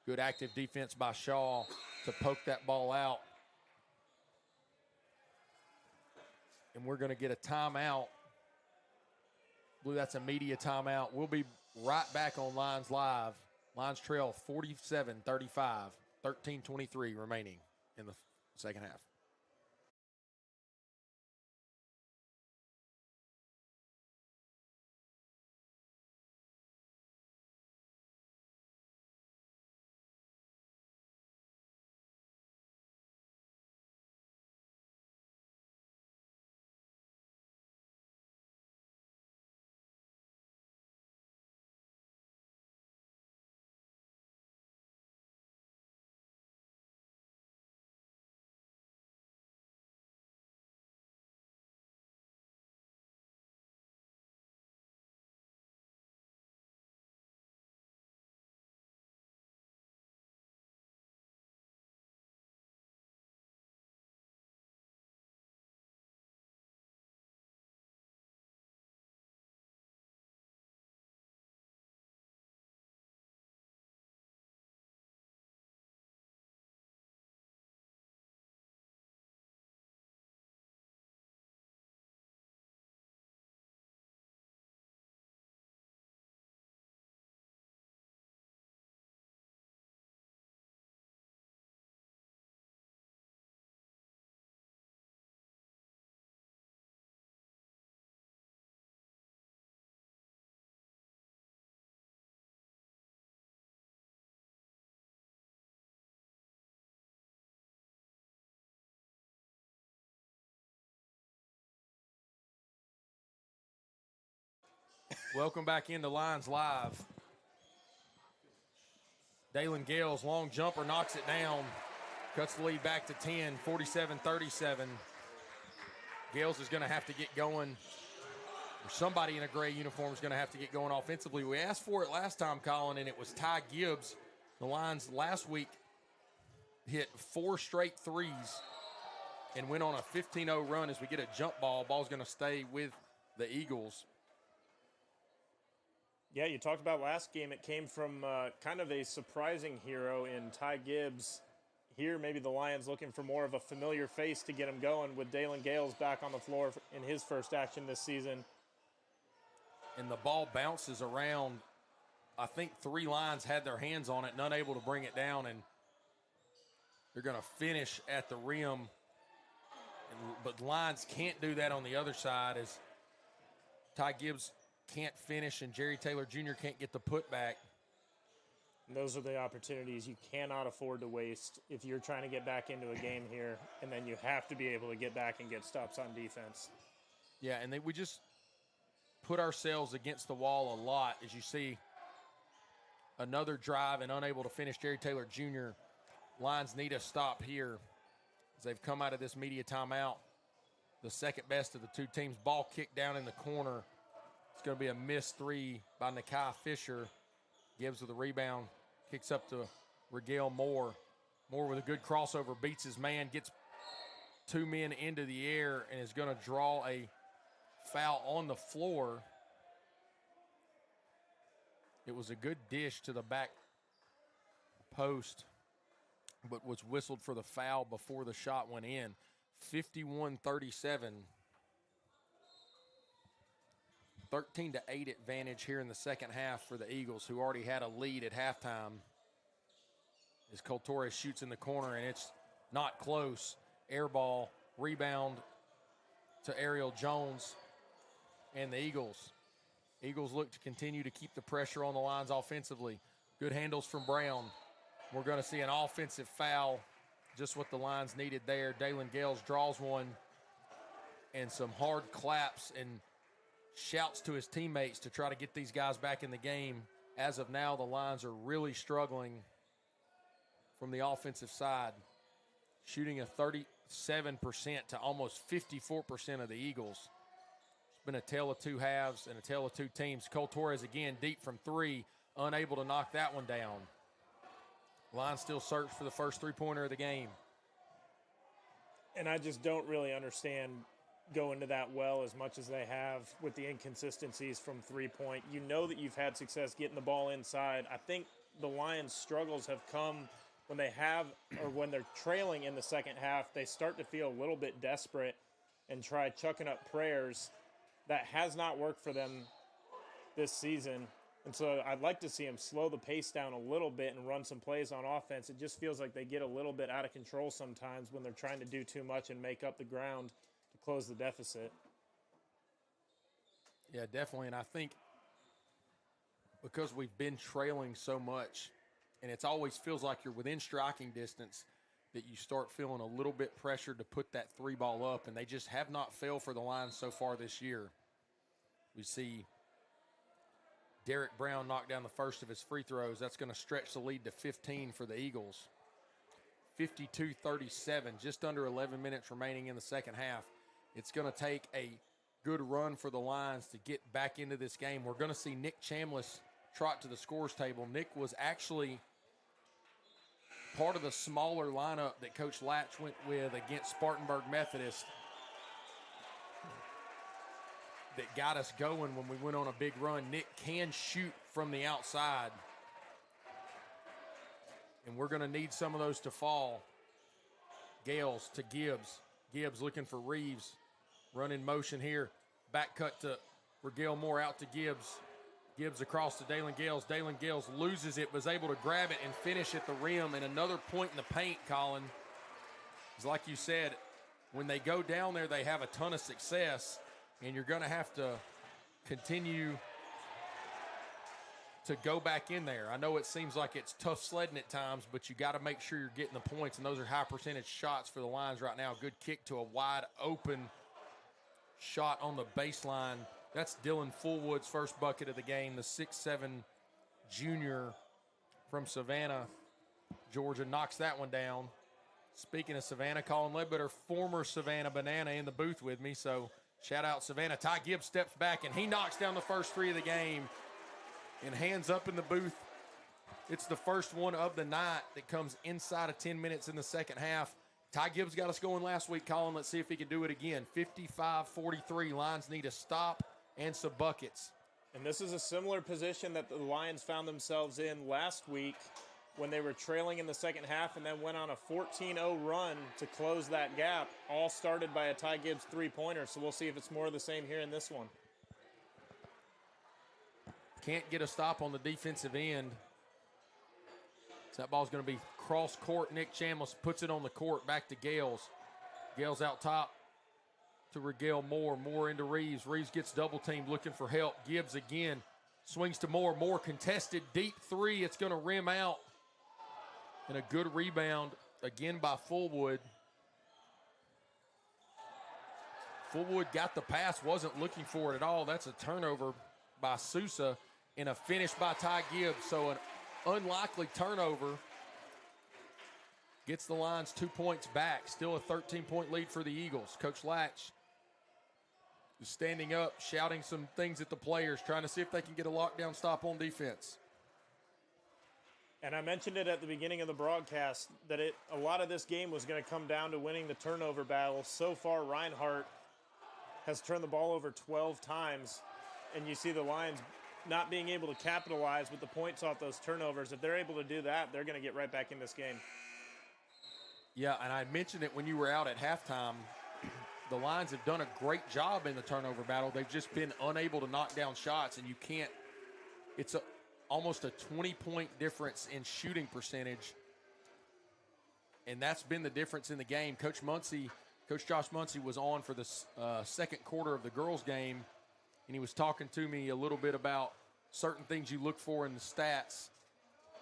Good active defense by Shaw to poke that ball out. And we're going to get a timeout. I believe that's a media timeout. We'll be right back on Lions Live. Lions trail 47-35, 13:23 remaining in the second half. Welcome back into Lions Live. Dalen Gales, long jumper, knocks it down. Cuts the lead back to 10, 47-37. Gales is going to have to get going. Or somebody in a gray uniform is going to have to get going offensively. We asked for it last time, Colin, and it was Ty Gibbs. The Lions last week hit 4 straight threes and went on a 15-0 run as we get a jump ball. Ball's going to stay with the Eagles. Yeah, you talked about last game. It came from kind of a surprising hero in Ty Gibbs. Here, maybe the Lions looking for more of a familiar face to get him going with Dalen Gales back on the floor in his first action this season. And the ball bounces around. I think 3 Lions had their hands on it, none able to bring it down, and they're going to finish at the rim. But Lions can't do that on the other side as Ty Gibbs can't finish and Jerry Taylor Jr. can't get the putback. And those are the opportunities you cannot afford to waste if you're trying to get back into a game here, and then you have to be able to get back and get stops on defense. Yeah, and we just put ourselves against the wall a lot. As you see, another drive and unable to finish Jerry Taylor Jr. Lions need a stop here as they've come out of this media timeout. The second best of the two teams. Ball kicked down in the corner. It's going to be a missed 3 by Nakai Fisher. Gibbs with the rebound, kicks up to Regale Moore. Moore with a good crossover, beats his man, gets 2 men into the air, and is going to draw a foul on the floor. It was a good dish to the back post, but was whistled for the foul before the shot went in. 51-37. 13-8 advantage here in the second half for the Eagles, who already had a lead at halftime. As Coltorres shoots in the corner, and it's not close. Air ball, rebound to Ariel Jones and the Eagles. Eagles look to continue to keep the pressure on the Lions offensively. Good handles from Brown. We're going to see an offensive foul, just what the Lions needed there. Dalen Gales draws one, and some hard claps and shouts to his teammates to try to get these guys back in the game. As of now, the Lions are really struggling from the offensive side, shooting a 37% to almost 54% of the Eagles. It's been a tale of 2 halves and a tale of 2 teams. Coltorres again deep from 3, unable to knock that one down. Lions still search for the first 3-pointer of the game. And I just don't really understand going to that well as much as they have with the inconsistencies from 3-point. You know that you've had success getting the ball inside. I think the Lions' struggles have come when they have, or when they're trailing in the second half, they start to feel a little bit desperate and try chucking up prayers. That has not worked for them this season. And so I'd like to see them slow the pace down a little bit and run some plays on offense. It just feels like they get a little bit out of control sometimes when they're trying to do too much and make up the ground to close the deficit. Yeah, definitely. And I think because we've been trailing so much, and it always feels like you're within striking distance, that you start feeling a little bit pressured to put that 3 ball up, and they just have not failed for the Lions so far this year. We see Derek Brown knock down the first of his free throws. That's going to stretch the lead to 15 for the Eagles. 52-37, just under 11 minutes remaining in the second half. It's going to take a good run for the Lions to get back into this game. We're going to see Nick Chambliss trot to the scores table. Nick was actually part of the smaller lineup that Coach Latch went with against Spartanburg Methodist that got us going when we went on a big run. Nick can shoot from the outside, and we're going to need some of those to fall. Gales to Gibbs. Gibbs looking for Reeves. Run in motion here. Back cut to Regale Moore, out to Gibbs. Gibbs across to Dalen Gales. Dalen Gales loses it, was able to grab it and finish at the rim. And another point in the paint, Colin. It's like you said, when they go down there, they have a ton of success. And you're going to have to continue to go back in there. I know it seems like it's tough sledding at times, but you got to make sure you're getting the points, and those are high percentage shots for the Lions right now. Good kick to a wide open shot on the baseline That's Dylan Fullwood's first bucket of the game, the 6'7" junior from Savannah. Georgia knocks that one down. Speaking of Savannah, Colin Ledbetter, former Savannah Banana, in the booth with me, so shout out Savannah. Ty Gibbs steps back, and he knocks down the first three of the game. And hands up in the booth. It's the first one of the night that comes inside of 10 minutes in the second half. Ty Gibbs got us going last week, Colin. Let's see if he can do it again. 55-43. Lions need a stop and some buckets. And this is a similar position that the Lions found themselves in last week when they were trailing in the second half and then went on a 14-0 run to close that gap, all started by a Ty Gibbs three-pointer. So we'll see if it's more of the same here in this one. Can't get a stop on the defensive end. So that ball's going to be cross court. Nick Chambliss puts it on the court, back to Gales. Gales out top to Regale Moore. Moore into Reeves. Reeves gets double teamed, looking for help. Gibbs again swings to Moore. Moore contested, deep three. It's going to rim out. And a good rebound again by Fullwood. Fullwood got the pass, wasn't looking for it at all. That's a turnover by Sousa and a finish by Ty Gibbs. So an unlikely turnover gets the Lions 2 points back. Still a 13-point lead for the Eagles. Coach Latch is standing up, shouting some things at the players, trying to see if they can get a lockdown stop on defense. And I mentioned it at the beginning of the broadcast that a lot of this game was going to come down to winning the turnover battle. So far, Reinhardt has turned the ball over 12 times, and you see the Lions not being able to capitalize with the points off those turnovers. If they're able to do that, they're going to get right back in this game. Yeah, and I mentioned it when you were out at halftime. The Lions have done a great job in the turnover battle. They've just been unable to knock down shots, and you can't – it's almost a 20-point difference in shooting percentage, and that's been the difference in the game. Coach Josh Muncy was on for the second quarter of the girls' game, and he was talking to me a little bit about certain things you look for in the stats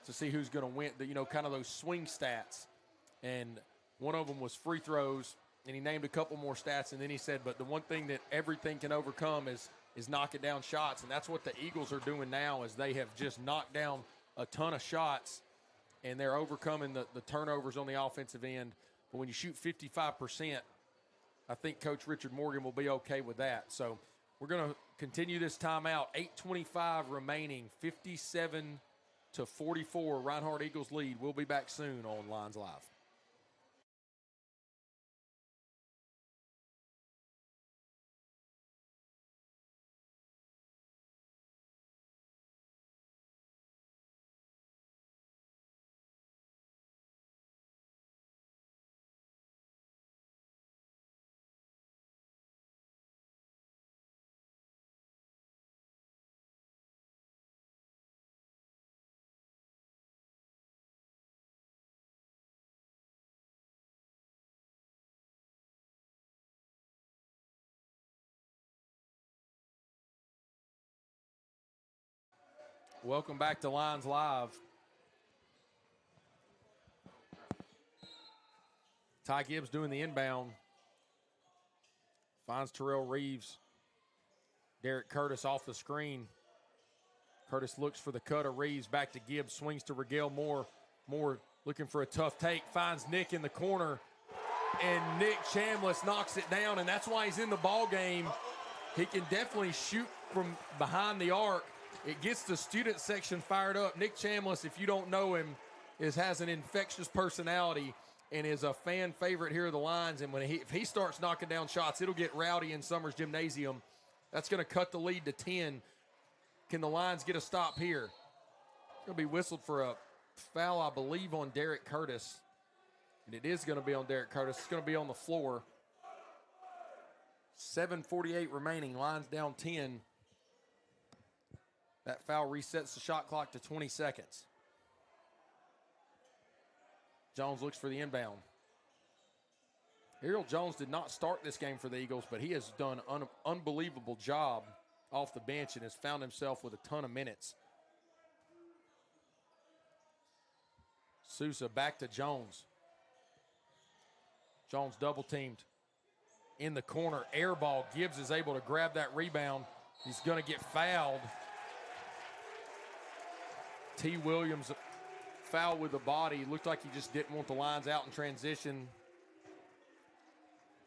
to see who's going to win, kind of those swing stats. And one of them was free throws, and he named a couple more stats, and then he said, but the one thing that everything can overcome is knocking down shots. And that's what the Eagles are doing now, is they have just knocked down a ton of shots, and they're overcoming the turnovers on the offensive end. But when you shoot 55%, I think Coach Richard Morgan will be okay with that. So we're going to continue this timeout. 8:25 remaining, 57-44. Reinhardt Eagles lead. We'll be back soon on Lions Live. Welcome back to Lions Live. Ty Gibbs doing the inbound. Finds Terrell Reeves. Derek Curtis off the screen. Curtis looks for the cut of Reeves. Back to Gibbs. Swings to Regale Moore. Moore looking for a tough take. Finds Nick in the corner. And Nick Chambliss knocks it down, and that's why he's in the ball game. He can definitely shoot from behind the arc. It gets the student section fired up. Nick Chambliss, if you don't know him, has an infectious personality and is a fan favorite here at the Lions. And if he starts knocking down shots, it'll get rowdy in Summers Gymnasium. That's going to cut the lead to 10. Can the Lions get a stop here? It's going to be whistled for a foul, I believe, on Derek Curtis. And it is going to be on Derek Curtis. It's going to be on the floor. 7:48 remaining. Lions down 10. That foul resets the shot clock to 20 seconds. Jones looks for the inbound. Ariel Jones did not start this game for the Eagles, but he has done an unbelievable job off the bench and has found himself with a ton of minutes. Sousa back to Jones. Jones double teamed in the corner. Air ball. Gibbs is able to grab that rebound. He's going to get fouled. T. Williams fouled with the body. Looked like he just didn't want the Lions out in transition.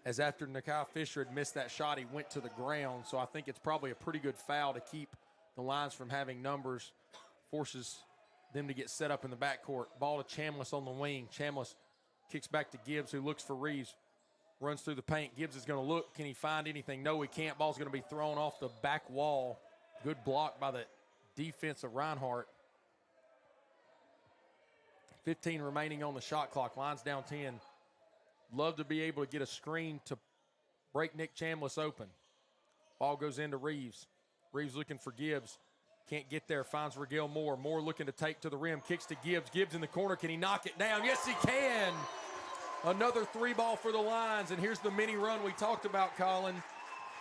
As after Nakai Fisher had missed that shot, he went to the ground. So I think it's probably a pretty good foul to keep the Lions from having numbers. Forces them to get set up in the backcourt. Ball to Chambliss on the wing. Chambliss kicks back to Gibbs, who looks for Reeves. Runs through the paint. Gibbs is going to look. Can he find anything? No, he can't. Ball's going to be thrown off the back wall. Good block by the defense of Reinhardt. 15 remaining on the shot clock. Lions down 10. Love to be able to get a screen to break Nick Chambliss open. Ball goes into Reeves. Reeves looking for Gibbs. Can't get there. Finds Regale Moore. Moore looking to take to the rim. Kicks to Gibbs. Gibbs in the corner. Can he knock it down? Yes, he can. Another three ball for the Lions. And here's the mini run we talked about, Colin.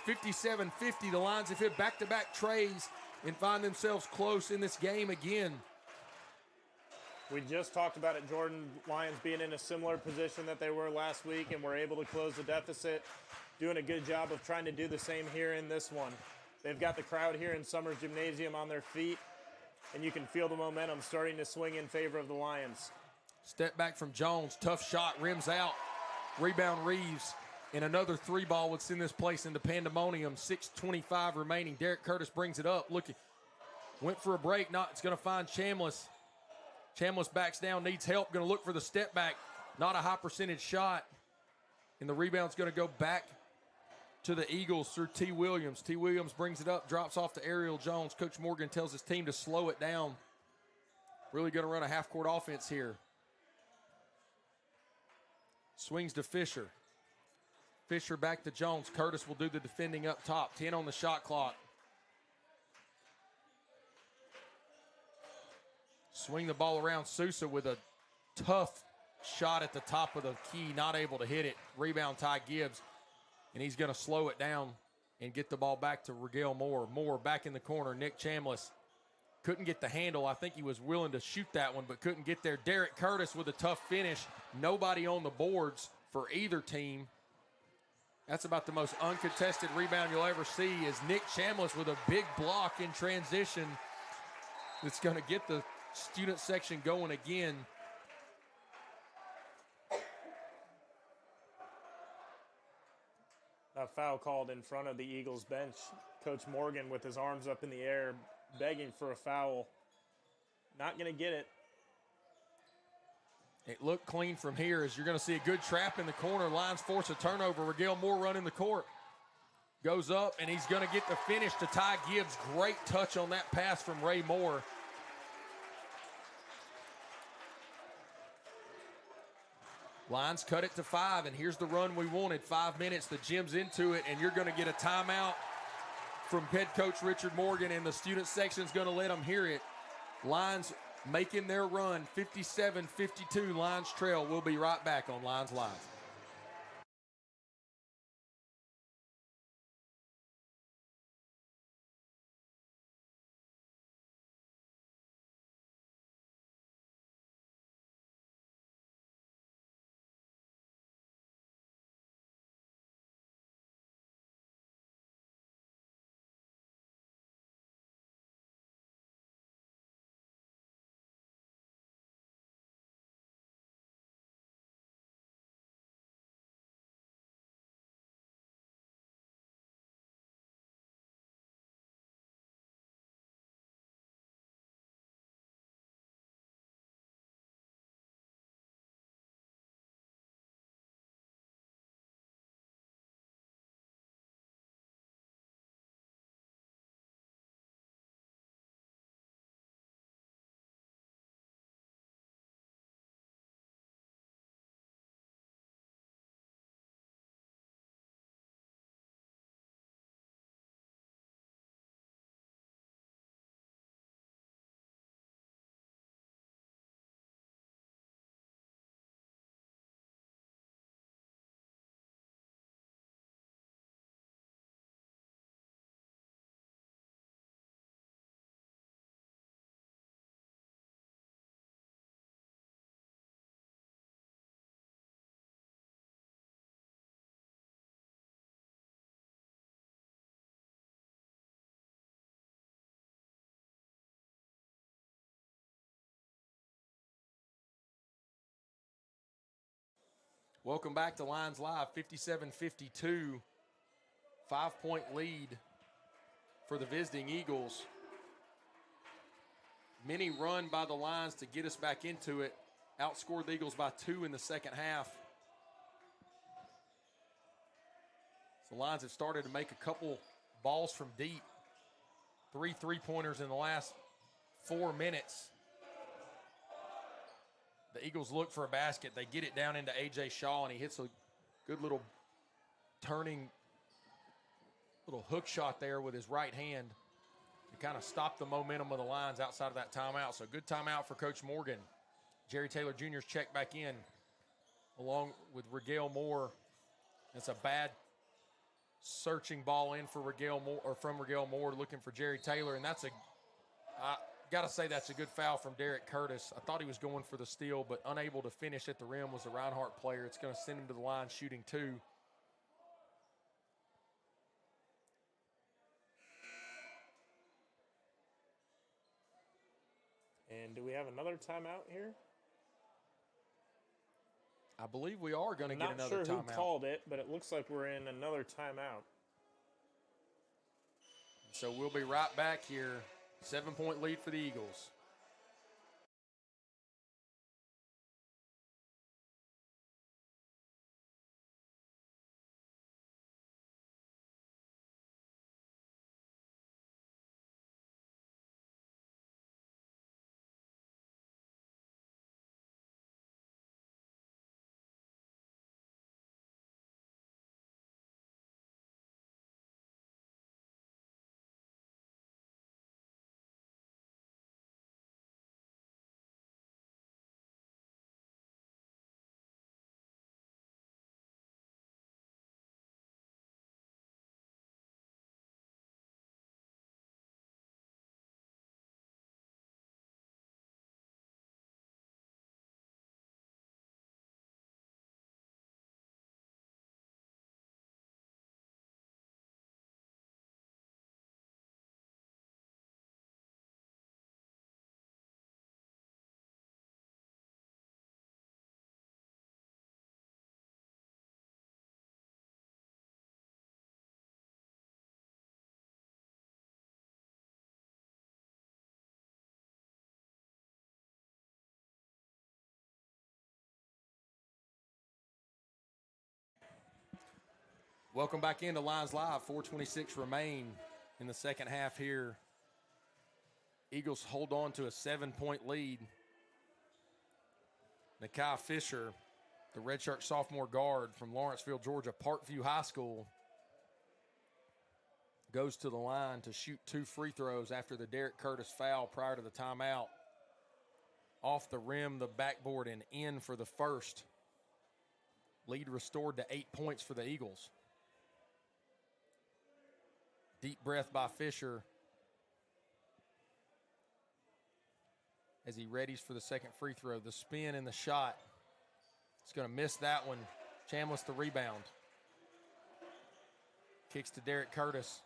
57-50. The Lions have hit back-to-back trays and find themselves close in this game again. We just talked about it, Jordan. Lions being in a similar position that they were last week and were able to close the deficit. Doing a good job of trying to do the same here in this one. They've got the crowd here in Summers Gymnasium on their feet, and you can feel the momentum starting to swing in favor of the Lions. Step back from Jones. Tough shot. Rims out. Rebound Reeves. And another three ball would send this place into pandemonium. 6:25 remaining. Derek Curtis brings it up. Look, went for a break. It's going to find Chambliss. Chambliss backs down. Needs help. Going to look for the step back. Not a high percentage shot. And the rebound's going to go back to the Eagles through T. Williams. T. Williams brings it up. Drops off to Ariel Jones. Coach Morgan tells his team to slow it down. Really going to run a half-court offense here. Swings to Fisher. Fisher back to Jones. Curtis will do the defending up top. 10 on the shot clock. Swing the ball around. Sousa with a tough shot at the top of the key. Not able to hit it. Rebound Ty Gibbs. And he's going to slow it down and get the ball back to Regale Moore. Moore back in the corner. Nick Chambliss couldn't get the handle. I think he was willing to shoot that one, but couldn't get there. Derek Curtis with a tough finish. Nobody on the boards for either team. That's about the most uncontested rebound you'll ever see is Nick Chambliss with a big block in transition. It's going to get the student section going again. A foul called in front of the Eagles bench. Coach Morgan with his arms up in the air, begging for a foul. Not going to get it. It looked clean from here as you're going to see a good trap in the corner. Lions force a turnover. Regale Moore running the court. Goes up, and he's going to get the finish to Ty Gibbs. Great touch on that pass from Ray Moore. Lions cut it to 5, and here's the run we wanted. 5 minutes, the gym's into it, and you're going to get a timeout from head coach Richard Morgan, and the student section's going to let them hear it. Lions making their run, 57-52, Lions trail. We'll be right back on Lions Live. Welcome back to Lions Live, 57-52. 5-point lead for the visiting Eagles. Mini run by the Lions to get us back into it. Outscored the Eagles by 2 in the second half. The Lions have started to make a couple balls from deep. 3 3-pointers in the last 4 minutes. The Eagles look for a basket. They get it down into A.J. Shaw, and he hits a good little turning, little hook shot there with his right hand to kind of stop the momentum of the Lions outside of that timeout. So good timeout for Coach Morgan. Jerry Taylor Jr.'s checked back in along with Regale Moore. It's a bad searching ball in for Regale Moore, or from Regale Moore, looking for Jerry Taylor, and that's got to say that's a good foul from Derek Curtis. I thought he was going for the steal, but unable to finish at the rim was the Reinhardt player. It's going to send him to the line shooting 2. And do we have another timeout here? I believe we are going to get another timeout. Not sure who called it, but it looks like we're in another timeout. So we'll be right back here. 7-point lead for the Eagles. Welcome back into Lions Live. 4:26 remain in the second half here. Eagles hold on to a 7-point lead. Nakai Fisher, the redshirt sophomore guard from Lawrenceville, Georgia, Parkview High School, goes to the line to shoot 2 free throws after the Derek Curtis foul prior to the timeout. Off the rim, the backboard, and in for the first. Lead restored to 8 points for the Eagles. Deep breath by Fisher as he readies for the second free throw. The spin and the shot. He's going to miss that one. Chambliss the rebound. Kicks to Derek Curtis.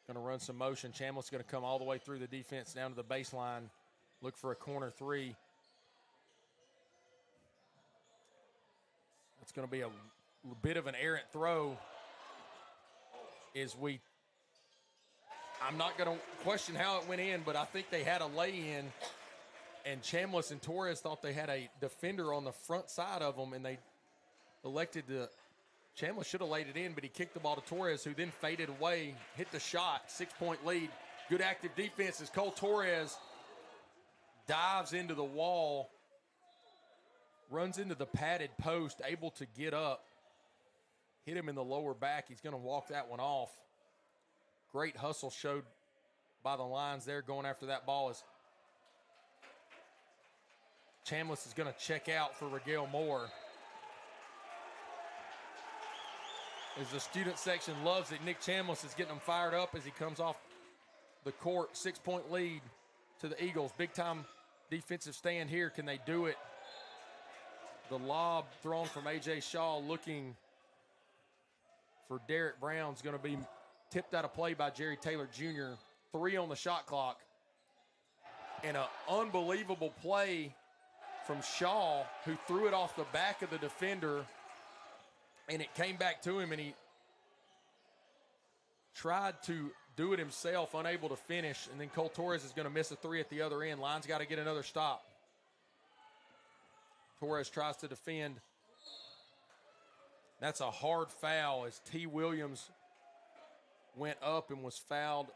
Going to run some motion. Chambliss going to come all the way through the defense down to the baseline. Look for a corner 3. It's going to be a bit of an errant throw. I'm not going to question how it went in, but I think they had a lay-in, and Chambliss and Torres thought they had a defender on the front side of them, and they elected to. Chambliss should have laid it in, but he kicked the ball to Torres, who then faded away, hit the shot, 6-point lead. Good active defense as Cole Torres dives into the wall, runs into the padded post, able to get up, hit him in the lower back. He's going to walk that one off. Great hustle showed by the Lions there going after that ball as Chambliss is going to check out for Regale Moore. As the student section loves it, Nick Chambliss is getting them fired up as he comes off the court. 6-point lead to the Eagles. Big time defensive stand here. Can they do it? The lob thrown from A.J. Shaw looking for Derek Brown's going to be tipped out of play by Jerry Taylor Jr. 3 on the shot clock. And an unbelievable play from Shaw, who threw it off the back of the defender, and it came back to him, and he tried to do it himself, unable to finish, and then Cole Torres is going to miss a three at the other end. Lions got to get another stop. Torres tries to defend. That's a hard foul as T. Williams went up and was fouled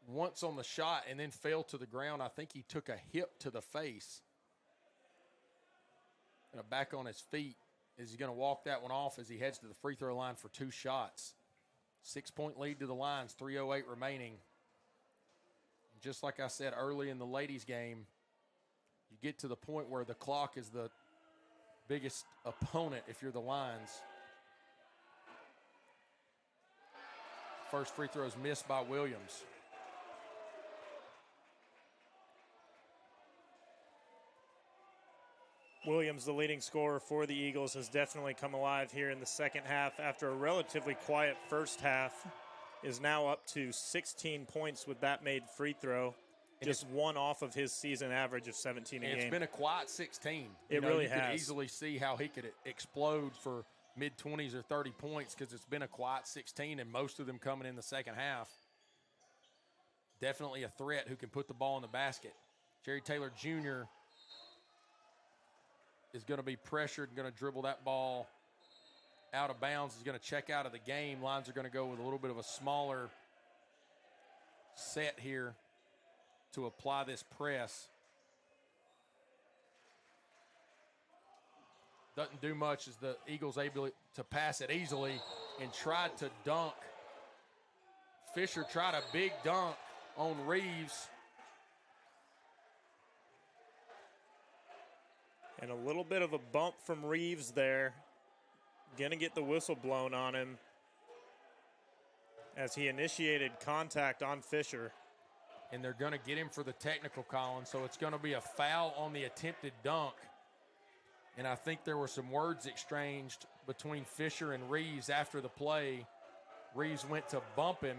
once on the shot and then fell to the ground. I think he took a hip to the face. And back on his feet. Is he going to walk that one off as he heads to the free throw line for 2 shots? 6-point lead to the Lions, 3:08 remaining. Just like I said early in the ladies' game, you get to the point where the clock is the biggest opponent if you're the Lions. First free throw is missed by Williams. Williams, the leading scorer for the Eagles, has definitely come alive here in the second half after a relatively quiet first half. Is now up to 16 points with that made free throw. Just one off of his season average of 17 a game. It's been a quiet 16. It really has. has. You could easily see how he could explode for mid-20s or 30 points because it's been a quiet 16, and most of them coming in the second half. Definitely a threat who can put the ball in the basket. Jerry Taylor Jr. is going to be pressured and going to dribble that ball out of bounds. He's going to check out of the game. Lions are going to go with a little bit of a smaller set here to apply this press. Doesn't do much as the Eagles able to pass it easily and tried to dunk. Fisher tried a big dunk on Reeves. And a little bit of a bump from Reeves there. Gonna get the whistle blown on him as he initiated contact on Fisher. And they're going to get him for the technical, Colin, so it's going to be a foul on the attempted dunk. And I think there were some words exchanged between Fisher and Reeves after the play. Reeves went to bump him,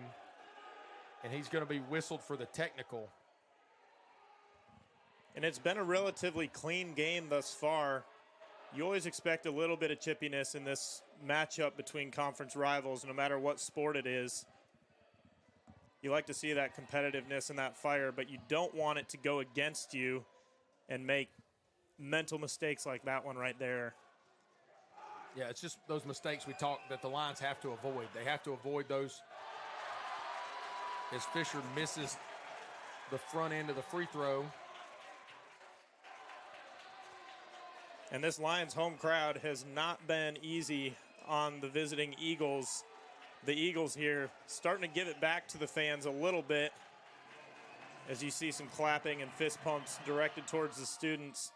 and he's going to be whistled for the technical. And it's been a relatively clean game thus far. You always expect a little bit of chippiness in this matchup between conference rivals, no matter what sport it is. You like to see that competitiveness and that fire, but you don't want it to go against you and make mental mistakes like that one right there. Yeah, it's just those mistakes we talked that the Lions have to avoid. They have to avoid those as Fisher misses the front end of the free throw. And this Lions home crowd has not been easy on the visiting Eagles. The Eagles here starting to give it back to the fans a little bit as you see some clapping and fist pumps directed towards the students.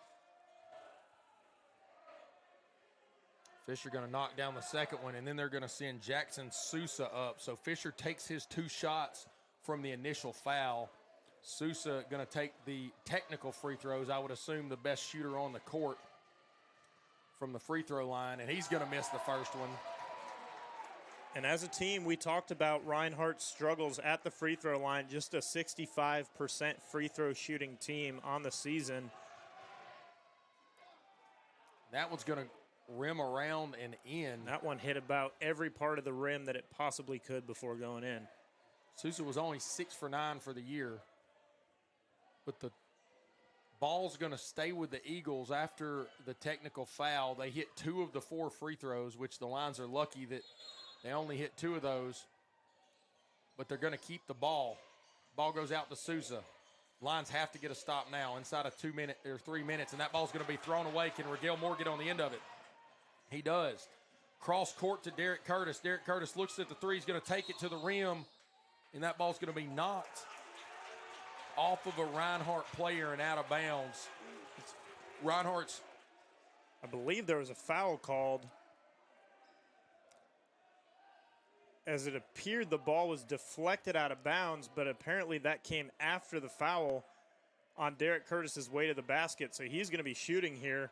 Fisher going to knock down the second one, and then they're going to send Jackson Sousa up. So Fisher takes his 2 shots from the initial foul. Sousa going to take the technical free throws. I would assume the best shooter on the court from the free throw line, and he's going to miss the first one. And as a team, we talked about Reinhardt's struggles at the free throw line, just a 65% free throw shooting team on the season. That one's going to rim around and in. That one hit about every part of the rim that it possibly could before going in. Sousa was only 6 for 9 for the year. But the ball's going to stay with the Eagles after the technical foul. They hit 2 of the 4 free throws, which the Lions are lucky that they only hit 2 of those. But they're going to keep the ball. Ball goes out to Sousa. Lions have to get a stop now inside of 2 minutes or 3 minutes, and that ball's going to be thrown away. Can Rigel Moore get on the end of it? He does. Cross court to Derek Curtis. Derek Curtis looks at the three. He's going to take it to the rim, and that ball's going to be knocked off of a Reinhardt player and out of bounds. Reinhardt's. I believe there was a foul called. As it appeared, the ball was deflected out of bounds, but apparently that came after the foul on Derek Curtis's way to the basket. So he's going to be shooting here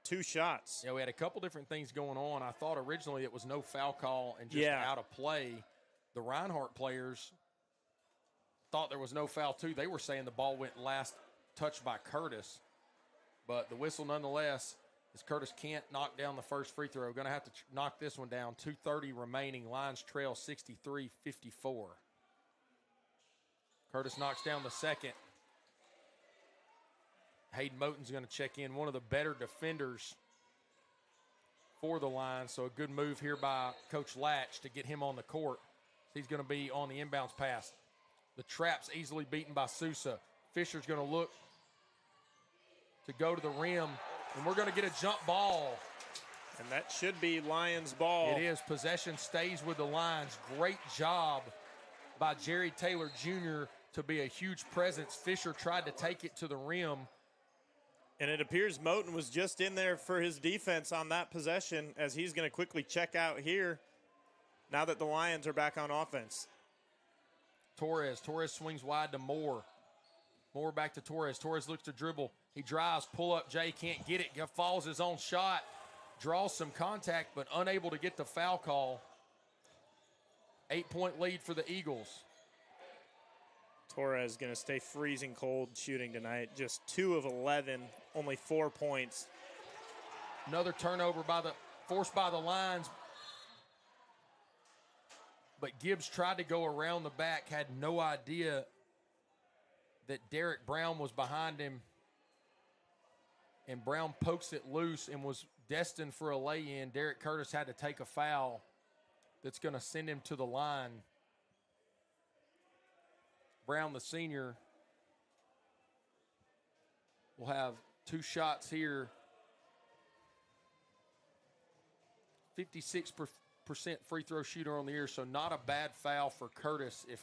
2 shots. Yeah, we had a couple different things going on. I thought originally it was no foul call and just out of play. The Reinhardt players thought there was no foul, too. They were saying the ball went last touched by Curtis. But the whistle nonetheless, as Curtis can't knock down the first free throw. Going to have to knock this one down. 2:30 remaining. Lions trail 63-54. Curtis knocks down the second. Hayden Moten's going to check in, one of the better defenders for the Lions. So a good move here by Coach Latch to get him on the court. He's going to be on the inbounds pass. The trap's easily beaten by Sousa. Fisher's going to look to go to the rim, and we're going to get a jump ball. And that should be Lions ball. It is. Possession stays with the Lions. Great job by Jerry Taylor Jr. to be a huge presence. Fisher tried to take it to the rim. And it appears Moten was just in there for his defense on that possession, as he's going to quickly check out here now that the Lions are back on offense. Torres swings wide to Moore. Moore back to Torres. Torres looks to dribble. He drives, pull up. Jay can't get it. Falls his own shot. Draws some contact, but unable to get the foul call. 8-point lead for the Eagles. Torres going to stay freezing cold shooting tonight. Just 2 of 11, only 4 points. Another turnover forced by the Lions. But Gibbs tried to go around the back, had no idea that Derek Brown was behind him. And Brown pokes it loose and was destined for a lay-in. Derek Curtis had to take a foul that's going to send him to the line. Brown, the senior, will have 2 shots here. 56% free throw shooter on the year, so not a bad foul for Curtis if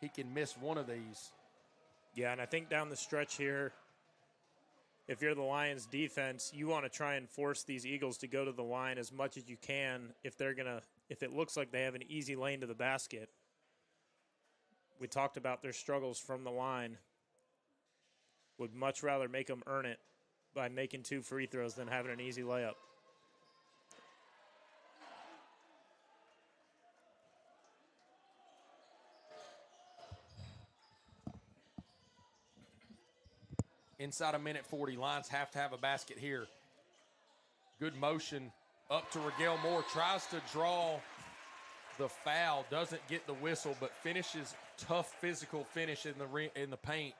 he can miss one of these. Yeah, and I think down the stretch here, if you're the Lions defense, you want to try and force these Eagles to go to the line as much as you can if it looks like they have an easy lane to the basket. We talked about their struggles from the line. Would much rather make them earn it by making 2 free throws than having an easy layup. Inside a minute 40, Lions have to have a basket here. Good motion up to Rigel Moore. Tries to draw the foul, doesn't get the whistle, but finishes tough physical finish in the paint.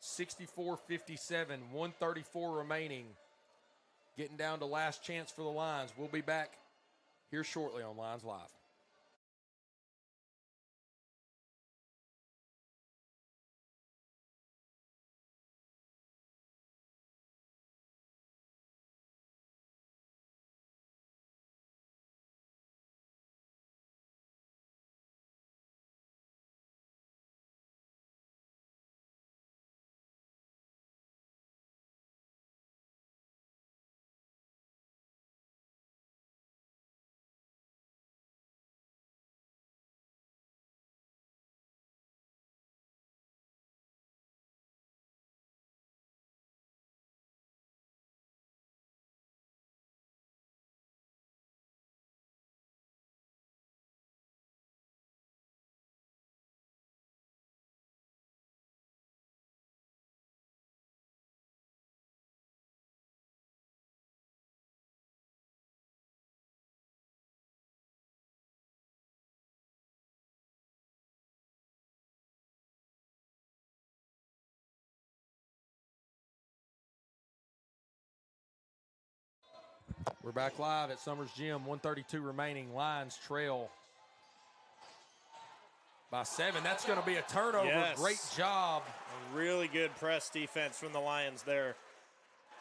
64-57, 1:34 remaining. Getting down to last chance for the Lions. We'll be back here shortly on Lions Live. We're back live at Summers Gym. 1:32 remaining. Lions trail by 7. That's going to be a turnover. Yes. Great job. A really good press defense from the Lions there.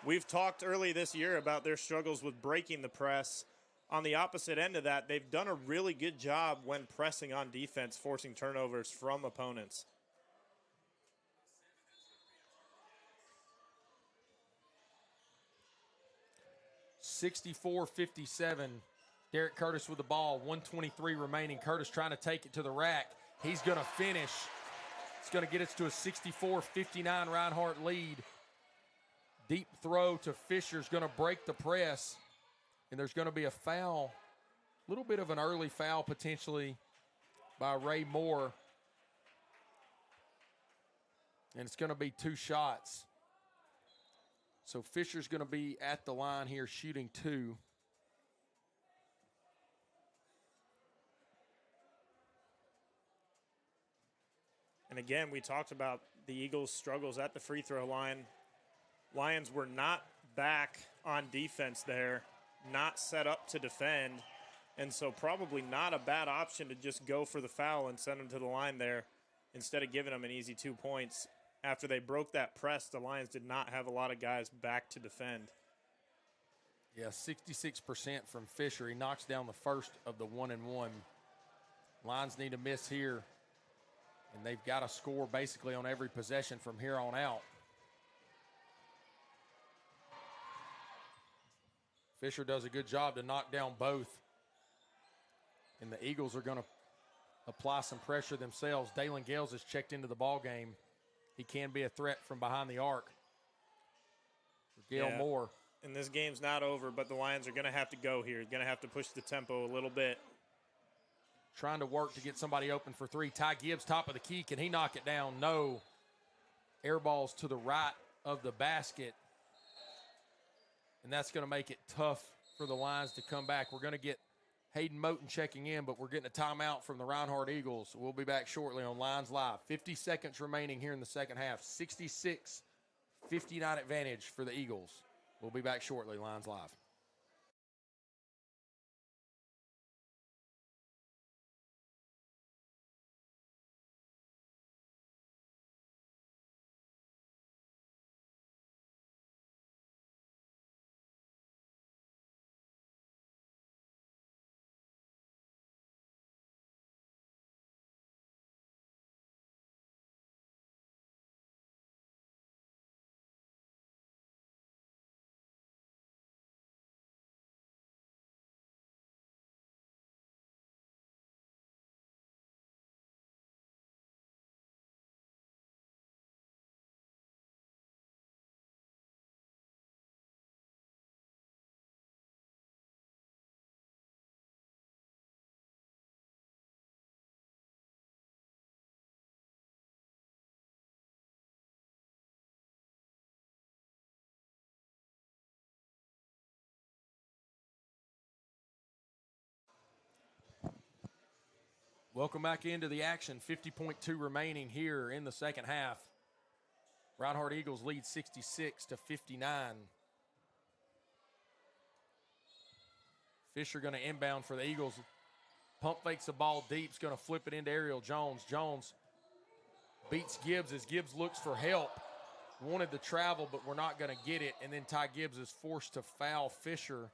We've talked early this year about their struggles with breaking the press. On the opposite end of that, they've done a really good job when pressing on defense, forcing turnovers from opponents. (64-57). Derek Curtis with the ball. 1:23 remaining. Curtis trying to take it to the rack. He's going to finish. It's going to get us to a 64-59 Reinhardt lead. Deep throw to Fisher's going to break the press. And there's going to be a foul. A little bit of an early foul potentially by Ray Moore. And it's going to be 2 shots. So Fisher's going to be at the line here shooting 2. And again, we talked about the Eagles' struggles at the free throw line. Lions were not back on defense there, not set up to defend, and so probably not a bad option to just go for the foul and send them to the line there instead of giving them an easy 2 points. After they broke that press, the Lions did not have a lot of guys back to defend. Yeah, 66% from Fisher. He knocks down the first of the 1-and-1. Lions need a miss here, and they've got to score basically on every possession from here on out. Fisher does a good job to knock down both. And the Eagles are going to apply some pressure themselves. Dalen Gales has checked into the ball game. He can be a threat from behind the arc. Gale Moore. And this game's not over, but the Lions are going to have to go here. Going to have to push the tempo a little bit. Trying to work to get somebody open for 3. Ty Gibbs, top of the key. Can he knock it down? No. Air balls to the right of the basket. And that's going to make it tough for the Lions to come back. We're going to get Hayden Moten checking in, but we're getting a timeout from the Reinhardt Eagles. We'll be back shortly on Lions Live. 50 seconds remaining here in the second half. 66-59 advantage for the Eagles. We'll be back shortly, Lions Live. Welcome back into the action. 50.2 remaining here in the second half. Reinhardt Eagles lead 66-59. Fisher going to inbound for the Eagles. Pump fakes the ball deep. Is going to flip it into Ariel Jones. Jones beats Gibbs as Gibbs looks for help. Wanted to travel, but we're not going to get it. And then Ty Gibbs is forced to foul Fisher.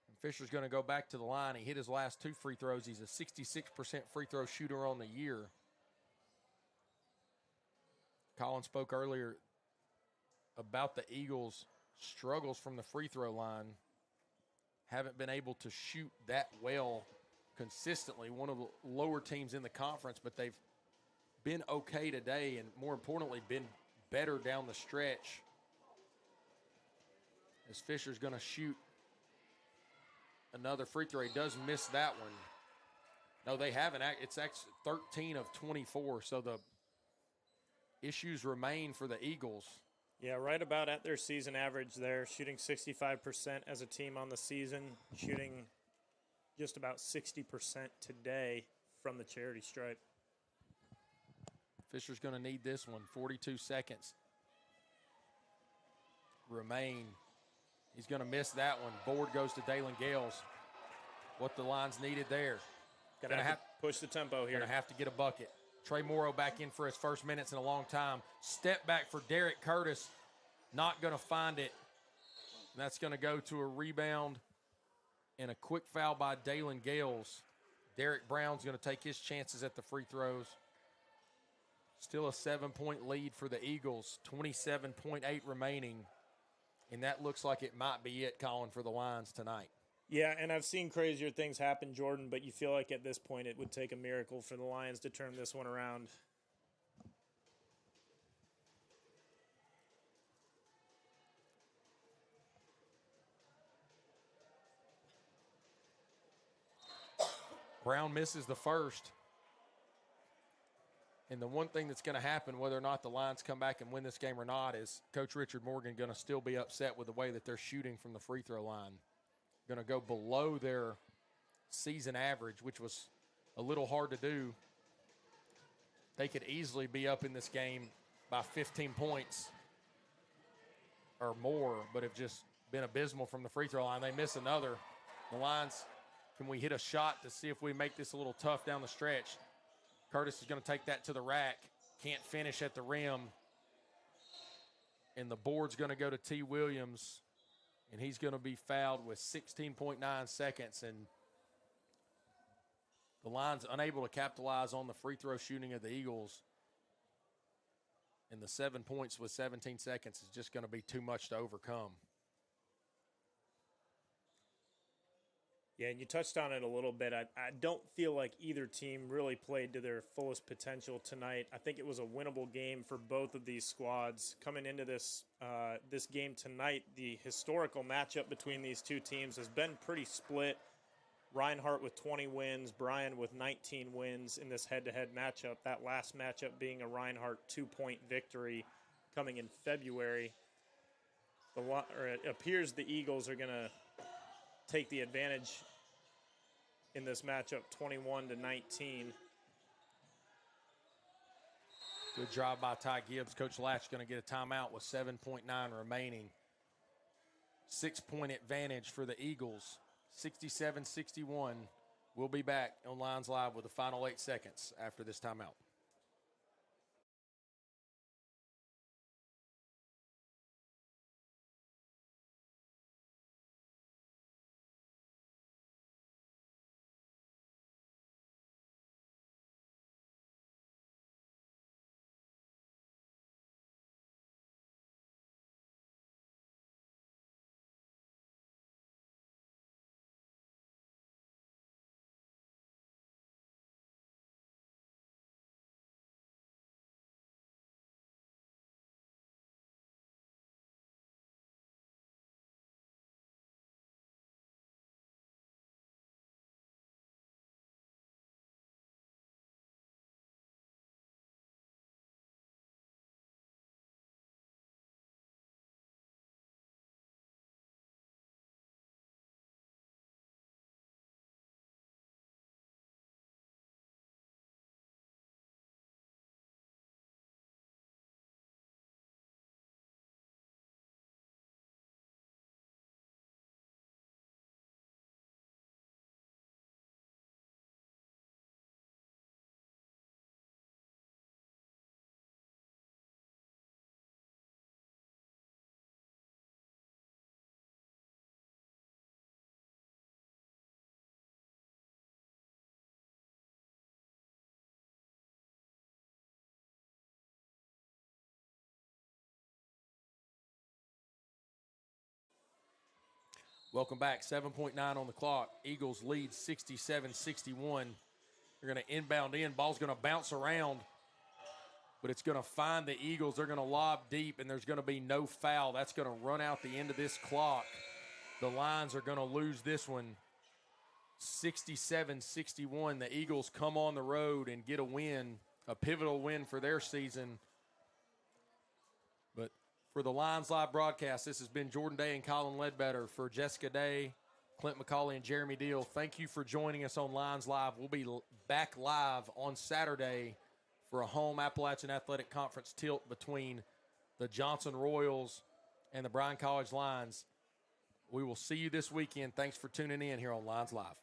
And Fisher's going to go back to the line. He hit his last 2 free throws. He's a 66% free throw shooter on the year. Colin spoke earlier about the Eagles' struggles from the free throw line. Haven't been able to shoot that well consistently. One of the lower teams in the conference, but they've been okay today and, more importantly, been better down the stretch. As Fisher's going to shoot another free throw. He does miss that one. No, they haven't. It's actually 13 of 24, so the issues remain for the Eagles. Yeah, right about at their season average there, shooting 65% as a team on the season, shooting just about 60% today from the charity stripe. Fisher's going to need this one. 42 seconds remain. He's going to miss that one. Board goes to Dalen Gales. What the Lions needed there. Going to have to push the tempo here. Going to have to get a bucket. Trey Morrow back in for his first minutes in a long time. Step back for Derek Curtis. Not going to find it. And that's going to go to a rebound and a quick foul by Dalen Gales. Derek Brown's going to take his chances at the free throws. Still a 7-point lead for the Eagles. 27.8 remaining. And that looks like it might be it, Colin, for the Lions tonight. Yeah, and I've seen crazier things happen, Jordan, but you feel like at this point it would take a miracle for the Lions to turn this one around. Brown misses the first. And the one thing that's going to happen, whether or not the Lions come back and win this game or not, is Coach Richard Morgan going to still be upset with the way that they're shooting from the free throw line. Going to go below their season average, which was a little hard to do. They could easily be up in this game by 15 points or more, but have just been abysmal from the free throw line. They miss another. The Lions, can we hit a shot to see if we make this a little tough down the stretch? Curtis is going to take that to the rack. Can't finish at the rim. And the board's going to go to T. Williams, and he's going to be fouled with 16.9 seconds. And the Lions unable to capitalize on the free throw shooting of the Eagles. And the 7 points with 17 seconds is just going to be too much to overcome. Yeah, and you touched on it a little bit. I don't feel like either team really played to their fullest potential tonight. I think it was a winnable game for both of these squads. Coming into this this game tonight, the historical matchup between these two teams has been pretty split. Reinhardt with 20 wins, Bryan with 19 wins in this head-to-head matchup. That last matchup being a Reinhardt 2-point victory coming in February. It appears the Eagles are going to take the advantage in this matchup, 21-19. Good job by Ty Gibbs. Coach Latch going to get a timeout with 7.9 remaining. 6-point advantage for the Eagles, 67-61. We'll be back on Lions Live with the final 8 seconds after this timeout. Welcome back. 7.9 on the clock. Eagles lead 67-61. They're going to inbound in. Ball's going to bounce around, but it's going to find the Eagles. They're going to lob deep, and there's going to be no foul. That's going to run out the end of this clock. The Lions are going to lose this one 67-61. The Eagles come on the road and get a win, a pivotal win for their season. But for the Lions Live broadcast, this has been Jordan Day and Colin Ledbetter. For Jessica Day, Clint McCauley, and Jeremy Deal, thank you for joining us on Lions Live. We'll be back live on Saturday for a home Appalachian Athletic Conference tilt between the Johnson Royals and the Bryan College Lions. We will see you this weekend. Thanks for tuning in here on Lions Live.